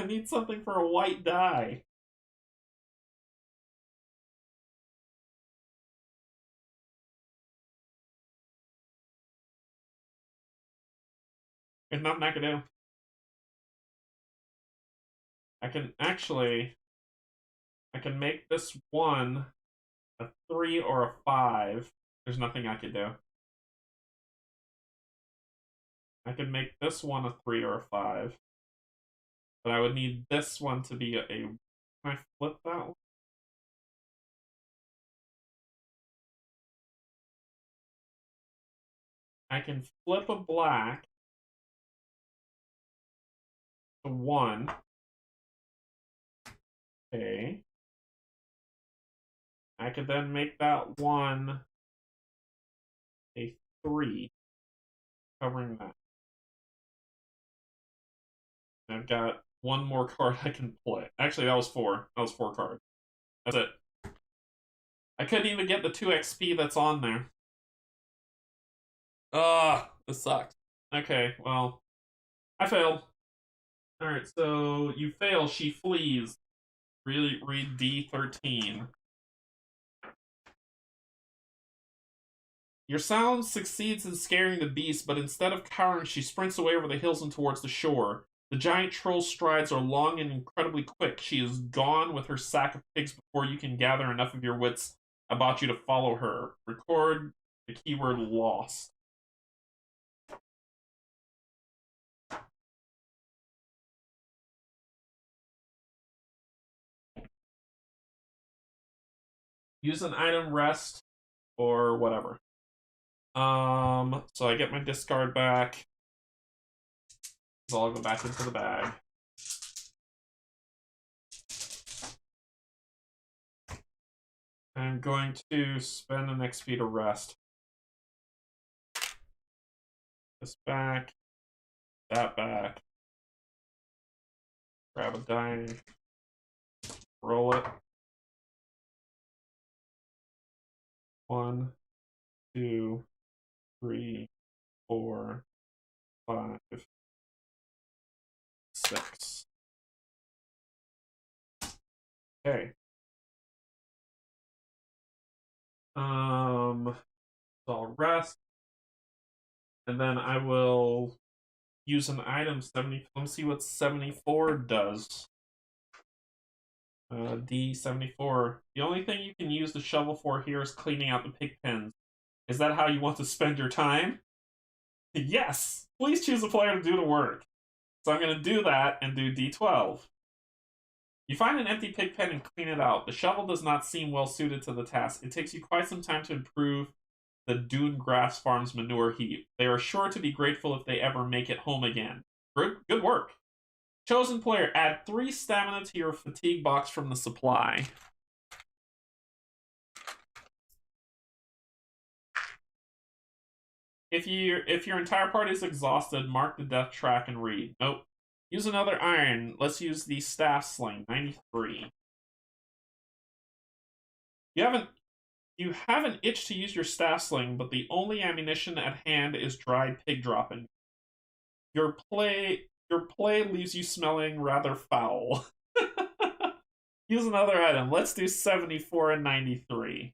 need something for a white die. There's nothing I can do. I can actually... I can make this one a 3 or a 5. There's nothing I can do. I can make this one a 3 or a 5. But I would need this one to be a... Can I flip that one? I can flip a black to 1. Okay. I could then make that one a 3, covering that. I've got 1 more card I can play. Actually, that was 4. That was 4 cards. That's it. I couldn't even get the 2 XP that's on there. This sucked. Okay, well, I failed. Alright, so you fail, she flees. Really read D13. Your sound succeeds in scaring the beast, but instead of cowering, she sprints away over the hills and towards the shore. The giant troll's strides are long and incredibly quick. She is gone with her sack of pigs before you can gather enough of your wits about you to follow her. Record the keyword lost. Use an item, rest, or whatever. So I get my discard back. So I'll go back into the bag. I'm going to spend an XP to rest. This back. That back. Grab a die. Roll it. 1, 2, 3, 4, 5, 6. Okay. So I'll rest. And then I will use an item 70. Let me see what 74 does. D74. The only thing you can use the shovel for here is cleaning out the pig pens. Is that how you want to spend your time? Yes! Please choose a player to do the work. So I'm going to do that and do D12. You find an empty pig pen and clean it out. The shovel does not seem well suited to the task. It takes you quite some time to improve the Dune Grass Farm's manure heap. They are sure to be grateful if they ever make it home again. Good work. Chosen player, add 3 stamina to your fatigue box from the supply. If your entire party is exhausted, mark the death track and read. Nope. Use another iron. Let's use the staff sling. 93. You have an itch to use your staff sling, but the only ammunition at hand is dried pig dropping. Your play leaves you smelling rather foul. Use another item. Let's do 74 and 93.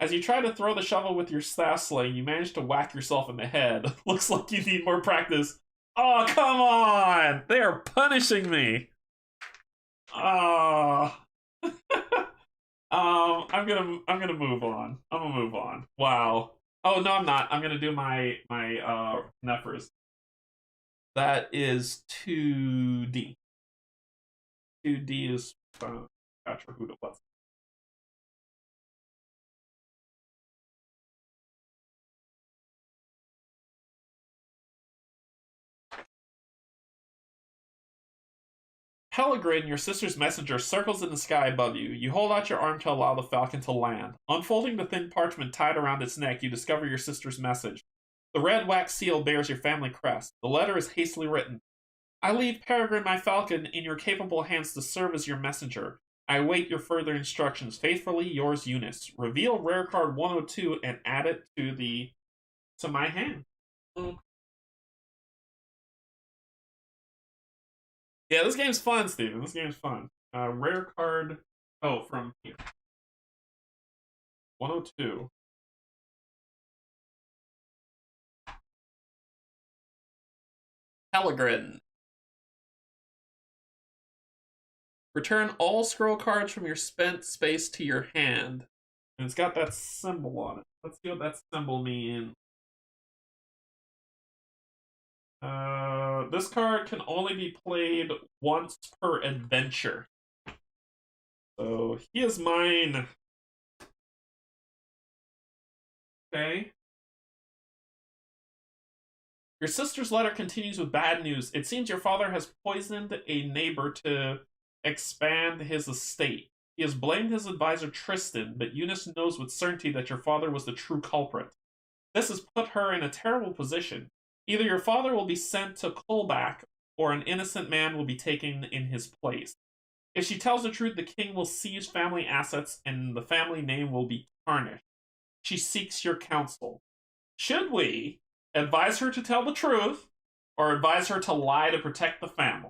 As you try to throw the shovel with your staff sling, you manage to whack yourself in the head. Looks like you need more practice. Oh, come on! They are punishing me. Oh. I'm gonna move on. I'm gonna move on. Wow. Oh no, I'm not. I'm gonna do my Nefers. That is 2D. 2D is gotcha who it was. Pelegrin, your sister's messenger, circles in the sky above you. You hold out your arm to allow the falcon to land. Unfolding the thin parchment tied around its neck, you discover your sister's message. The red wax seal bears your family crest. The letter is hastily written. I leave Peregrine, my falcon, in your capable hands to serve as your messenger. I await your further instructions. Faithfully, yours, Eunice. Reveal rare card 102 and add it to my hand. Yeah, this game's fun, Steven. This game's fun. Rare card. Oh, from here. 102. Pelegrin. Return all scroll cards from your spent space to your hand. And it's got that symbol on it. Let's see what that symbol means. This card can only be played once per adventure. So he is mine. Okay. Your sister's letter continues with bad news. It seems your father has poisoned a neighbor to expand his estate. He has blamed his advisor Tristan, but Eunice knows with certainty that your father was the true culprit. This has put her in a terrible position. Either your father will be sent to Colback, or an innocent man will be taken in his place. If she tells the truth, the king will seize family assets and the family name will be tarnished. She seeks your counsel. Should we advise her to tell the truth or advise her to lie to protect the family?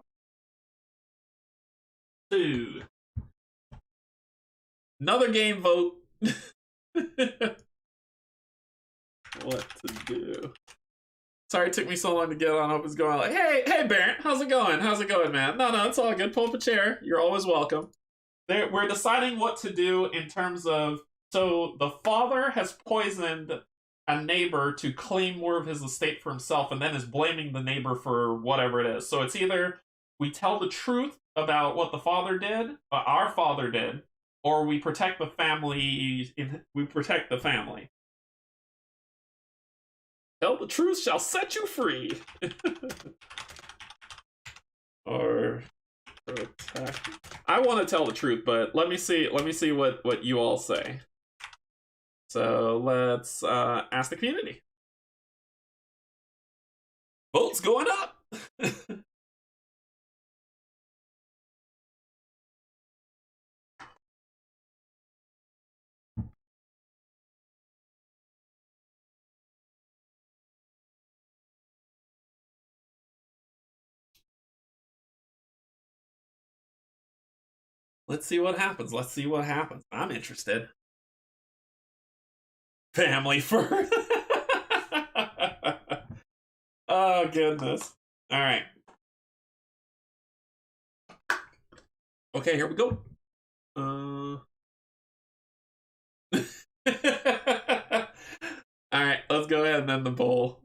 Dude. Another game vote. what to do. Sorry it took me so long to get on. I hope it's going like, hey, Barrett, how's it going? How's it going, man? No, it's all good. Pull up a chair. You're always welcome. We're deciding what to do in terms of, so the father has poisoned a neighbor to claim more of his estate for himself and then is blaming the neighbor for whatever it is. So it's either we tell the truth about what the father did, our father did, or we protect the family. Tell the truth shall set you free. Or protect. I want to tell the truth, but let me see what you all say. So let's ask the community. Votes going up. Let's see what happens. I'm interested. Family first. Oh, goodness. All right. Okay, here we go. All right, let's go ahead and end the poll.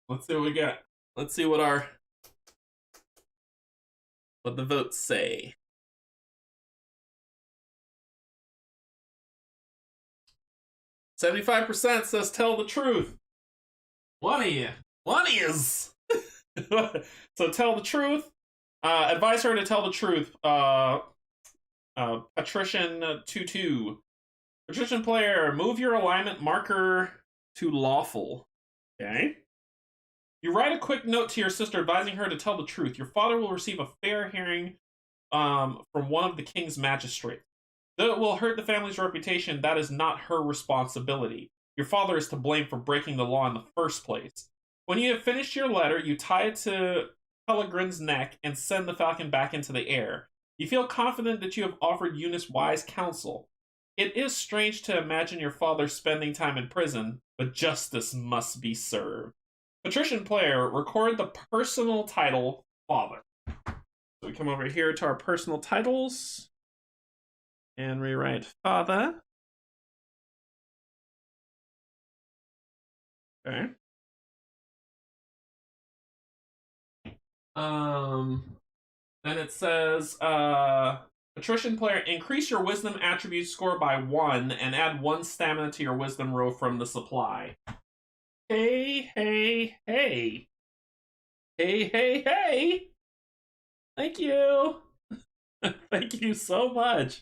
Let's see what we got. Let's see what the votes say. 75% says tell the truth. One is. So tell the truth. Advise her to tell the truth. Patrician 2-2. Patrician player, move your alignment marker to lawful. Okay. You write a quick note to your sister advising her to tell the truth. Your father will receive a fair hearing from one of the king's magistrates. Though it will hurt the family's reputation, that is not her responsibility. Your father is to blame for breaking the law in the first place. When you have finished your letter, you tie it to Pelegrin's neck and send the falcon back into the air. You feel confident that you have offered Eunice wise counsel. It is strange to imagine your father spending time in prison, but justice must be served. Patrician player, record the personal title father. So we come over here to our personal titles. And we write father. Okay. Then it says, Patrician player, increase your wisdom attribute score by 1 and add 1 stamina to your wisdom row from the supply. Hey. Thank you. Thank you so much.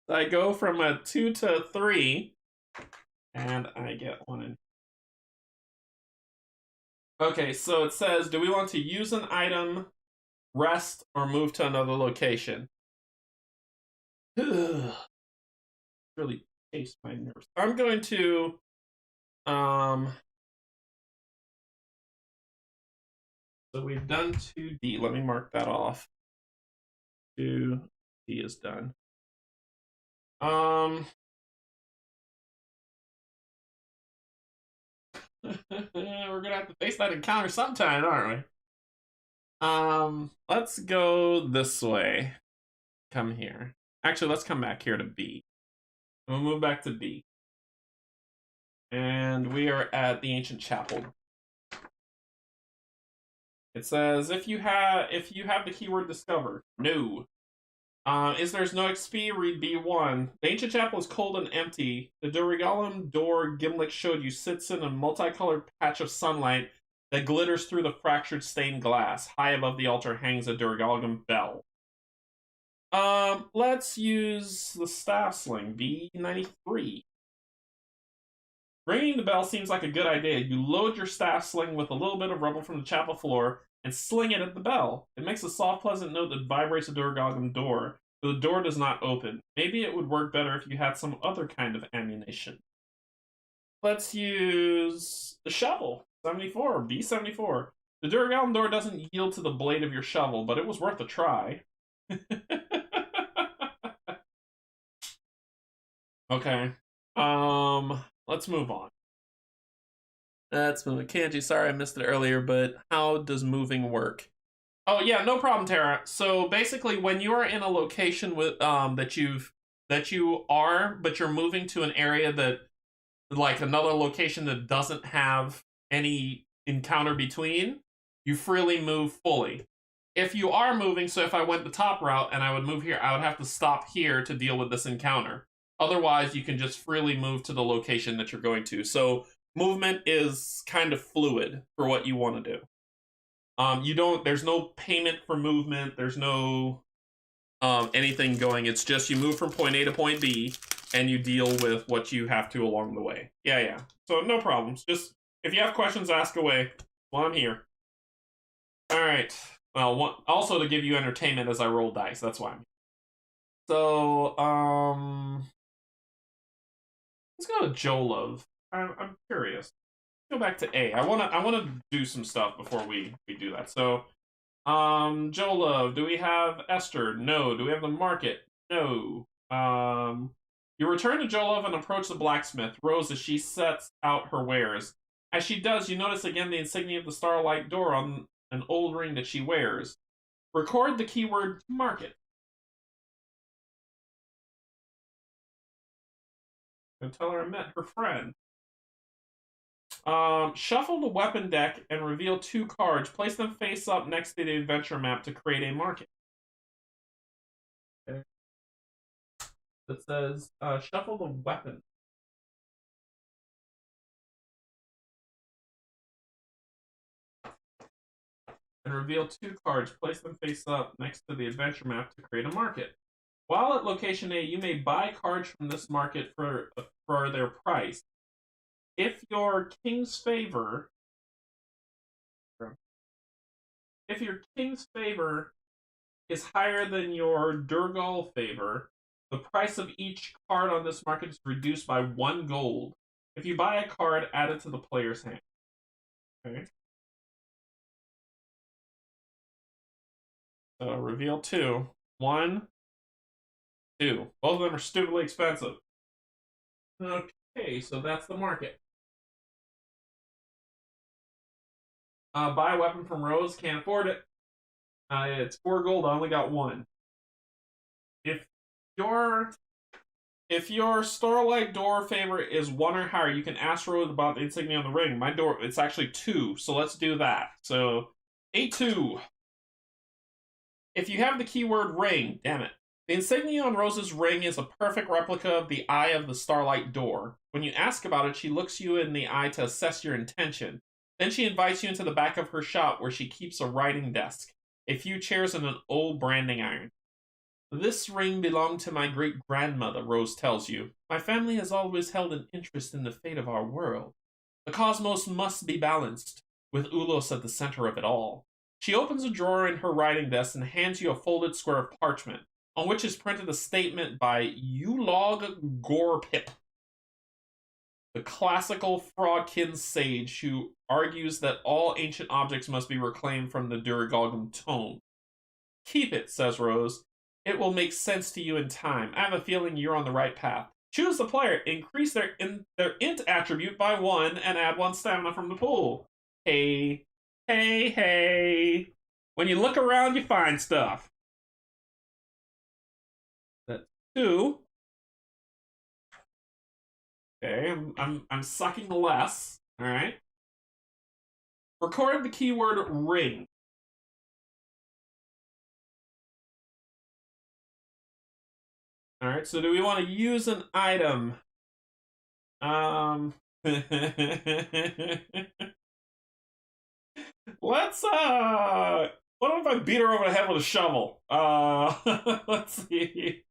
I go from a 2 to 3, and I get 1 in. Okay, so it says, do we want to use an item, rest, or move to another location? Really chase my nerves. I'm going to, so we've done 2D. Let me mark that off. 2D is done. We're gonna have to face that encounter sometime, aren't we? Let's go this way. Come here. Actually, let's come back here to B. We'll move back to B. And we are at the ancient chapel. It says if you have the keyword discover. No. Is there's no XP, read B1. The ancient chapel is cold and empty. The Dragul door Gimlick showed you sits in a multicolored patch of sunlight that glitters through the fractured stained glass. High above the altar hangs a Dragul bell. Let's use the staff sling, B93. Ringing the bell seems like a good idea. You load your staff sling with a little bit of rubble from the chapel floor and sling it at the bell. It makes a soft, pleasant note that vibrates the Dragul door, but the door does not open. Maybe it would work better if you had some other kind of ammunition. Let's use the shovel, 74, B74. The Dragul door doesn't yield to the blade of your shovel, but it was worth a try. Okay. Let's move on. That's moving. Canje, sorry I missed it earlier, but how does moving work? Oh yeah, no problem, Tara. So basically, when you are in a location with that you are, but you're moving to an area that like another location that doesn't have any encounter between, you freely move fully. If you are moving, so if I went the top route and I would move here, I would have to stop here to deal with this encounter. Otherwise, you can just freely move to the location that you're going to. So movement is kind of fluid for what you want to do. You don't. There's no payment for movement. There's no anything going. It's just you move from point A to point B, and you deal with what you have to along the way. Yeah, yeah. So no problems. Just if you have questions, ask away while I'm here. All right. Well, also to give you entertainment as I roll dice. That's why I'm here. So, let's go to Jolov. I'm curious. Let's go back to A. I wanna do some stuff before we do that. So, Jolov, do we have Esther? No. Do we have the market? No. You return to Jolov and approach the blacksmith, Rose, as she sets out her wares. As she does, you notice again the insignia of the starlight door on an old ring that she wears. Record the keyword market. And tell her I met her friend. Shuffle the weapon deck and reveal 2 cards. Place them face up next to the adventure map to create a market. Okay. That says shuffle the weapon. And reveal 2 cards. Place them face up next to the adventure map to create a market. While at location A, you may buy cards from this market for their price. If your king's favor is higher than your Dragul favor, the price of each card on this market is reduced by 1 gold. If you buy a card, add it to the player's hand. Okay. So reveal 2. 1, 2. Both of them are stupidly expensive. Okay, so that's the market. Buy a weapon from Rose, can't afford it. It's 4 gold, I only got 1. If your Starlight door favor is 1 or higher, you can ask Rose about the insignia on the ring. My door, it's actually 2, so let's do that. So, A2. If you have the keyword ring, damn it. The insignia on Rose's ring is a perfect replica of the eye of the Starlight door. When you ask about it, she looks you in the eye to assess your intention. Then she invites you into the back of her shop where she keeps a writing desk, a few chairs, and an old branding iron. This ring belonged to my great-grandmother, Rose tells you. My family has always held an interest in the fate of our world. The cosmos must be balanced, with Ulos at the center of it all. She opens a drawer in her writing desk and hands you a folded square of parchment, on which is printed a statement by Ulog Gorpip, the classical Fraudkin sage who argues that all ancient objects must be reclaimed from the Durigogum tome. Keep it, says Rose. It will make sense to you in time. I have a feeling you're on the right path. Choose the player. Increase their int attribute by 1 and add 1 stamina from the pool. Hey, hey, hey. When you look around, you find stuff. That's 2. Okay, I'm sucking less. All right. Record the keyword ring. All right. So do we want to use an item? Let's what if I beat her over the head with a shovel? Let's see.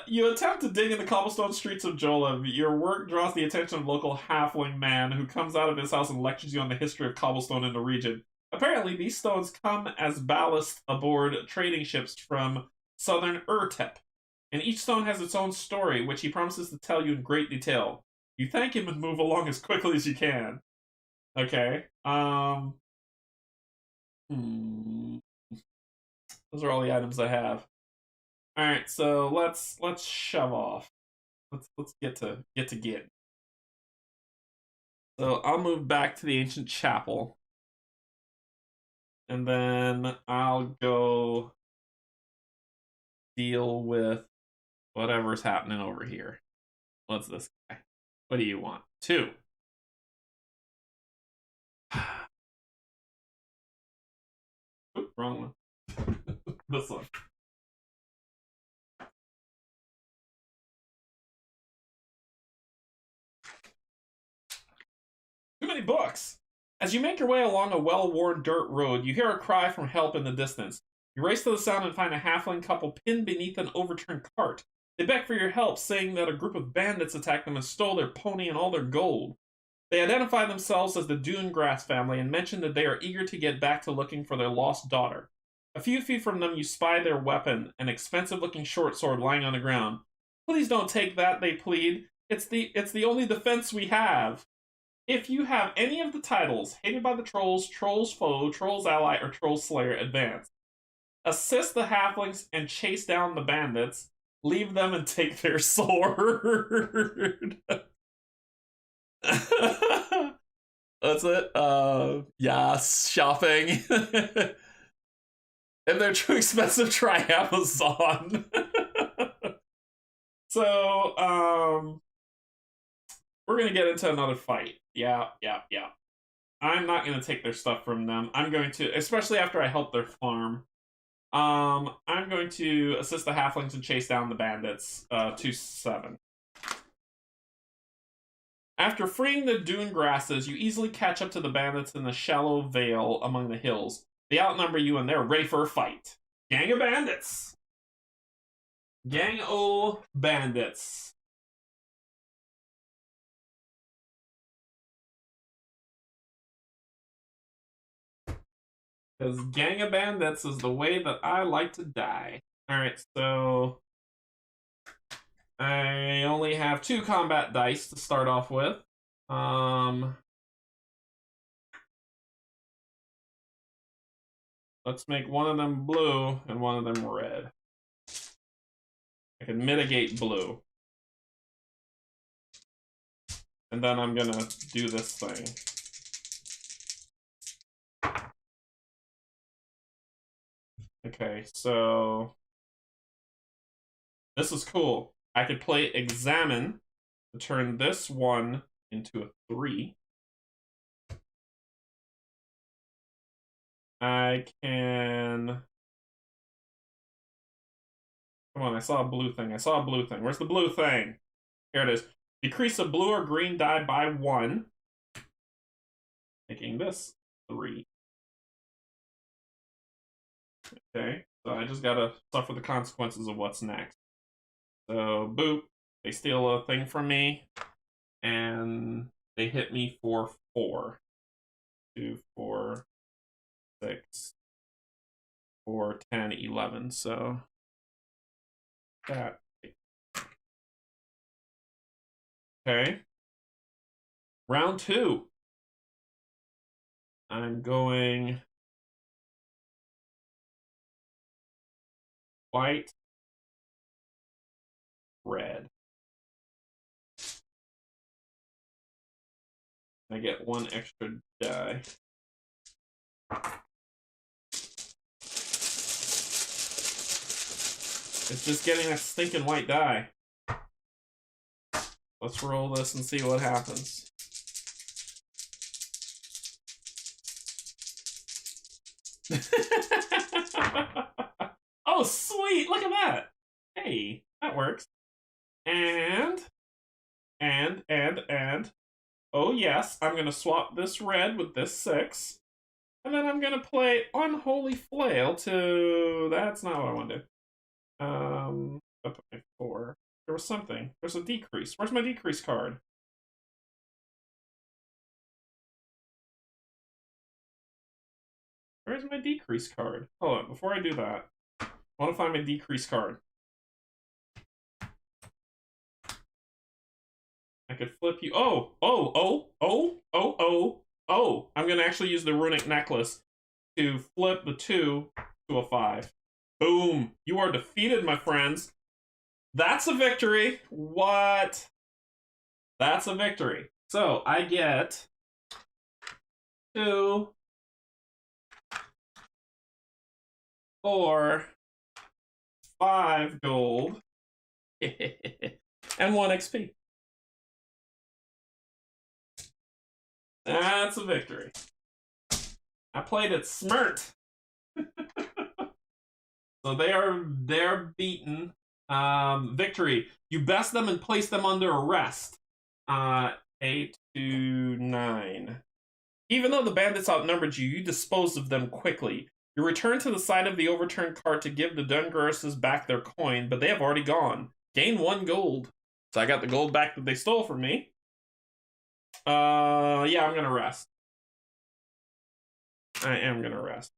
You attempt to dig in the cobblestone streets of Jolov. Your work draws the attention of a local halfling man who comes out of his house and lectures you on the history of cobblestone in the region. Apparently, these stones come as ballast aboard trading ships from southern Urtep, and each stone has its own story, which he promises to tell you in great detail. You thank him and move along as quickly as you can. Okay. Those are all the items I have. All right, so let's shove off. Let's get. So I'll move back to the ancient chapel. And then I'll go deal with whatever's happening over here. What's this guy? What do you want? 2. Oop, wrong one. This one. Too many books. As you make your way along a well-worn dirt road, you hear a cry for help in the distance. You race to the sound and find a halfling couple pinned beneath an overturned cart. They beg for your help, saying that a group of bandits attacked them and stole their pony and all their gold. They identify themselves as the Dunegrass family and mention that they are eager to get back to looking for their lost daughter. A few feet from them, you spy their weapon, an expensive-looking short sword lying on the ground. Please don't take that, they plead. It's the only defense we have. If you have any of the titles, Hated by the Trolls, Trolls Foe, Trolls Ally, or Trolls Slayer, advance. Assist the halflings and chase down the bandits. Leave them and take their sword. That's it. Yes, shopping. If they're too expensive, try Amazon. So, we're gonna get into another fight. Yeah. I'm not gonna take their stuff from them. I'm going to, especially after I help their farm. I'm going to assist the halflings and chase down the bandits. 2-7. After freeing the dune grasses, you easily catch up to the bandits in the shallow vale among the hills. They outnumber you and they're ready for a fight. Gang of bandits. Gang o' bandits. Because gang of bandits is the way that I like to die. Alright, so I only have 2 combat dice to start off with. Let's make one of them blue and one of them red. I can mitigate blue. And then I'm gonna do this thing. Okay, so this is cool. I could play Examine to turn this one into a 3. I can... Come on, I saw a blue thing. Where's the blue thing? Here it is. Decrease a blue or green die by 1. Making this 3. Okay, so I just gotta suffer the consequences of what's next. So, boop. They steal a thing from me, and they hit me for 4. 2, 4, 6, 4, 10, 11. So, that. Okay. Round 2. I'm going white, red. I get 1 extra die. It's just getting that stinking white die. Let's roll this and see what happens. Oh, sweet! Look at that! Hey, that works. And... Oh, yes, I'm going to swap this red with this 6. And then I'm going to play Unholy Flail to... That's not what I want to do. Up at my 4. There was something. There's a decrease. Where's my decrease card? Where's my decrease card? Hold on, before I do that, I want to find my decrease card. I could flip you. Oh! I'm going to actually use the runic necklace to flip the 2 to a 5. Boom! You are defeated, my friends. That's a victory. What? That's a victory. So I get 2, 4, 5 gold, and 1 XP. That's a victory. I played it smart. So they're beaten. Victory. You best them and place them under arrest. 8 to 9. Even though the bandits outnumbered you, you disposed of them quickly. You return to the side of the overturned cart to give the Dungarses back their coin, but they have already gone. Gain 1 gold. So I got the gold back that they stole from me. Yeah, I'm gonna rest. I am gonna rest.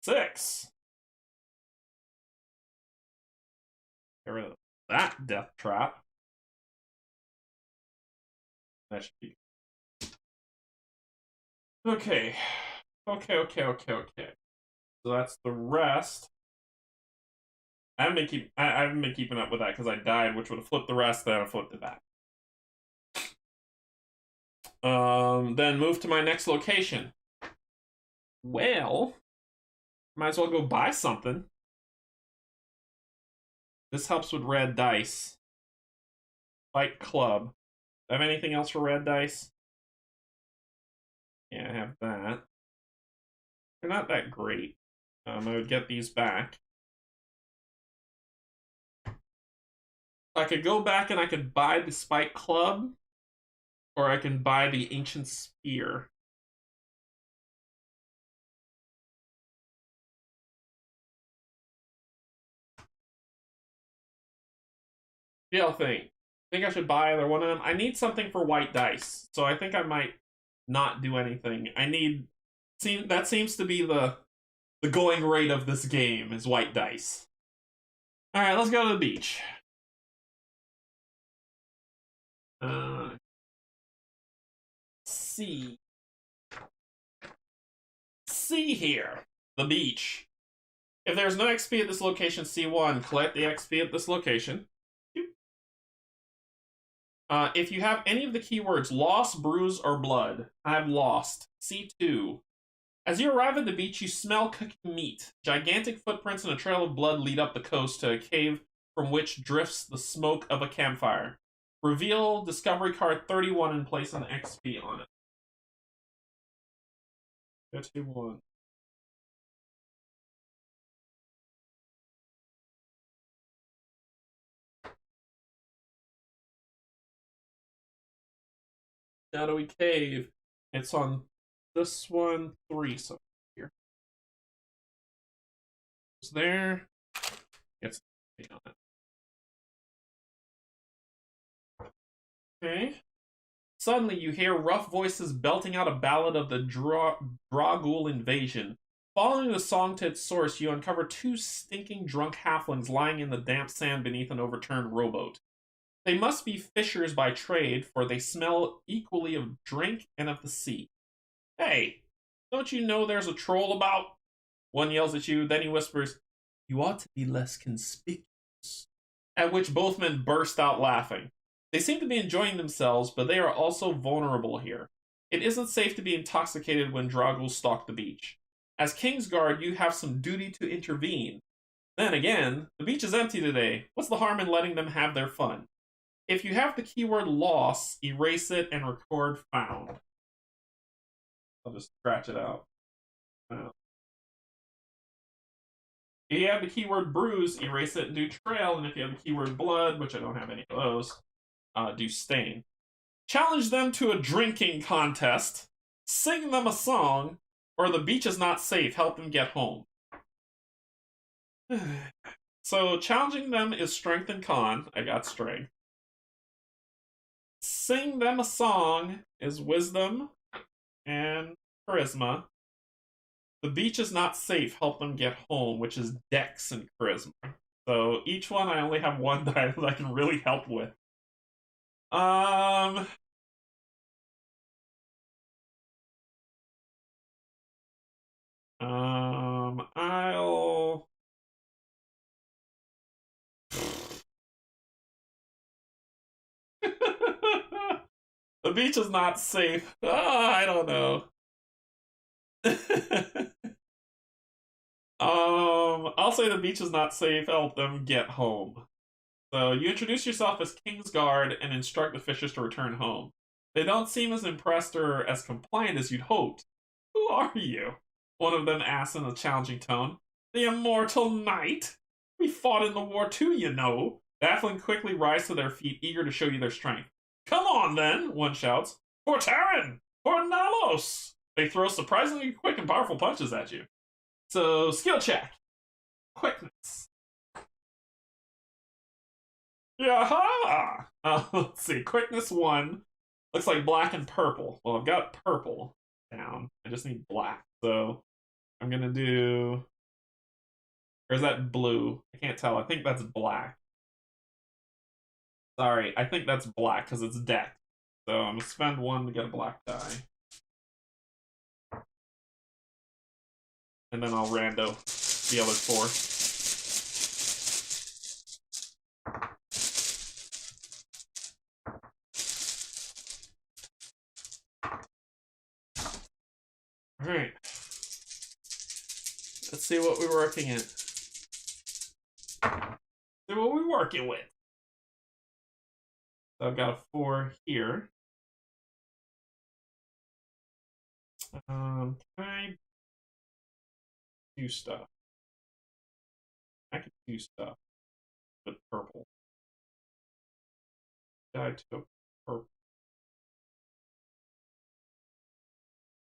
6. Get rid of that death trap. That should be okay. Okay. So that's the rest. I haven't been keeping up with that because I died, which would have flipped the rest, then I flipped it back. Then move to my next location. Well, might as well go buy something. This helps with red dice. Fight club. Do I have anything else for red dice? Yeah, I have that. They're not that great. I would get these back. I could go back and I could buy the spike club, or I can buy the ancient spear. Yeah, I'll think. I think I should buy either one of them. I need something for white dice, so I think I might not do anything. I need. That seems to be the going rate of this game is white dice. All right, let's go to the beach. See here, the beach. If there's no XP at this location, C1, collect the XP at this location. If you have any of the keywords loss, bruise, or blood, I have lost. C2. As you arrive at the beach, you smell cooking meat. Gigantic footprints and a trail of blood lead up the coast to a cave from which drifts the smoke of a campfire. Reveal discovery card 31 and place an XP on it. 31. Shadowy Cave. It's on this one, 3, so here. It's there. It's on it. Okay. Suddenly, you hear rough voices belting out a ballad of the Dragul invasion. Following the song to its source, you uncover 2 stinking drunk halflings lying in the damp sand beneath an overturned rowboat. They must be fishers by trade, for they smell equally of drink and of the sea. Hey, don't you know there's a troll about? One yells at you, then he whispers, "You ought to be less conspicuous." At which both men burst out laughing. They seem to be enjoying themselves, but they are also vulnerable here. It isn't safe to be intoxicated when Dragul stalk the beach. As Kingsguard, you have some duty to intervene. Then again, the beach is empty today. What's the harm in letting them have their fun? If you have the keyword loss, erase it and record found. I'll just scratch it out. If you have the keyword bruise, erase it and do trail. And if you have the keyword blood, which I don't have any of those, do stain. Challenge them to a drinking contest. Sing them a song, or the beach is not safe. Help them get home. So challenging them is strength and con. I got strength. Sing them a song is wisdom and charisma. The beach is not safe. Help them get home, which is dex and charisma. So each one I only have 1 die that I can really help with. I'll The beach is not safe. I don't know. I'll say the beach is not safe. Help them get home. So you introduce yourself as King's Guard and instruct the fishers to return home. They don't seem as impressed or as compliant as you'd hoped. Who are you? One of them asks in a challenging tone. The immortal knight? We fought in the war too, you know. The halfling quickly rise to their feet, eager to show you their strength. Come on, then, one shouts. For Terran! For Nalos! They throw surprisingly quick and powerful punches at you. So, skill check. Quickness. Yaha! Let's see. Quickness 1. Looks like black and purple. Well, I've got purple down. I just need black. So, I'm going to do... Or is that blue? I can't tell. I think that's black. Sorry, I think that's black because it's decked. So I'm going to spend 1 to get a black die. And then I'll rando the other 4. Alright. Let's see what we're working in. See what we're working with. So I've got a 4 here. Can I do stuff? I could do stuff with purple. Die to a purple.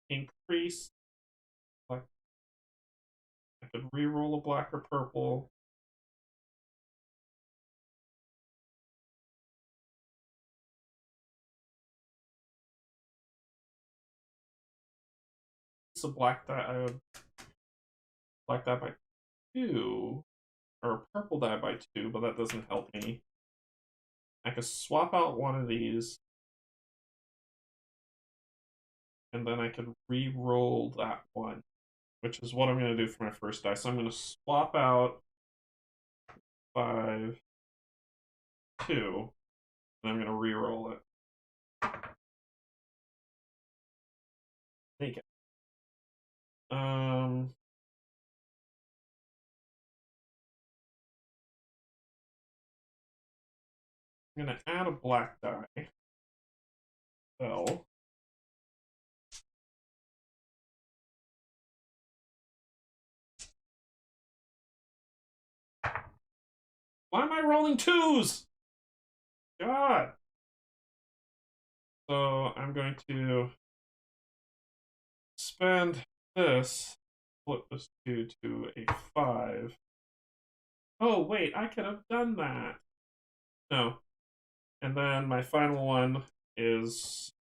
Increase. Black. I could re-roll a black or purple. So black die, black die by 2, or purple die by 2, but that doesn't help me. I could swap out one of these, and then I could re-roll that one, which is what I'm going to do for my first die. So I'm going to swap out 5, 2, and I'm going to re-roll it. Take it. I'm going to add a black die. So why am I rolling 2s? God. So I'm going to spend this, flip this 2 to a 5. Oh, wait, I could have done that. No. And then my final one is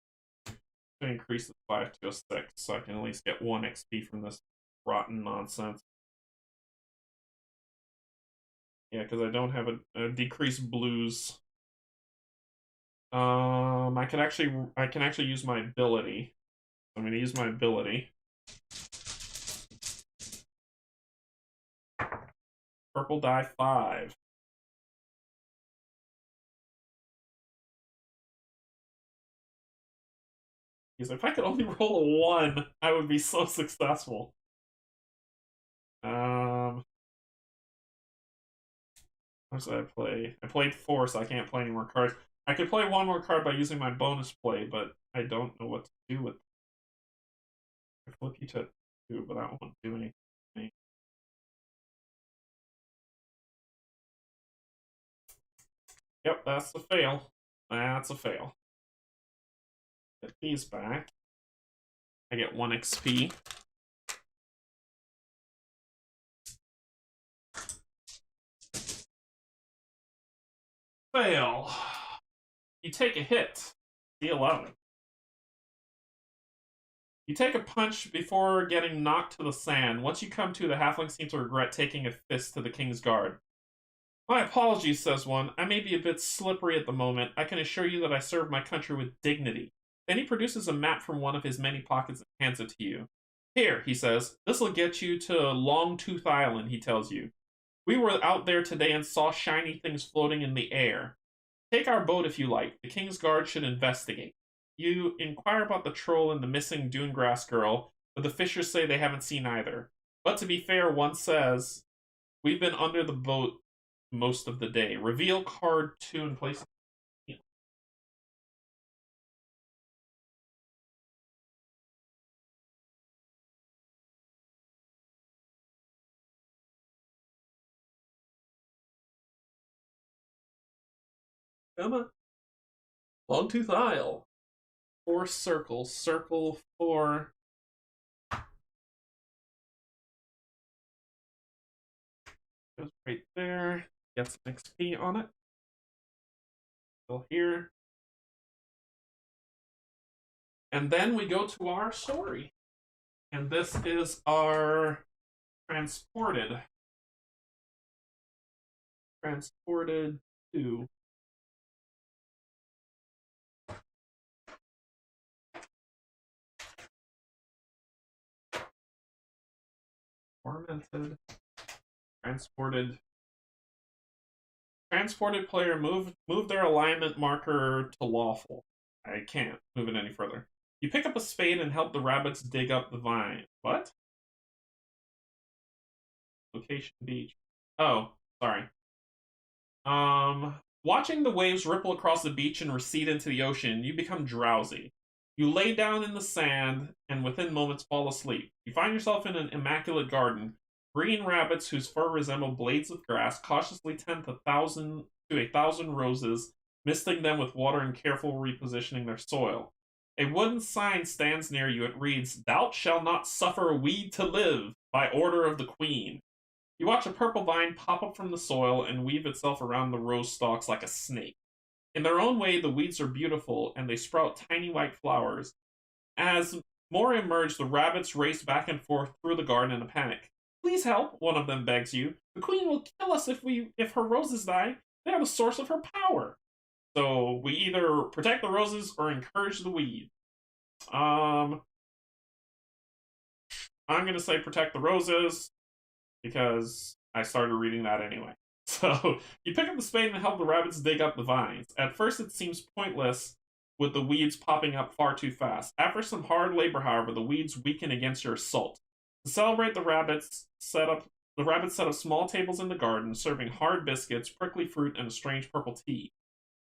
to increase the 5 to a 6, so I can at least get 1 XP from this rotten nonsense. Yeah, because I don't have a decreased blues. I can actually use my ability. I'm going to use my ability. Purple die 5. Because if I could only roll a 1, I would be so successful. What did I play? I played 4, so I can't play any more cards. I could play 1 more card by using my bonus play, but I don't know what to do with it. I flip you to 2, but that won't do anything. Yep, that's a fail. That's a fail. Get these back. I get 1 XP. Fail. You take a hit. D11. You take a punch before getting knocked to the sand. Once you come to, the halfling seems to regret taking a fist to the King's Guard. My apologies, says one. I may be a bit slippery at the moment. I can assure you that I serve my country with dignity. Then he produces a map from one of his many pockets and hands it to you. Here, he says. This'll get you to Longtooth Island, he tells you. We were out there today and saw shiny things floating in the air. Take our boat if you like. The King's Guard should investigate. You inquire about the troll and the missing Dunegrass girl, but the fishers say they haven't seen either. But to be fair, one says, we've been under the boat most of the day. Reveal card 2 and place. Come on. Longtooth Isle. 4 circles. Circle 4. Goes right there. Gets an XP on it. Still here. And then we go to our story. And this is our transported. Transported to. Tormented. Transported. Transported player move their alignment marker to lawful. I can't move it any further. You pick up a spade and help the rabbits dig up the vine. What? Location beach. Oh, sorry. Watching the waves ripple across the beach and recede into the ocean, you become drowsy. You lay down in the sand and within moments fall asleep. You find yourself in an immaculate garden. Green rabbits whose fur resemble blades of grass cautiously tend to a thousand roses, misting them with water and careful repositioning their soil. A wooden sign stands near you. It reads, "Thou shalt not suffer a weed to live, by order of the queen." You watch a purple vine pop up from the soil and weave itself around the rose stalks like a snake. In their own way, the weeds are beautiful, and they sprout tiny white flowers. As more emerge, the rabbits race back and forth through the garden in a panic. "Please help," one of them begs you. "The queen will kill us if her roses die. They are the source of her power." So we either protect the roses or encourage the weed. I'm gonna say protect the roses because I started reading that anyway. So you pick up the spade and help the rabbits dig up the vines. At first, it seems pointless with the weeds popping up far too fast. After some hard labor, however, the weeds weaken against your assault. To celebrate, the rabbits set up small tables in the garden, serving hard biscuits, prickly fruit, and a strange purple tea.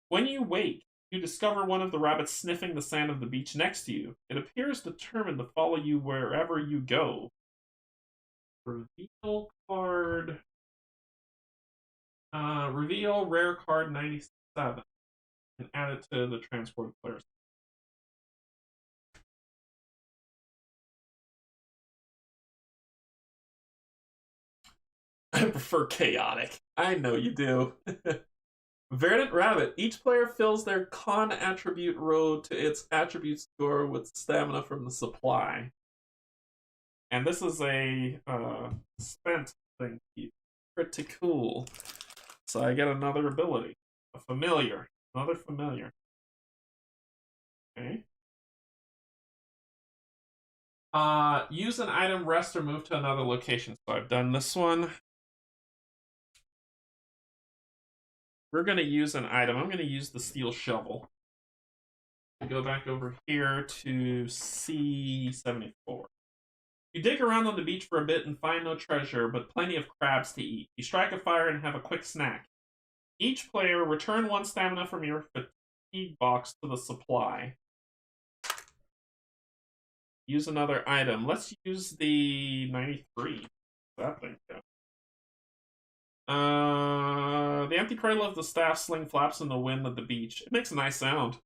When you wake, you discover one of the rabbits sniffing the sand of the beach next to you. It appears determined to follow you wherever you go. Reveal card. Reveal rare card 97 and add it to the transport players. I prefer chaotic. I know you do. Verdant Rabbit. Each player fills their con attribute row to its attribute score with stamina from the supply. And this is a spent thing. Pretty cool. So I get another ability. A familiar. Another familiar. Okay. Use an item, rest, or move to another location. So I've done this one. We're going to use an item. I'm going to use the steel shovel. Go back over here to C74. You dig around on the beach for a bit and find no treasure, but plenty of crabs to eat. You strike a fire and have a quick snack. Each player return 1 stamina from your fatigue box to the supply. Use another item. Let's use the 93. That thing go. The empty cradle of the staff sling flaps in the wind at the beach. It makes a nice sound.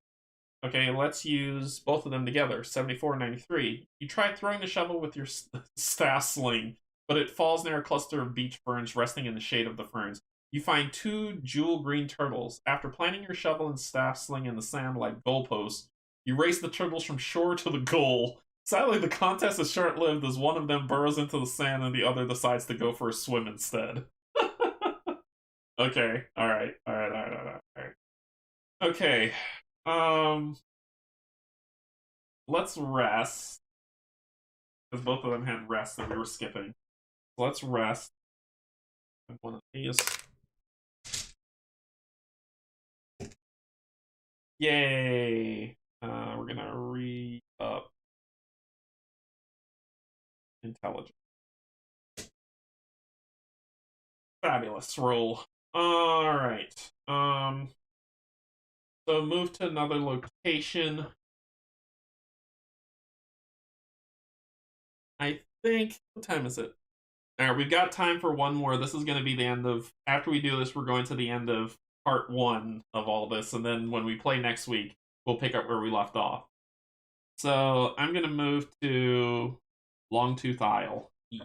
Okay, let's use both of them together. 74 and 93. You try throwing the shovel with your staff sling, but it falls near a cluster of beach ferns resting in the shade of the ferns. You find 2 jewel green turtles. After planting your shovel and staff sling in the sand like goalposts, you race the turtles from shore to the goal. Sadly, the contest is short-lived as one of them burrows into the sand and the other decides to go for a swim instead. Okay, alright. Okay, let's rest. Because both of them had rest that we were skipping. So let's rest. One of these. Yay! We're we're gonna re-up intelligence. Fabulous roll. All right. So move to another location. I think, what time is it? All right, we've got time for one more. This is going to be the end of, after we do this, we're going to the end of part 1 of all this, and then when we play next week, we'll pick up where we left off. So I'm going to move to Longtooth Isle. I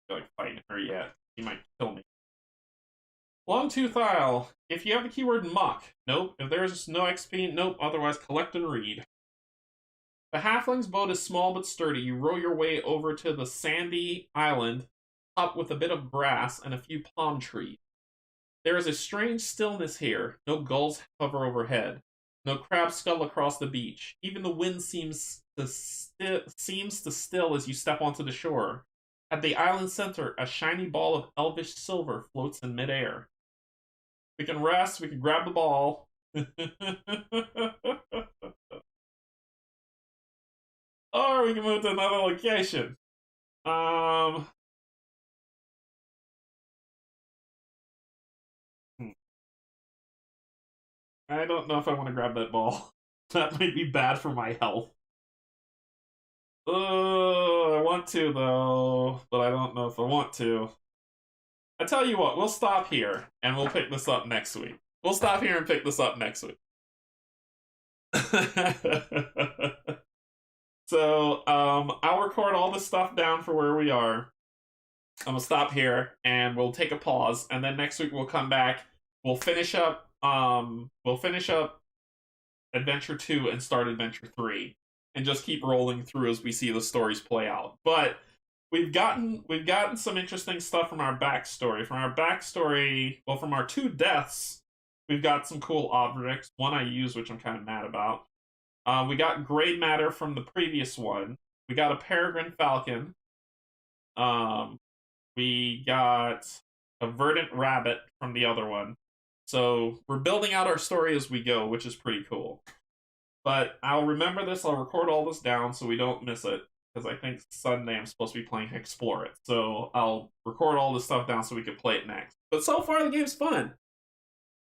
feel like fighting her yet. She might kill me. Longtooth Isle. If you have the keyword muck, nope. If there's no XP, nope. Otherwise, collect and read. The halfling's boat is small but sturdy. You row your way over to the sandy island, up with a bit of grass and a few palm trees. There is a strange stillness here. No gulls hover overhead. No crabs scuttle across the beach. Even the wind seems to still as you step onto the shore. At the island's center, a shiny ball of elvish silver floats in midair. We can rest. We can grab the ball. Or we can move to another location. I don't know if I want to grab that ball. That might be bad for my health. I want to, though, but I don't know if I want to. I tell you what, we'll stop here, and we'll pick this up next week. We'll stop here and pick this up next week. So, I'll record all this stuff down for where we are. I'm gonna stop here, and we'll take a pause, and then next week we'll come back. We'll finish up Adventure 2 and start Adventure 3, and just keep rolling through as we see the stories play out. But we've gotten some interesting stuff from our backstory. From our 2 deaths, we've got some cool objects. One I used, which I'm kind of mad about. We got gray matter from the previous one. We got a peregrine falcon. We got a verdant rabbit from the other one. So we're building out our story as we go, which is pretty cool. But I'll remember this. I'll record all this down so we don't miss it, because I think Sunday I'm supposed to be playing Explore It. So I'll record all this stuff down so we can play it next. But so far the game's fun.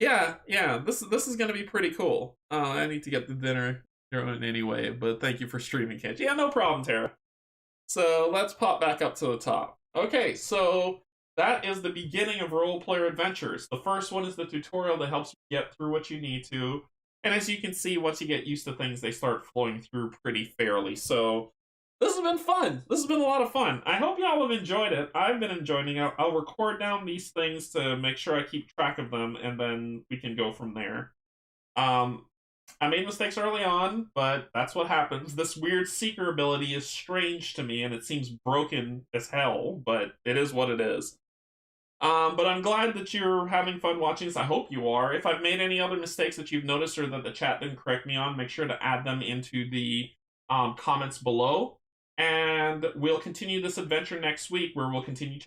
Yeah, this is going to be pretty cool. I need to get the dinner going anyway, but thank you for streaming, Canje. Yeah, no problem, Tara. So let's pop back up to the top. Okay, so that is the beginning of Role Player Adventures. The first one is the tutorial that helps you get through what you need to. And as you can see, once you get used to things, they start flowing through pretty fairly. So this has been fun. This has been a lot of fun. I hope y'all have enjoyed it. I've been enjoying it. I'll record down these things to make sure I keep track of them, and then we can go from there. I made mistakes early on, but that's what happens. This weird seeker ability is strange to me, and it seems broken as hell, but it is what it is. But I'm glad that you're having fun watching this. I hope you are. If I've made any other mistakes that you've noticed or that the chat didn't correct me on, make sure to add them into the comments below. And we'll continue this adventure next week, where we'll continue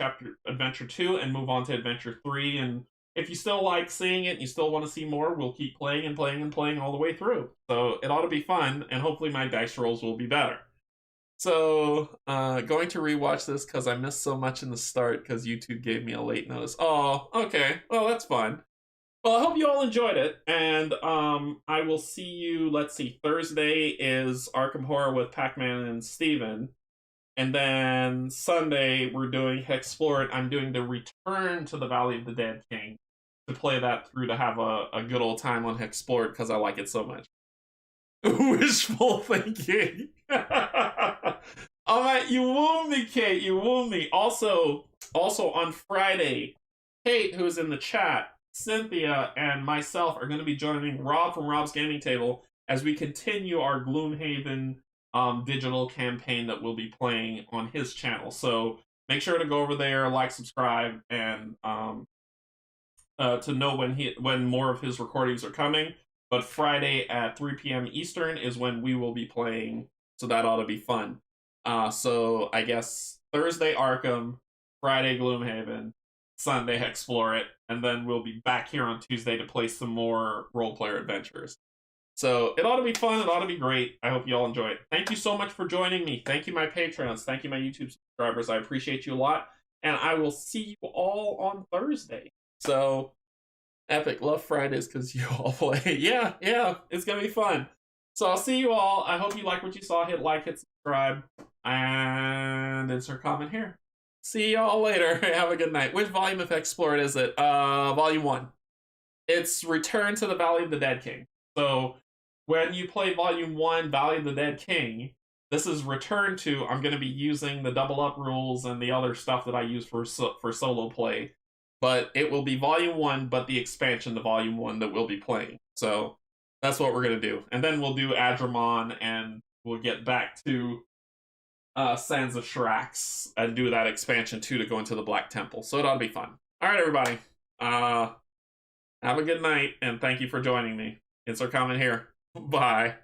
Adventure 2 and move on to Adventure 3. And if you still like seeing it and you still want to see more, we'll keep playing and playing and playing all the way through. So it ought to be fun, and hopefully my dice rolls will be better. So, going to rewatch this because I missed so much in the start because YouTube gave me a late notice. Oh, okay. Well, that's fine. Well, I hope you all enjoyed it, and I will see you, let's see, Thursday is Arkham Horror with Pac-Man and Steven, and then Sunday we're doing Explore It. I'm doing the Return to the Valley of the Dead King to play that through to have a good old time on Explore It because I like it so much. Wishful thinking. All right, you wooed me, Kate. You wooed me. Also on Friday, Kate, who's in the chat, Cynthia, and myself are going to be joining Rob from Rob's Gaming Table as we continue our Gloomhaven digital campaign that we'll be playing on his channel. So make sure to go over there, like, subscribe, and to know when more of his recordings are coming. But Friday at 3 p.m. Eastern is when we will be playing, so that ought to be fun. So I guess Thursday Arkham, Friday Gloomhaven, Sunday, explore it, and then we'll be back here on Tuesday to play some more role-player adventures. So it ought to be fun. It ought to be great. I hope you all enjoy it. Thank you so much for joining me. Thank you, my Patreons. Thank you, my YouTube subscribers. I appreciate you a lot. And I will see you all on Thursday. So, epic. Love Fridays because you all play. Yeah, it's going to be fun. So I'll see you all. I hope you like what you saw. Hit like, hit subscribe, and insert comment here. See y'all later. Have a good night. Which volume of Explored is it? Volume 1. It's Return to the Valley of the Dead King. So when you play Volume 1, Valley of the Dead King, this is Return to. I'm going to be using the double up rules and the other stuff that I use for solo play. But it will be Volume 1, but the expansion to Volume 1 that we'll be playing. So that's what we're going to do. And then we'll do Adramon, and we'll get back to Sands of Shrax and do that expansion too to go into the Black Temple. So it ought to be fun. All right, everybody. Have a good night, and thank you for joining me. Insert comment here. Bye.